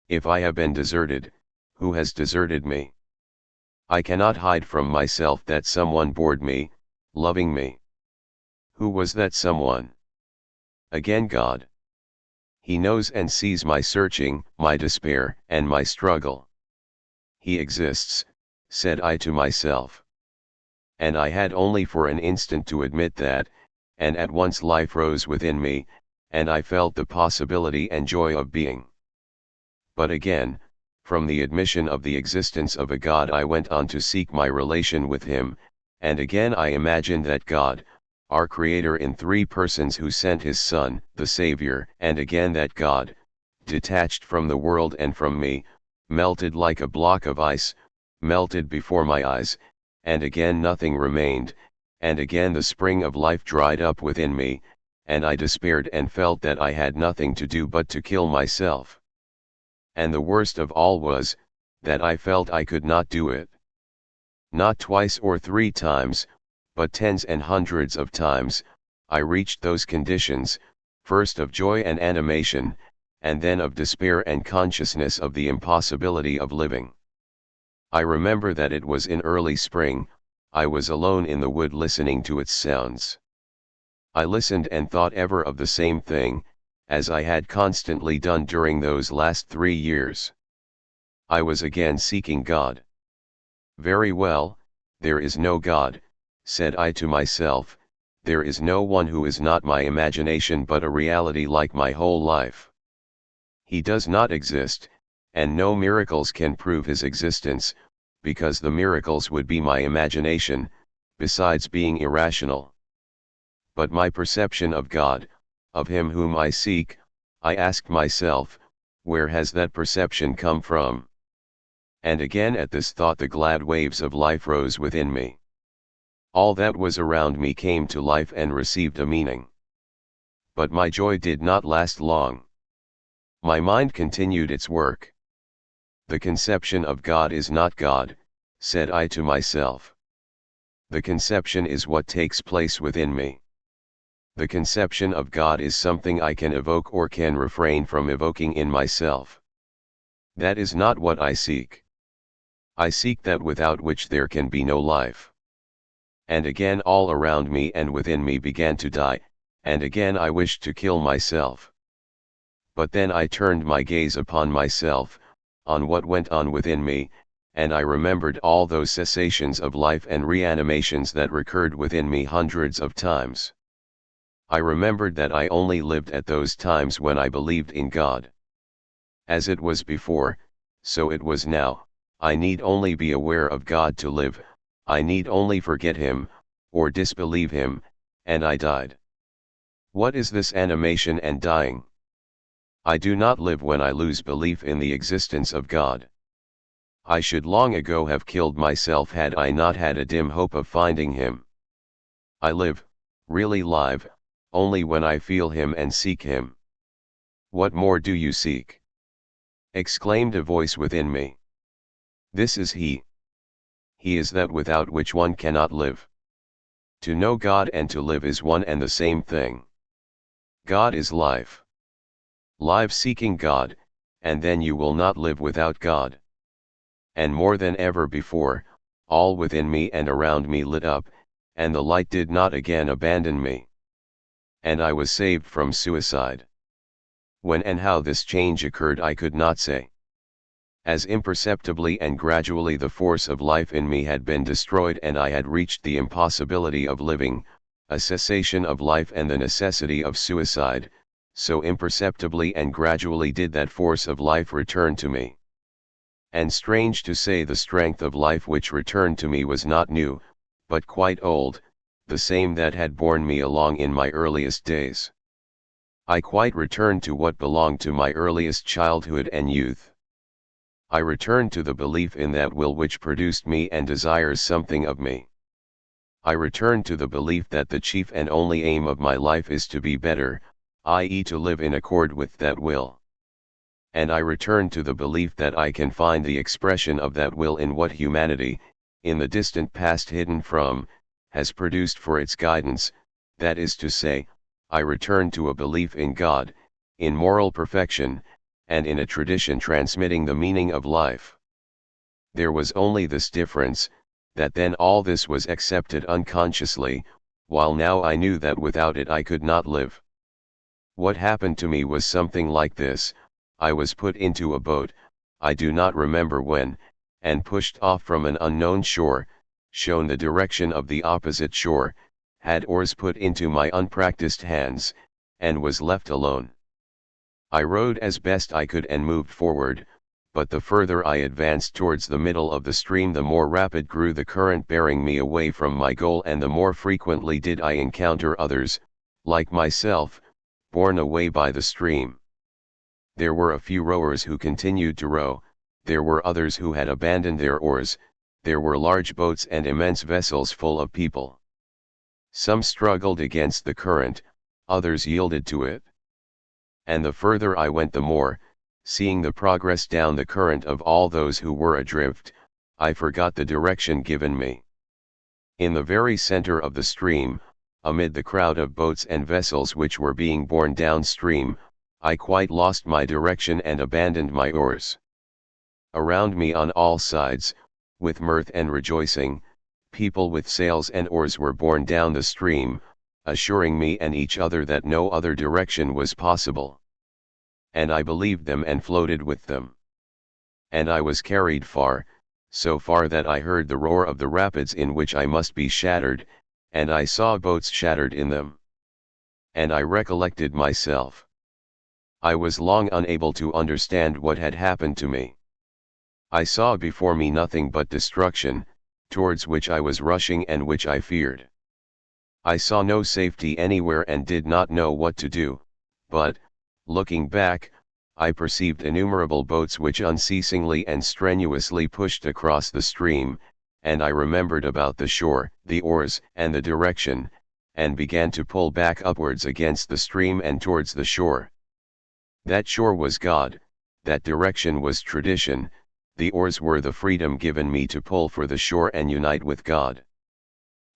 If I have been deserted, who has deserted me? I cannot hide from myself that someone bored me, loving me. Who was that someone? Again, God. He knows and sees my searching, my despair, and my struggle. He exists, said I to myself. And I had only for an instant to admit that, and at once life rose within me, and I felt the possibility and joy of being. But again, from the admission of the existence of a God, I went on to seek my relation with Him, and again I imagined that God, our Creator in three persons who sent His Son, the Savior, and again that God, detached from the world and from me, melted like a block of ice, melted before my eyes, and again nothing remained, and again the spring of life dried up within me, and I despaired and felt that I had nothing to do but to kill myself. And the worst of all was, that I felt I could not do it. Not twice or 3 times, but tens and hundreds of times, I reached those conditions, first of joy and animation, and then of despair and consciousness of the impossibility of living. I remember that it was in early spring. I was alone in the wood listening to its sounds. I listened and thought ever of the same thing, as I had constantly done during those last 3 years. I was again seeking God. Very well, there is no God, said I to myself, there is no one who is not my imagination but a reality like my whole life. He does not exist, and no miracles can prove His existence, because the miracles would be my imagination, besides being irrational. But my perception of God, of Him whom I seek, I ask myself, where has that perception come from? And again at this thought the glad waves of life rose within me. All that was around me came to life and received a meaning. But my joy did not last long. My mind continued its work. The conception of God is not God, said I to myself. The conception is what takes place within me. The conception of God is something I can evoke or can refrain from evoking in myself. That is not what I seek. I seek that without which there can be no life. And again all around me and within me began to die, and again I wished to kill myself. But then I turned my gaze upon myself, on what went on within me, and I remembered all those cessations of life and reanimations that recurred within me hundreds of times. I remembered that I only lived at those times when I believed in God. As it was before, so it was now. I need only be aware of God to live, I need only forget Him, or disbelieve Him, and I died. What is this animation and dying? I do not live when I lose belief in the existence of God. I should long ago have killed myself had I not had a dim hope of finding him. I live, really live, only when I feel him and seek him. What more do you seek? Exclaimed a voice within me. This is he. He is that without which one cannot live. To know God and to live is one and the same thing. God is life. Live seeking God, and then you will not live without God. And more than ever before, all within me and around me lit up, and the light did not again abandon me. And I was saved from suicide. When and how this change occurred I could not say. As imperceptibly and gradually the force of life in me had been destroyed and I had reached the impossibility of living, a cessation of life and the necessity of suicide, so imperceptibly and gradually did that force of life return to me. And strange to say, the strength of life which returned to me was not new, but quite old, the same that had borne me along in my earliest days. I quite returned to what belonged to my earliest childhood and youth. I returned to the belief in that will which produced me and desires something of me. I returned to the belief that the chief and only aim of my life is to be better, i.e. to live in accord with that will. And I return to the belief that I can find the expression of that will in what humanity, in the distant past hidden from, has produced for its guidance, that is to say, I return to a belief in God, in moral perfection, and in a tradition transmitting the meaning of life. There was only this difference, that then all this was accepted unconsciously, while now I knew that without it I could not live. What happened to me was something like this. I was put into a boat, I do not remember when, and pushed off from an unknown shore, shown the direction of the opposite shore, had oars put into my unpracticed hands, and was left alone. I rowed as best I could and moved forward, but the further I advanced towards the middle of the stream the more rapid grew the current bearing me away from my goal, and the more frequently did I encounter others, like myself, borne away by the stream. There were a few rowers who continued to row, there were others who had abandoned their oars, there were large boats and immense vessels full of people. Some struggled against the current, others yielded to it. And the further I went the more, seeing the progress down the current of all those who were adrift, I forgot the direction given me. In the very center of the stream, amid the crowd of boats and vessels which were being borne downstream, I quite lost my direction and abandoned my oars. Around me on all sides, with mirth and rejoicing, people with sails and oars were borne down the stream, assuring me and each other that no other direction was possible. And I believed them and floated with them. And I was carried far, so far that I heard the roar of the rapids in which I must be shattered, and I saw boats shattered in them. And I recollected myself. I was long unable to understand what had happened to me. I saw before me nothing but destruction, towards which I was rushing and which I feared. I saw no safety anywhere and did not know what to do, but, looking back, I perceived innumerable boats which unceasingly and strenuously pushed across the stream, and I remembered about the shore, the oars, and the direction, and began to pull back upwards against the stream and towards the shore. That shore was God, that direction was tradition, the oars were the freedom given me to pull for the shore and unite with God.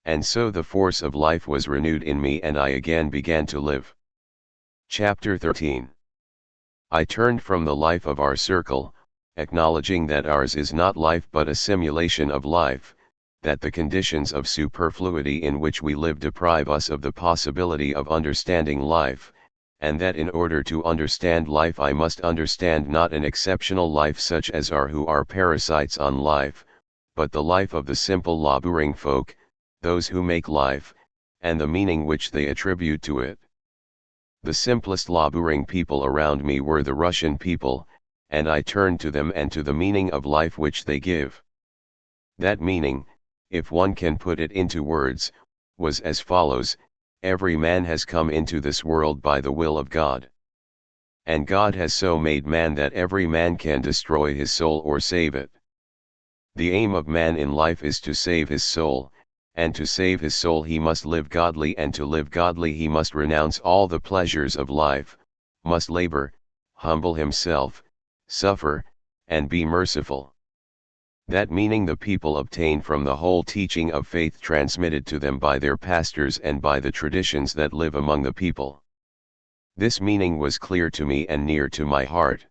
And so the force of life was renewed in me and I again began to live. Chapter 13. I turned from the life of our circle, acknowledging that ours is not life but a simulation of life, that the conditions of superfluity in which we live deprive us of the possibility of understanding life, and that in order to understand life I must understand not an exceptional life such as are who are parasites on life, but the life of the simple laboring folk, those who make life, and the meaning which they attribute to it. The simplest laboring people around me were the Russian people, and I turned to them and to the meaning of life which they give. That meaning, if one can put it into words, was as follows: every man has come into this world by the will of God. And God has so made man that every man can destroy his soul or save it. The aim of man in life is to save his soul, and to save his soul he must live godly, and to live godly he must renounce all the pleasures of life, must labor, humble himself, suffer, and be merciful. That meaning the people obtain from the whole teaching of faith transmitted to them by their pastors and by the traditions that live among the people. This meaning was clear to me and near to my heart.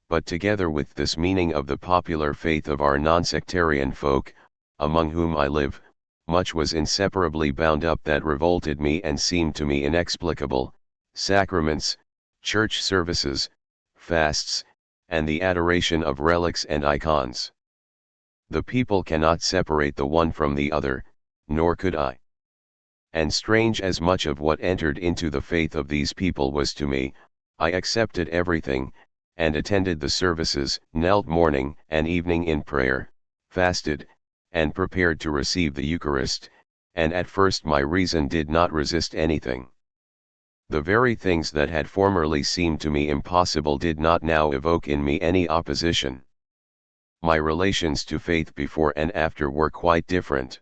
But together with this meaning of the popular faith of our non-sectarian folk, among whom I live, much was inseparably bound up that revolted me and seemed to me inexplicable: sacraments, church services, fasts, and the adoration of relics and icons. The people cannot separate the one from the other, nor could I. And strange as much of what entered into the faith of these people was to me, I accepted everything, and attended the services, knelt morning and evening in prayer, fasted, and prepared to receive the Eucharist, and at first my reason did not resist anything. The very things that had formerly seemed to me impossible did not now evoke in me any opposition. My relations to faith before and after were quite different.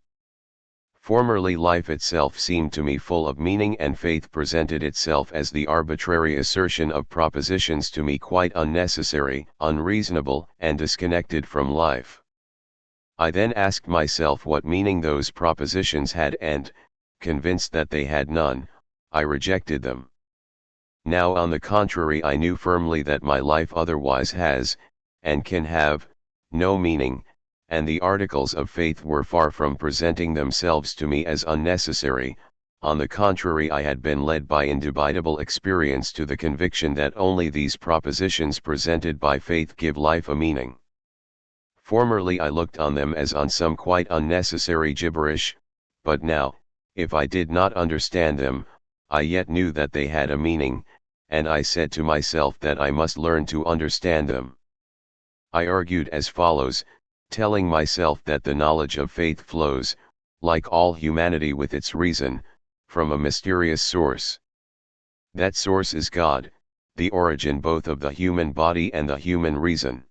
Formerly life itself seemed to me full of meaning, and faith presented itself as the arbitrary assertion of propositions to me quite unnecessary, unreasonable, and disconnected from life. I then asked myself what meaning those propositions had, and, convinced that they had none, I rejected them. Now on the contrary, I knew firmly that my life otherwise has, and can have, no meaning, and the articles of faith were far from presenting themselves to me as unnecessary. On the contrary, I had been led by indubitable experience to the conviction that only these propositions presented by faith give life a meaning. Formerly I looked on them as on some quite unnecessary gibberish, but now, if I did not understand them, I yet knew that they had a meaning, and I said to myself that I must learn to understand them. I argued as follows, telling myself that the knowledge of faith flows, like all humanity with its reason, from a mysterious source. That source is God, the origin both of the human body and the human reason.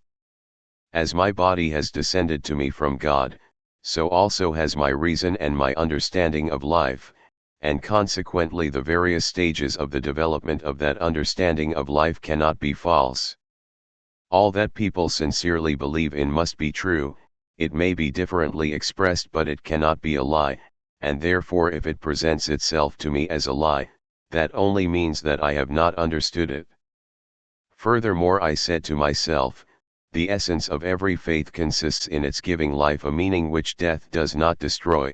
As my body has descended to me from God, so also has my reason and my understanding of life, and consequently the various stages of the development of that understanding of life cannot be false. All that people sincerely believe in must be true. It may be differently expressed, but it cannot be a lie, and therefore if it presents itself to me as a lie, that only means that I have not understood it. Furthermore, I said to myself, the essence of every faith consists in its giving life a meaning which death does not destroy.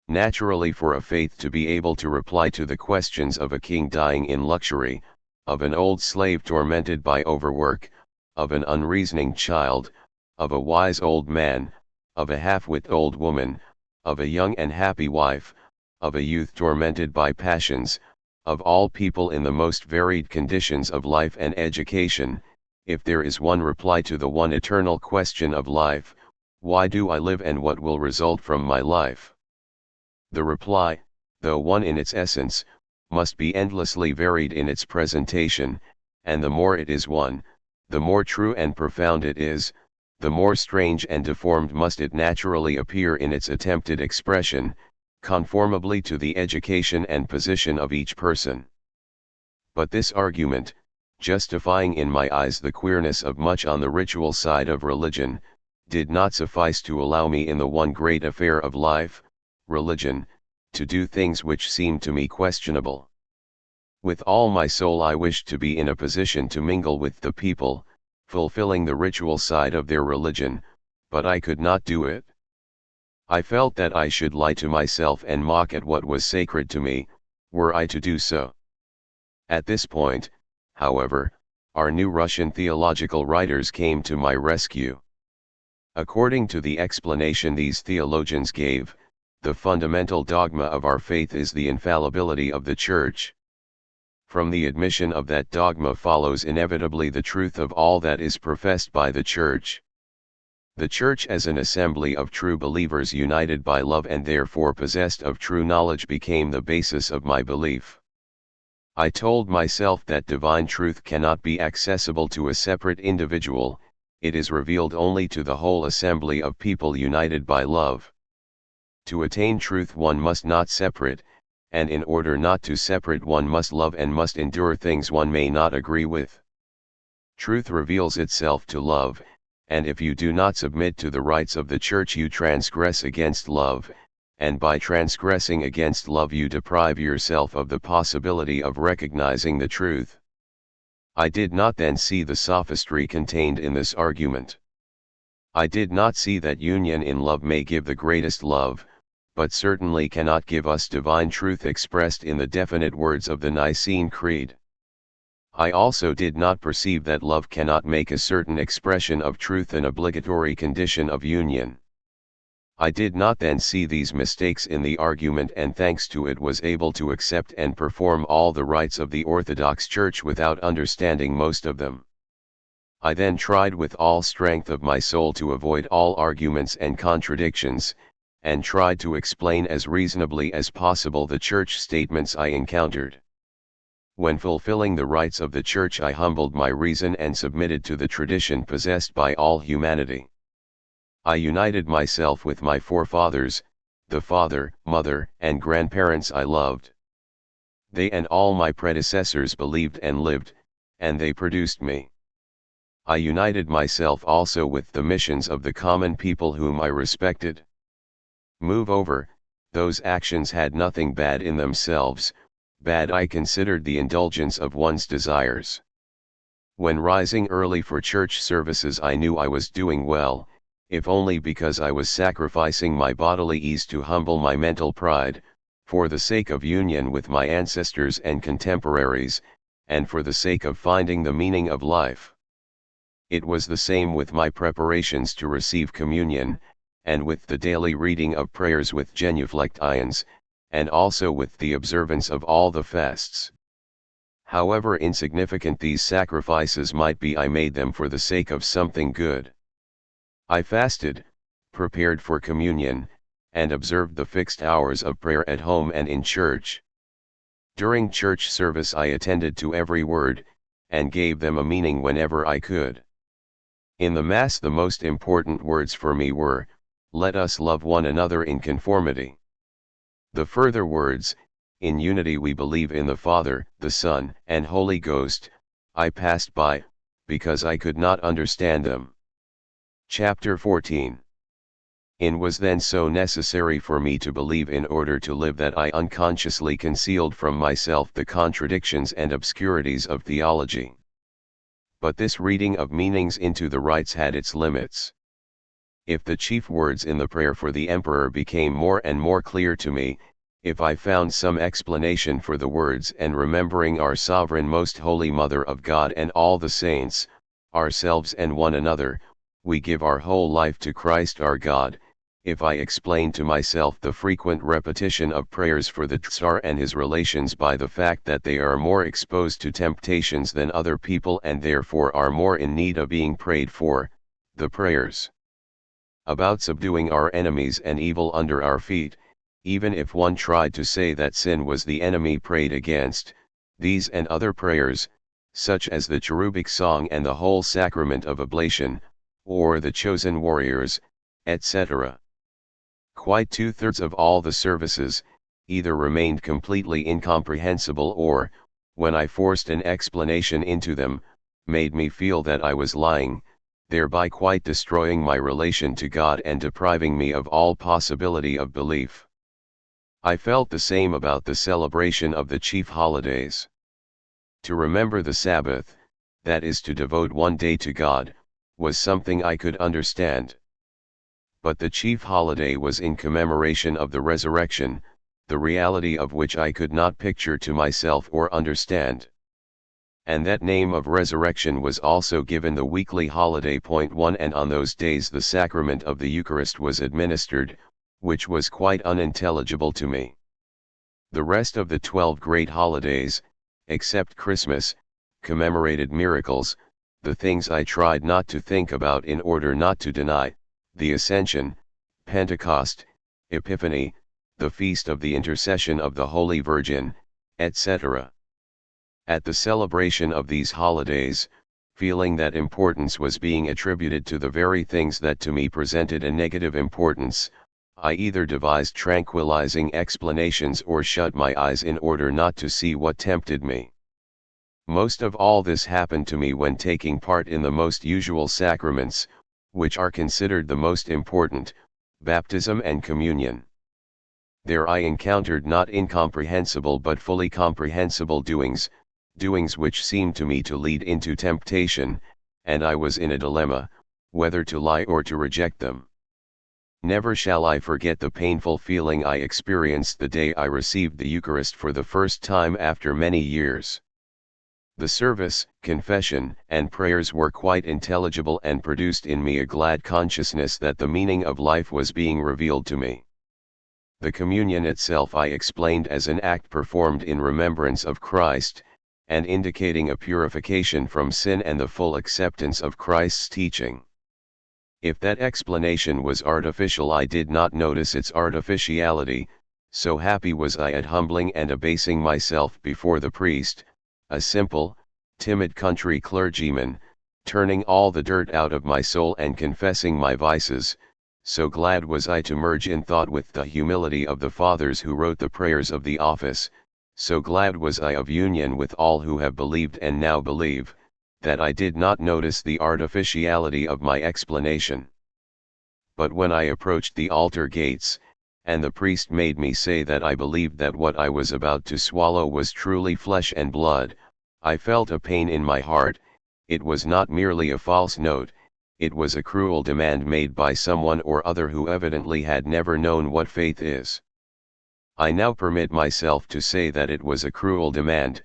Naturally, for a faith to be able to reply to the questions of a king dying in luxury, of an old slave tormented by overwork, of an unreasoning child, of a wise old man, of a half-wit old woman, of a young and happy wife, of a youth tormented by passions, of all people in the most varied conditions of life and education, if there is one reply to the one eternal question of life, why do I live and what will result from my life? The reply, though one in its essence, must be endlessly varied in its presentation, and the more it is one, the more true and profound it is, the more strange and deformed must it naturally appear in its attempted expression, conformably to the education and position of each person. But this argument, justifying in my eyes the queerness of much on the ritual side of religion, did not suffice to allow me in the one great affair of life, religion, to do things which seemed to me questionable. With all my soul I wished to be in a position to mingle with the people, fulfilling the ritual side of their religion, but I could not do it. I felt that I should lie to myself and mock at what was sacred to me, were I to do so. At this point, however, our new Russian theological writers came to my rescue. According to the explanation these theologians gave, the fundamental dogma of our faith is the infallibility of the Church. From the admission of that dogma follows inevitably the truth of all that is professed by the Church. The Church as an assembly of true believers united by love and therefore possessed of true knowledge became the basis of my belief. I told myself that divine truth cannot be accessible to a separate individual, it is revealed only to the whole assembly of people united by love. To attain truth one must not separate, and in order not to separate one must love and must endure things one may not agree with. Truth reveals itself to love, and if you do not submit to the rights of the Church you transgress against love, and by transgressing against love you deprive yourself of the possibility of recognizing the truth. I did not then see the sophistry contained in this argument. I did not see that union in love may give the greatest love, but certainly cannot give us divine truth expressed in the definite words of the Nicene Creed. I also did not perceive that love cannot make a certain expression of truth an obligatory condition of union. I did not then see these mistakes in the argument, and thanks to it was able to accept and perform all the rites of the Orthodox Church without understanding most of them. I then tried with all strength of my soul to avoid all arguments and contradictions, and tried to explain as reasonably as possible the Church statements I encountered. When fulfilling the rites of the Church I humbled my reason and submitted to the tradition possessed by all humanity. I united myself with my forefathers, the father, mother, and grandparents I loved. They and all my predecessors believed and lived, and they produced me. I united myself also with the missions of the common people whom I respected. Moreover, those actions had nothing bad in themselves. Bad I considered the indulgence of one's desires. When rising early for church services I knew I was doing well, if only because I was sacrificing my bodily ease to humble my mental pride, for the sake of union with my ancestors and contemporaries, and for the sake of finding the meaning of life. It was the same with my preparations to receive communion, and with the daily reading of prayers with genuflections, and also with the observance of all the fasts. However insignificant these sacrifices might be, I made them for the sake of something good. I fasted, prepared for communion, and observed the fixed hours of prayer at home and in church. During church service I attended to every word, and gave them a meaning whenever I could. In the Mass the most important words for me were, "Let us love one another in conformity." The further words, "In unity we believe in the Father, the Son, and Holy Ghost," I passed by, because I could not understand them. Chapter 14. It was then so necessary for me to believe in order to live that I unconsciously concealed from myself the contradictions and obscurities of theology. But this reading of meanings into the rites had its limits. If the chief words in the prayer for the Emperor became more and more clear to me, if I found some explanation for the words, and remembering our Sovereign Most Holy Mother of God and all the saints, ourselves and one another, we give our whole life to Christ our God, if I explained to myself the frequent repetition of prayers for the Tsar and his relations by the fact that they are more exposed to temptations than other people and therefore are more in need of being prayed for, the prayers about subduing our enemies and evil under our feet, even if one tried to say that sin was the enemy prayed against, these and other prayers, such as the cherubic song and the whole sacrament of oblation, or the chosen warriors, etc. Quite 2/3 of all the services, either remained completely incomprehensible or, when I forced an explanation into them, made me feel that I was lying, thereby quite destroying my relation to God and depriving me of all possibility of belief. I felt the same about the celebration of the chief holidays. To remember the Sabbath, that is to devote one day to God, was something I could understand. But the chief holiday was in commemoration of the resurrection, the reality of which I could not picture to myself or understand. And that name of resurrection was also given the weekly holiday. 1 And on those days the sacrament of the Eucharist was administered, which was quite unintelligible to me. The rest of the 12 great holidays, except Christmas, commemorated miracles, the things I tried not to think about in order not to deny, the Ascension, Pentecost, Epiphany, the Feast of the Intercession of the Holy Virgin, etc. At the celebration of these holidays, feeling that importance was being attributed to the very things that to me presented a negative importance, I either devised tranquilizing explanations or shut my eyes in order not to see what tempted me. Most of all this happened to me when taking part in the most usual sacraments, which are considered the most important, baptism and communion. There I encountered not incomprehensible but fully comprehensible doings which seemed to me to lead into temptation, and I was in a dilemma, whether to lie or to reject them. Never shall I forget the painful feeling I experienced the day I received the Eucharist for the first time after many years. The service, confession, and prayers were quite intelligible and produced in me a glad consciousness that the meaning of life was being revealed to me. The communion itself I explained as an act performed in remembrance of Christ, and indicating a purification from sin and the full acceptance of Christ's teaching. If that explanation was artificial, I did not notice its artificiality, so happy was I at humbling and abasing myself before the priest, a simple, timid country clergyman, turning all the dirt out of my soul and confessing my vices. So glad was I to merge in thought with the humility of the fathers who wrote the prayers of the office, so glad was I of union with all who have believed and now believe, that I did not notice the artificiality of my explanation. But when I approached the altar gates, and the priest made me say that I believed that what I was about to swallow was truly flesh and blood, I felt a pain in my heart. It was not merely a false note, it was a cruel demand made by someone or other who evidently had never known what faith is. I now permit myself to say that it was a cruel demand,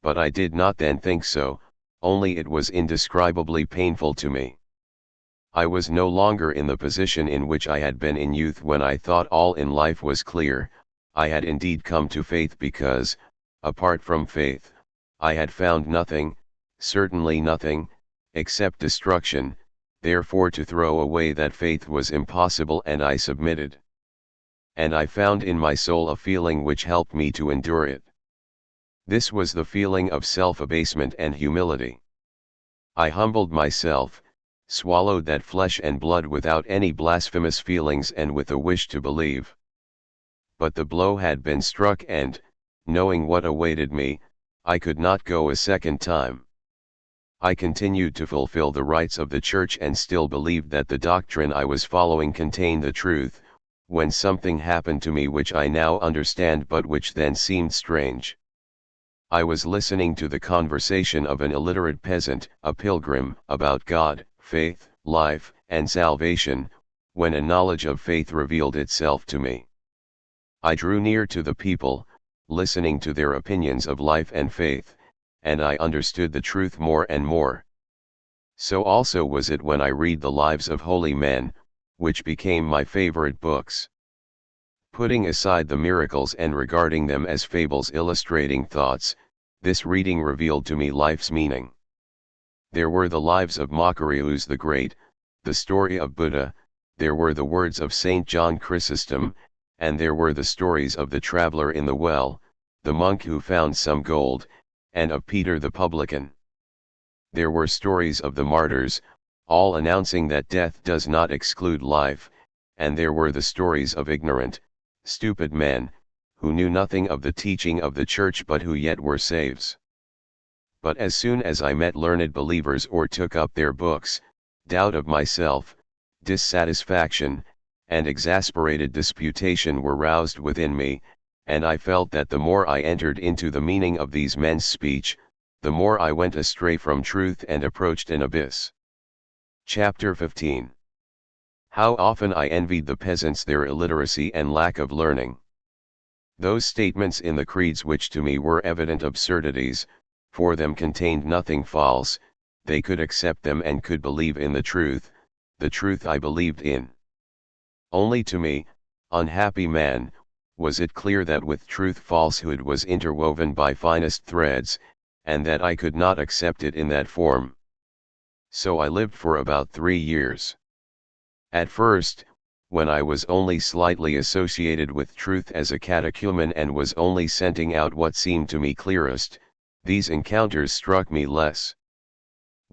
but I did not then think so, only it was indescribably painful to me. I was no longer in the position in which I had been in youth when I thought all in life was clear. I had indeed come to faith because, apart from faith, I had found nothing, certainly nothing, except destruction. Therefore to throw away that faith was impossible, and I submitted. And I found in my soul a feeling which helped me to endure it. This was the feeling of self-abasement and humility. I humbled myself, swallowed that flesh and blood without any blasphemous feelings and with a wish to believe. But the blow had been struck, and, knowing what awaited me, I could not go a second time. I continued to fulfill the rites of the Church and still believed that the doctrine I was following contained the truth, when something happened to me which I now understand but which then seemed strange. I was listening to the conversation of an illiterate peasant, a pilgrim, about God, faith, life, and salvation, when a knowledge of faith revealed itself to me. I drew near to the people, listening to their opinions of life and faith, and I understood the truth more and more. So also was it when I read the lives of holy men, which became my favorite books. Putting aside the miracles and regarding them as fables illustrating thoughts, this reading revealed to me life's meaning. There were the lives of Macarius the Great, the story of Buddha, there were the words of Saint John Chrysostom, and there were the stories of the traveler in the well, the monk who found some gold, and of Peter the publican. There were stories of the martyrs, all announcing that death does not exclude life, and there were the stories of ignorant, stupid men, who knew nothing of the teaching of the Church but who yet were saves. But as soon as I met learned believers or took up their books, doubt of myself, dissatisfaction, and exasperated disputation were roused within me, and I felt that the more I entered into the meaning of these men's speech, the more I went astray from truth and approached an abyss. Chapter 15. How often I envied the peasants their illiteracy and lack of learning. Those statements in the creeds which to me were evident absurdities, for them contained nothing false, they could accept them and could believe in the truth I believed in. Only to me, unhappy man, was it clear that with truth falsehood was interwoven by finest threads, and that I could not accept it in that form. So I lived for about 3 years. At first, when I was only slightly associated with truth as a catechumen and was only scenting out what seemed to me clearest, these encounters struck me less.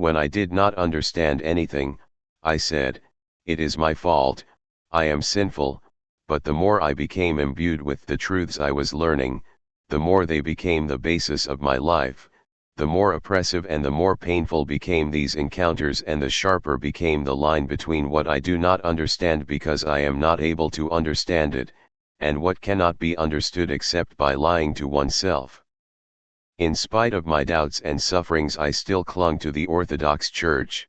When I did not understand anything, I said, "It is my fault, I am sinful," but the more I became imbued with the truths I was learning, the more they became the basis of my life, the more oppressive and the more painful became these encounters, and the sharper became the line between what I do not understand because I am not able to understand it, and what cannot be understood except by lying to oneself. In spite of my doubts and sufferings, I still clung to the Orthodox Church.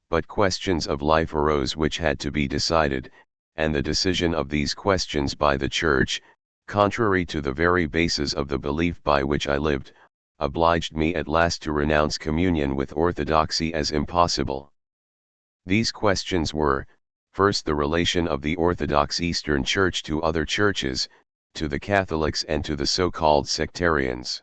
But questions of life arose which had to be decided, and the decision of these questions by the Church, contrary to the very basis of the belief by which I lived, obliged me at last to renounce communion with orthodoxy as impossible. These questions were, first, the relation of the Orthodox Eastern Church to other churches, to the Catholics and to the so-called sectarians.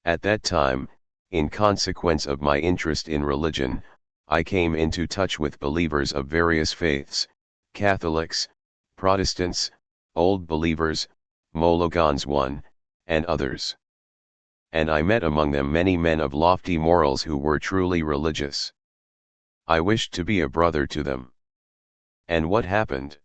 At that time, in consequence of my interest in religion, I came into touch with believers of various faiths, Catholics, Protestants, Old Believers, Mologons I, and others. And I met among them many men of lofty morals who were truly religious. I wished to be a brother to them. And what happened?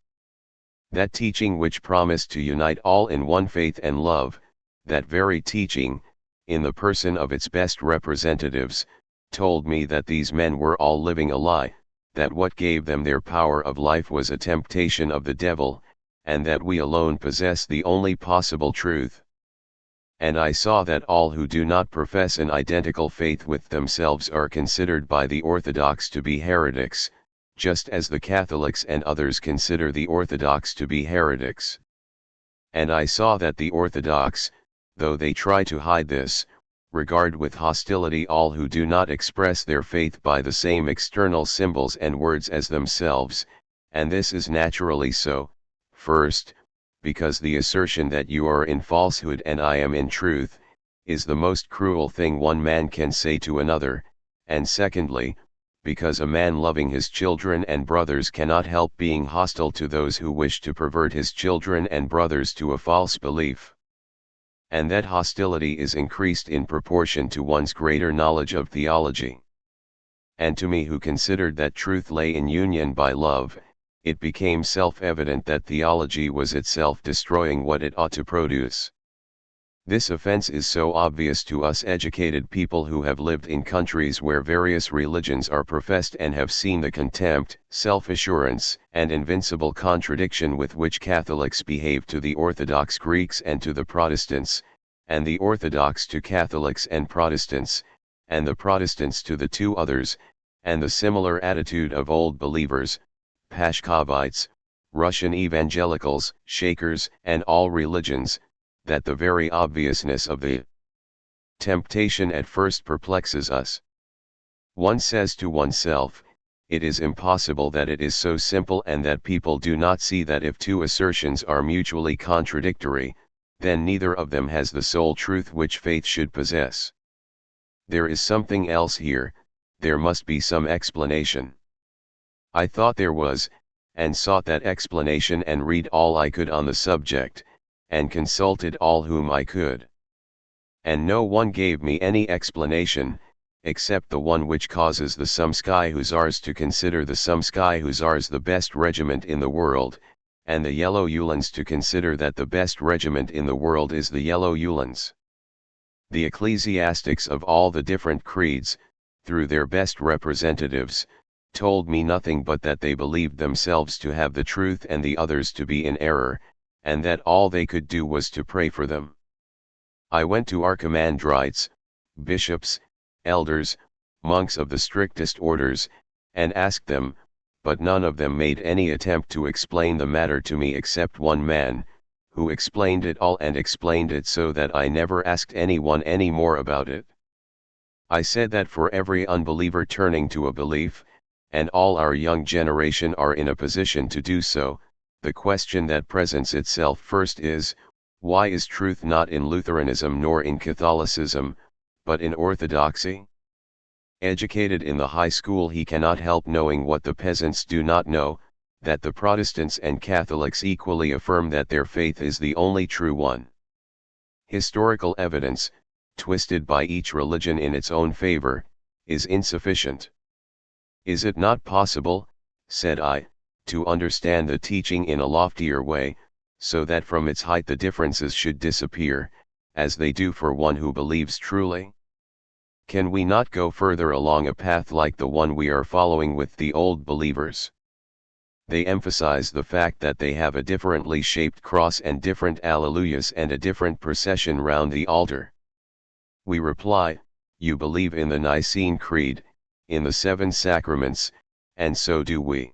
That teaching which promised to unite all in one faith and love, that very teaching, in the person of its best representatives, told me that these men were all living a lie, that what gave them their power of life was a temptation of the devil, and that we alone possess the only possible truth. And I saw that all who do not profess an identical faith with themselves are considered by the Orthodox to be heretics, just as the Catholics and others consider the Orthodox to be heretics. And I saw that the Orthodox, though they try to hide this, regard with hostility all who do not express their faith by the same external symbols and words as themselves, and this is naturally so, first, because the assertion that you are in falsehood and I am in truth, is the most cruel thing one man can say to another, and secondly, because a man loving his children and brothers cannot help being hostile to those who wish to pervert his children and brothers to a false belief. And that hostility is increased in proportion to one's greater knowledge of theology. And to me, who considered that truth lay in union by love, it became self-evident that theology was itself destroying what it ought to produce. This offense is so obvious to us educated people who have lived in countries where various religions are professed and have seen the contempt, self-assurance, and invincible contradiction with which Catholics behave to the Orthodox Greeks and to the Protestants, and the Orthodox to Catholics and Protestants, and the Protestants to the two others, and the similar attitude of Old Believers, Pashkovites, Russian evangelicals, Shakers, and all religions, that the very obviousness of the temptation at first perplexes us. One says to oneself, it is impossible that it is so simple, and that people do not see that if two assertions are mutually contradictory, then neither of them has the sole truth which faith should possess. There is something else here, there must be some explanation. I thought there was, and sought that explanation and read all I could on the subject, and consulted all whom I could. And no one gave me any explanation, except the one which causes the Sumsky Hussars to consider the Sumsky Hussars the best regiment in the world, and the Yellow Uhlans to consider that the best regiment in the world is the Yellow Uhlans. The ecclesiastics of all the different creeds, through their best representatives, told me nothing but that they believed themselves to have the truth and the others to be in error, and that all they could do was to pray for them. I went to archimandrites, bishops, elders, monks of the strictest orders, and asked them, but none of them made any attempt to explain the matter to me except one man, who explained it all, and explained it so that I never asked anyone any more about it. I said that for every unbeliever turning to a belief, and all our young generation are in a position to do so, the question that presents itself first is, why is truth not in Lutheranism nor in Catholicism, but in Orthodoxy? Educated in the high school, he cannot help knowing what the peasants do not know, that the Protestants and Catholics equally affirm that their faith is the only true one. Historical evidence, twisted by each religion in its own favor, is insufficient. Is it not possible, said I, to understand the teaching in a loftier way, so that from its height the differences should disappear, as they do for one who believes truly? Can we not go further along a path like the one we are following with the old believers? They emphasize the fact that they have a differently shaped cross and different alleluias and a different procession round the altar. We reply, you believe in the Nicene Creed, in the 7 sacraments, and so do we.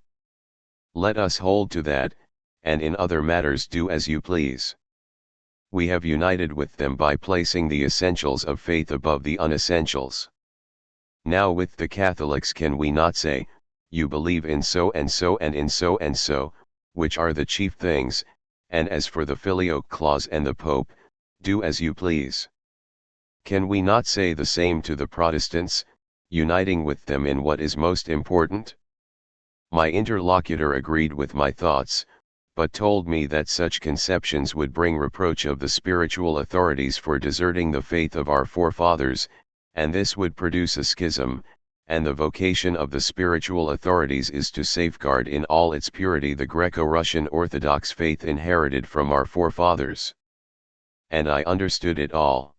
Let us hold to that, and in other matters do as you please. We have united with them by placing the essentials of faith above the unessentials. Now with the Catholics can we not say, you believe in so and so and in so and so, which are the chief things, and as for the Filioque clause and the Pope, do as you please. Can we not say the same to the Protestants, uniting with them in what is most important? My interlocutor agreed with my thoughts, but told me that such conceptions would bring reproach of the spiritual authorities for deserting the faith of our forefathers, and this would produce a schism, and the vocation of the spiritual authorities is to safeguard in all its purity the Greco-Russian Orthodox faith inherited from our forefathers. And I understood it all.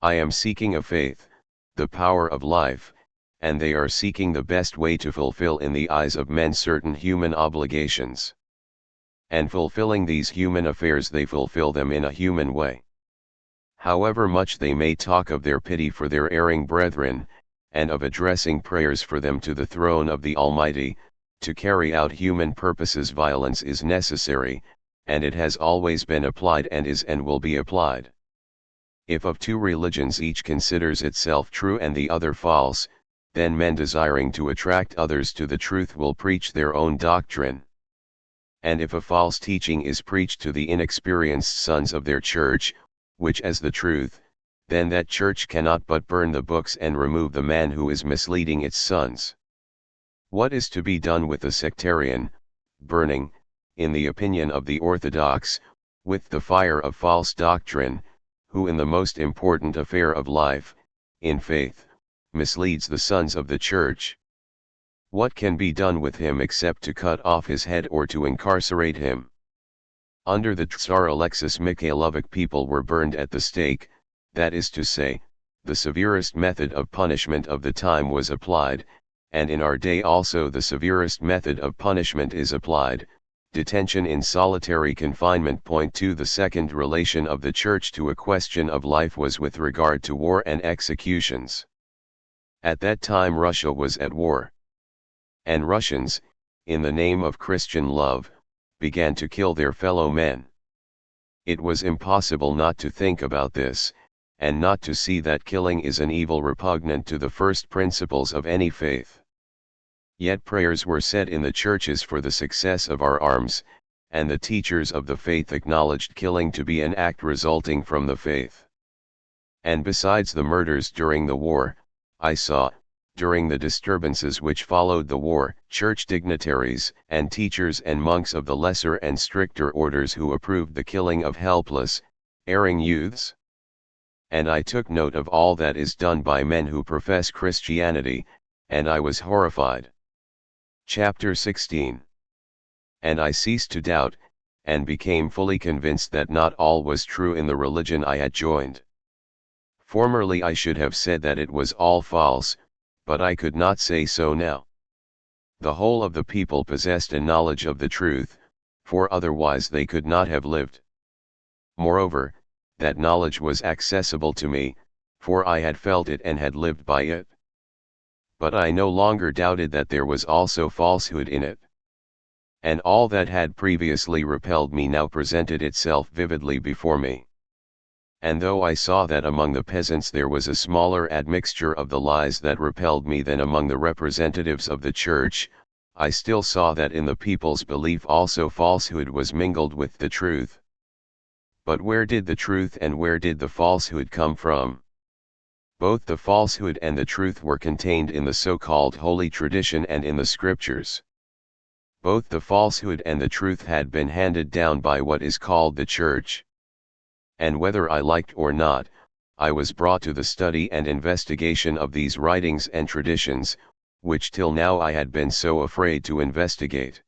I am seeking a faith, the power of life, and they are seeking the best way to fulfill in the eyes of men certain human obligations. And fulfilling these human affairs they fulfill them in a human way. However much they may talk of their pity for their erring brethren, and of addressing prayers for them to the throne of the Almighty, to carry out human purposes violence is necessary, and it has always been applied and is and will be applied. If of 2 religions each considers itself true and the other false, then men desiring to attract others to the truth will preach their own doctrine. And if a false teaching is preached to the inexperienced sons of their church, which is the truth, then that church cannot but burn the books and remove the man who is misleading its sons. What is to be done with the sectarian, burning, in the opinion of the orthodox, with the fire of false doctrine, who in the most important affair of life, in faith, misleads the sons of the church? What can be done with him except to cut off his head or to incarcerate him? Under the Tsar Alexis Mikhailovich people were burned at the stake, that is to say, the severest method of punishment of the time was applied, and in our day also the severest method of punishment is applied, detention in solitary confinement. Point 2. The second relation of the Church to a question of life was with regard to war and executions. At that time Russia was at war. And Russians, in the name of Christian love, began to kill their fellow men. It was impossible not to think about this, and not to see that killing is an evil repugnant to the first principles of any faith. Yet prayers were said in the churches for the success of our arms, and the teachers of the faith acknowledged killing to be an act resulting from the faith. And besides the murders during the war, I saw, during the disturbances which followed the war, church dignitaries and teachers and monks of the lesser and stricter orders who approved the killing of helpless, erring youths. And I took note of all that is done by men who profess Christianity, and I was horrified. Chapter 16. And I ceased to doubt, and became fully convinced that not all was true in the religion I had joined. Formerly I should have said that it was all false, but I could not say so now. The whole of the people possessed a knowledge of the truth, for otherwise they could not have lived. Moreover, that knowledge was accessible to me, for I had felt it and had lived by it. But I no longer doubted that there was also falsehood in it. And all that had previously repelled me now presented itself vividly before me. And though I saw that among the peasants there was a smaller admixture of the lies that repelled me than among the representatives of the church, I still saw that in the people's belief also falsehood was mingled with the truth. But where did the truth and where did the falsehood come from? Both the falsehood and the truth were contained in the so-called holy tradition and in the scriptures. Both the falsehood and the truth had been handed down by what is called the church. And whether I liked or not, I was brought to the study and investigation of these writings and traditions, which till now I had been so afraid to investigate.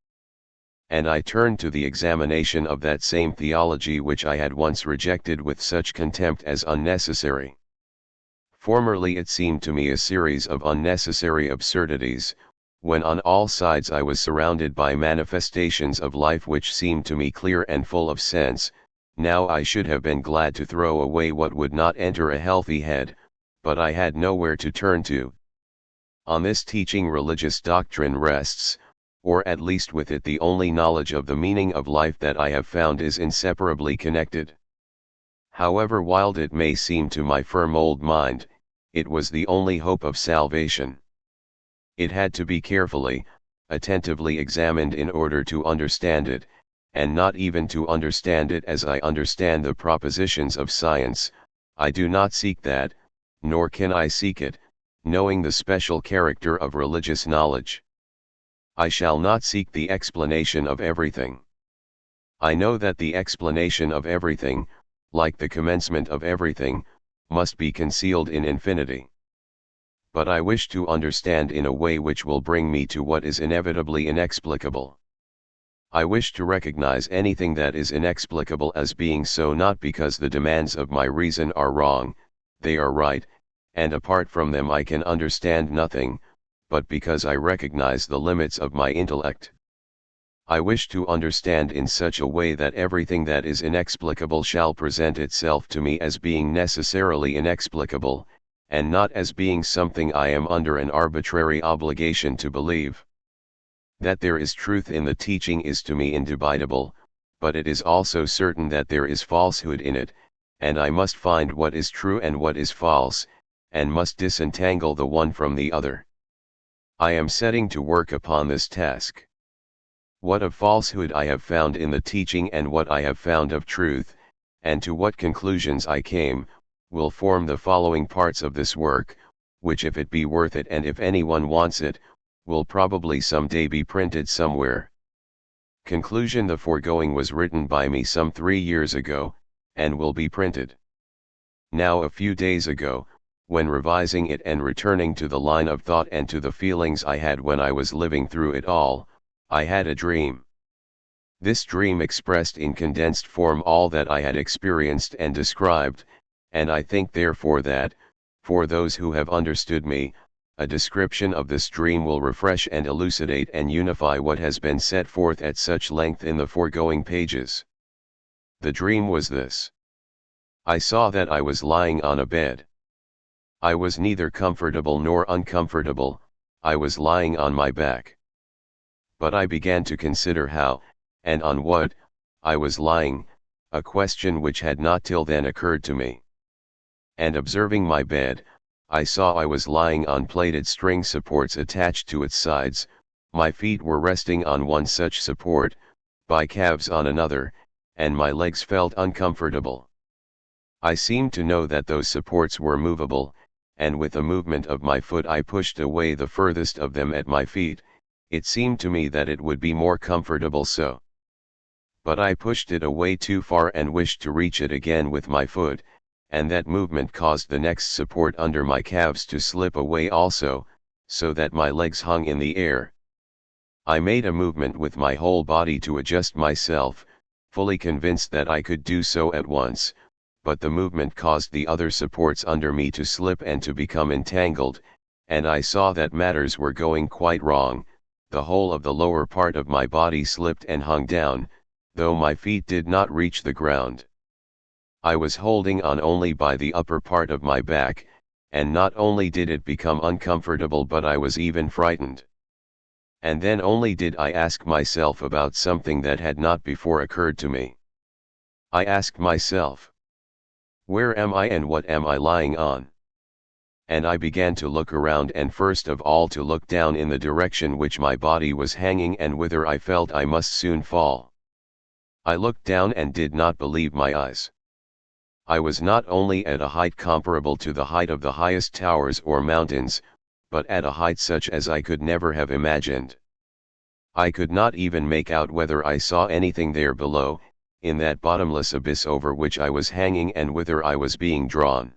And I turned to the examination of that same theology which I had once rejected with such contempt as unnecessary. Formerly it seemed to me a series of unnecessary absurdities, when on all sides I was surrounded by manifestations of life which seemed to me clear and full of sense. Now I should have been glad to throw away what would not enter a healthy head, but I had nowhere to turn to. On this teaching religious doctrine rests, or at least with it the only knowledge of the meaning of life that I have found is inseparably connected. However wild it may seem to my firm old mind, it was the only hope of salvation. It had to be carefully, attentively examined in order to understand it, and not even to understand it as I understand the propositions of science. I do not seek that, nor can I seek it, knowing the special character of religious knowledge. I shall not seek the explanation of everything. I know that the explanation of everything, like the commencement of everything, must be concealed in infinity. But I wish to understand in a way which will bring me to what is inevitably inexplicable. I wish to recognize anything that is inexplicable as being so not because the demands of my reason are wrong, they are right, and apart from them I can understand nothing, but because I recognize the limits of my intellect. I wish to understand in such a way that everything that is inexplicable shall present itself to me as being necessarily inexplicable, and not as being something I am under an arbitrary obligation to believe. That there is truth in the teaching is to me indubitable, but it is also certain that there is falsehood in it, and I must find what is true and what is false, and must disentangle the one from the other. I am setting to work upon this task. What of falsehood I have found in the teaching and what I have found of truth, and to what conclusions I came, will form the following parts of this work, which if it be worth it and if anyone wants it, will probably some day be printed somewhere. Conclusion: the foregoing was written by me some 3 years ago, and will be printed. Now a few days ago, when revising it and returning to the line of thought and to the feelings I had when I was living through it all, I had a dream. This dream expressed in condensed form all that I had experienced and described, and I think therefore that, for those who have understood me, a description of this dream will refresh and elucidate and unify what has been set forth at such length in the foregoing pages. The dream was this. I saw that I was lying on a bed. I was neither comfortable nor uncomfortable, I was lying on my back. But I began to consider how, and on what, I was lying, a question which had not till then occurred to me. And observing my bed, I saw I was lying on plated string supports attached to its sides, my feet were resting on one such support, by calves on another, and my legs felt uncomfortable. I seemed to know that those supports were movable, and with a movement of my foot I pushed away the furthest of them at my feet. It seemed to me that it would be more comfortable so. But I pushed it away too far and wished to reach it again with my foot, and that movement caused the next support under my calves to slip away also, so that my legs hung in the air. I made a movement with my whole body to adjust myself, fully convinced that I could do so at once, but the movement caused the other supports under me to slip and to become entangled, and I saw that matters were going quite wrong. The whole of the lower part of my body slipped and hung down, though my feet did not reach the ground. I was holding on only by the upper part of my back, and not only did it become uncomfortable but I was even frightened. And then only did I ask myself about something that had not before occurred to me. I asked myself, where am I and what am I lying on? And I began to look around and first of all to look down in the direction which my body was hanging and whither I felt I must soon fall. I looked down and did not believe my eyes. I was not only at a height comparable to the height of the highest towers or mountains, but at a height such as I could never have imagined. I could not even make out whether I saw anything there below, in that bottomless abyss over which I was hanging and whither I was being drawn.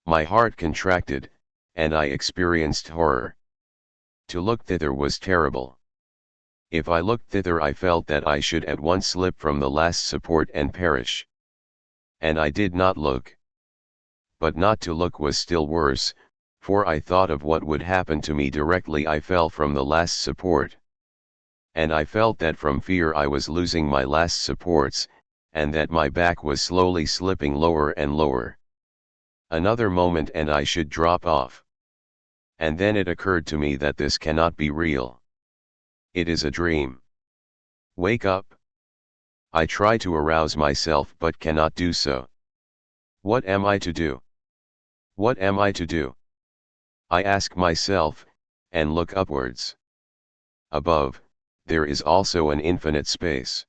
My heart contracted, and I experienced horror. To look thither was terrible. If I looked thither I felt that I should at once slip from the last support and perish. And I did not look. But not to look was still worse, for I thought of what would happen to me directly I fell from the last support. And I felt that from fear I was losing my last supports, and that my back was slowly slipping lower and lower. Another moment and I should drop off. And then it occurred to me that this cannot be real. It is a dream. Wake up. I try to arouse myself but cannot do so. What am I to do? What am I to do? I ask myself, and look upwards. Above, there is also an infinite space.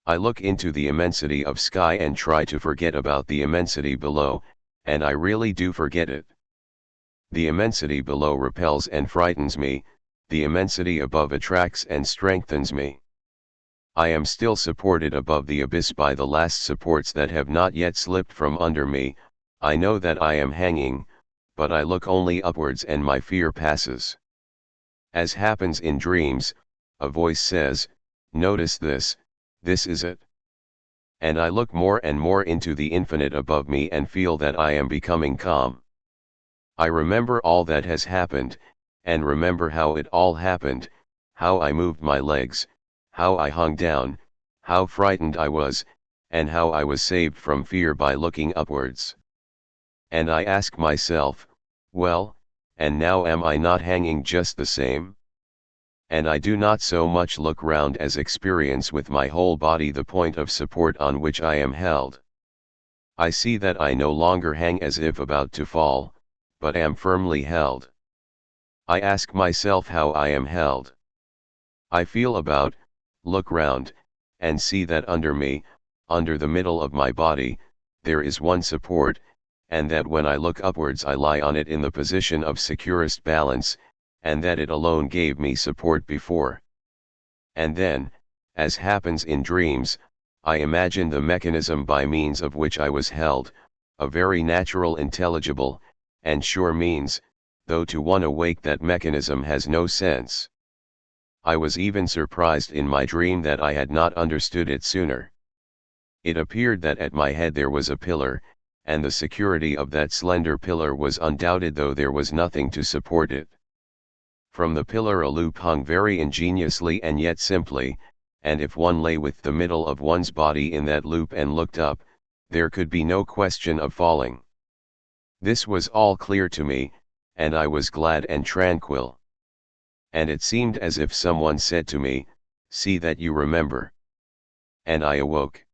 I look into the immensity of sky and try to forget about the immensity below, and I really do forget it. The immensity below repels and frightens me, the immensity above attracts and strengthens me. I am still supported above the abyss by the last supports that have not yet slipped from under me. I know that I am hanging, but I look only upwards and my fear passes. As happens in dreams, a voice says, "Notice this, this is it." And I look more and more into the infinite above me and feel that I am becoming calm. I remember all that has happened, and remember how it all happened, how I moved my legs, how I hung down, how frightened I was, and how I was saved from fear by looking upwards. And I ask myself, well, and now am I not hanging just the same? And I do not so much look round as experience with my whole body the point of support on which I am held. I see that I no longer hang as if about to fall, but am firmly held. I ask myself how I am held. I feel about, look round, and see that under me, under the middle of my body, there is one support, and that when I look upwards I lie on it in the position of securest balance, and that it alone gave me support before. And then, as happens in dreams, I imagine the mechanism by means of which I was held, a very natural, intelligible, and sure means, though to one awake that mechanism has no sense. I was even surprised in my dream that I had not understood it sooner. It appeared that at my head there was a pillar, and the security of that slender pillar was undoubted though there was nothing to support it. From the pillar a loop hung very ingeniously and yet simply, and if one lay with the middle of one's body in that loop and looked up, there could be no question of falling. This was all clear to me, and I was glad and tranquil. And it seemed as if someone said to me, "See that you remember." And I awoke.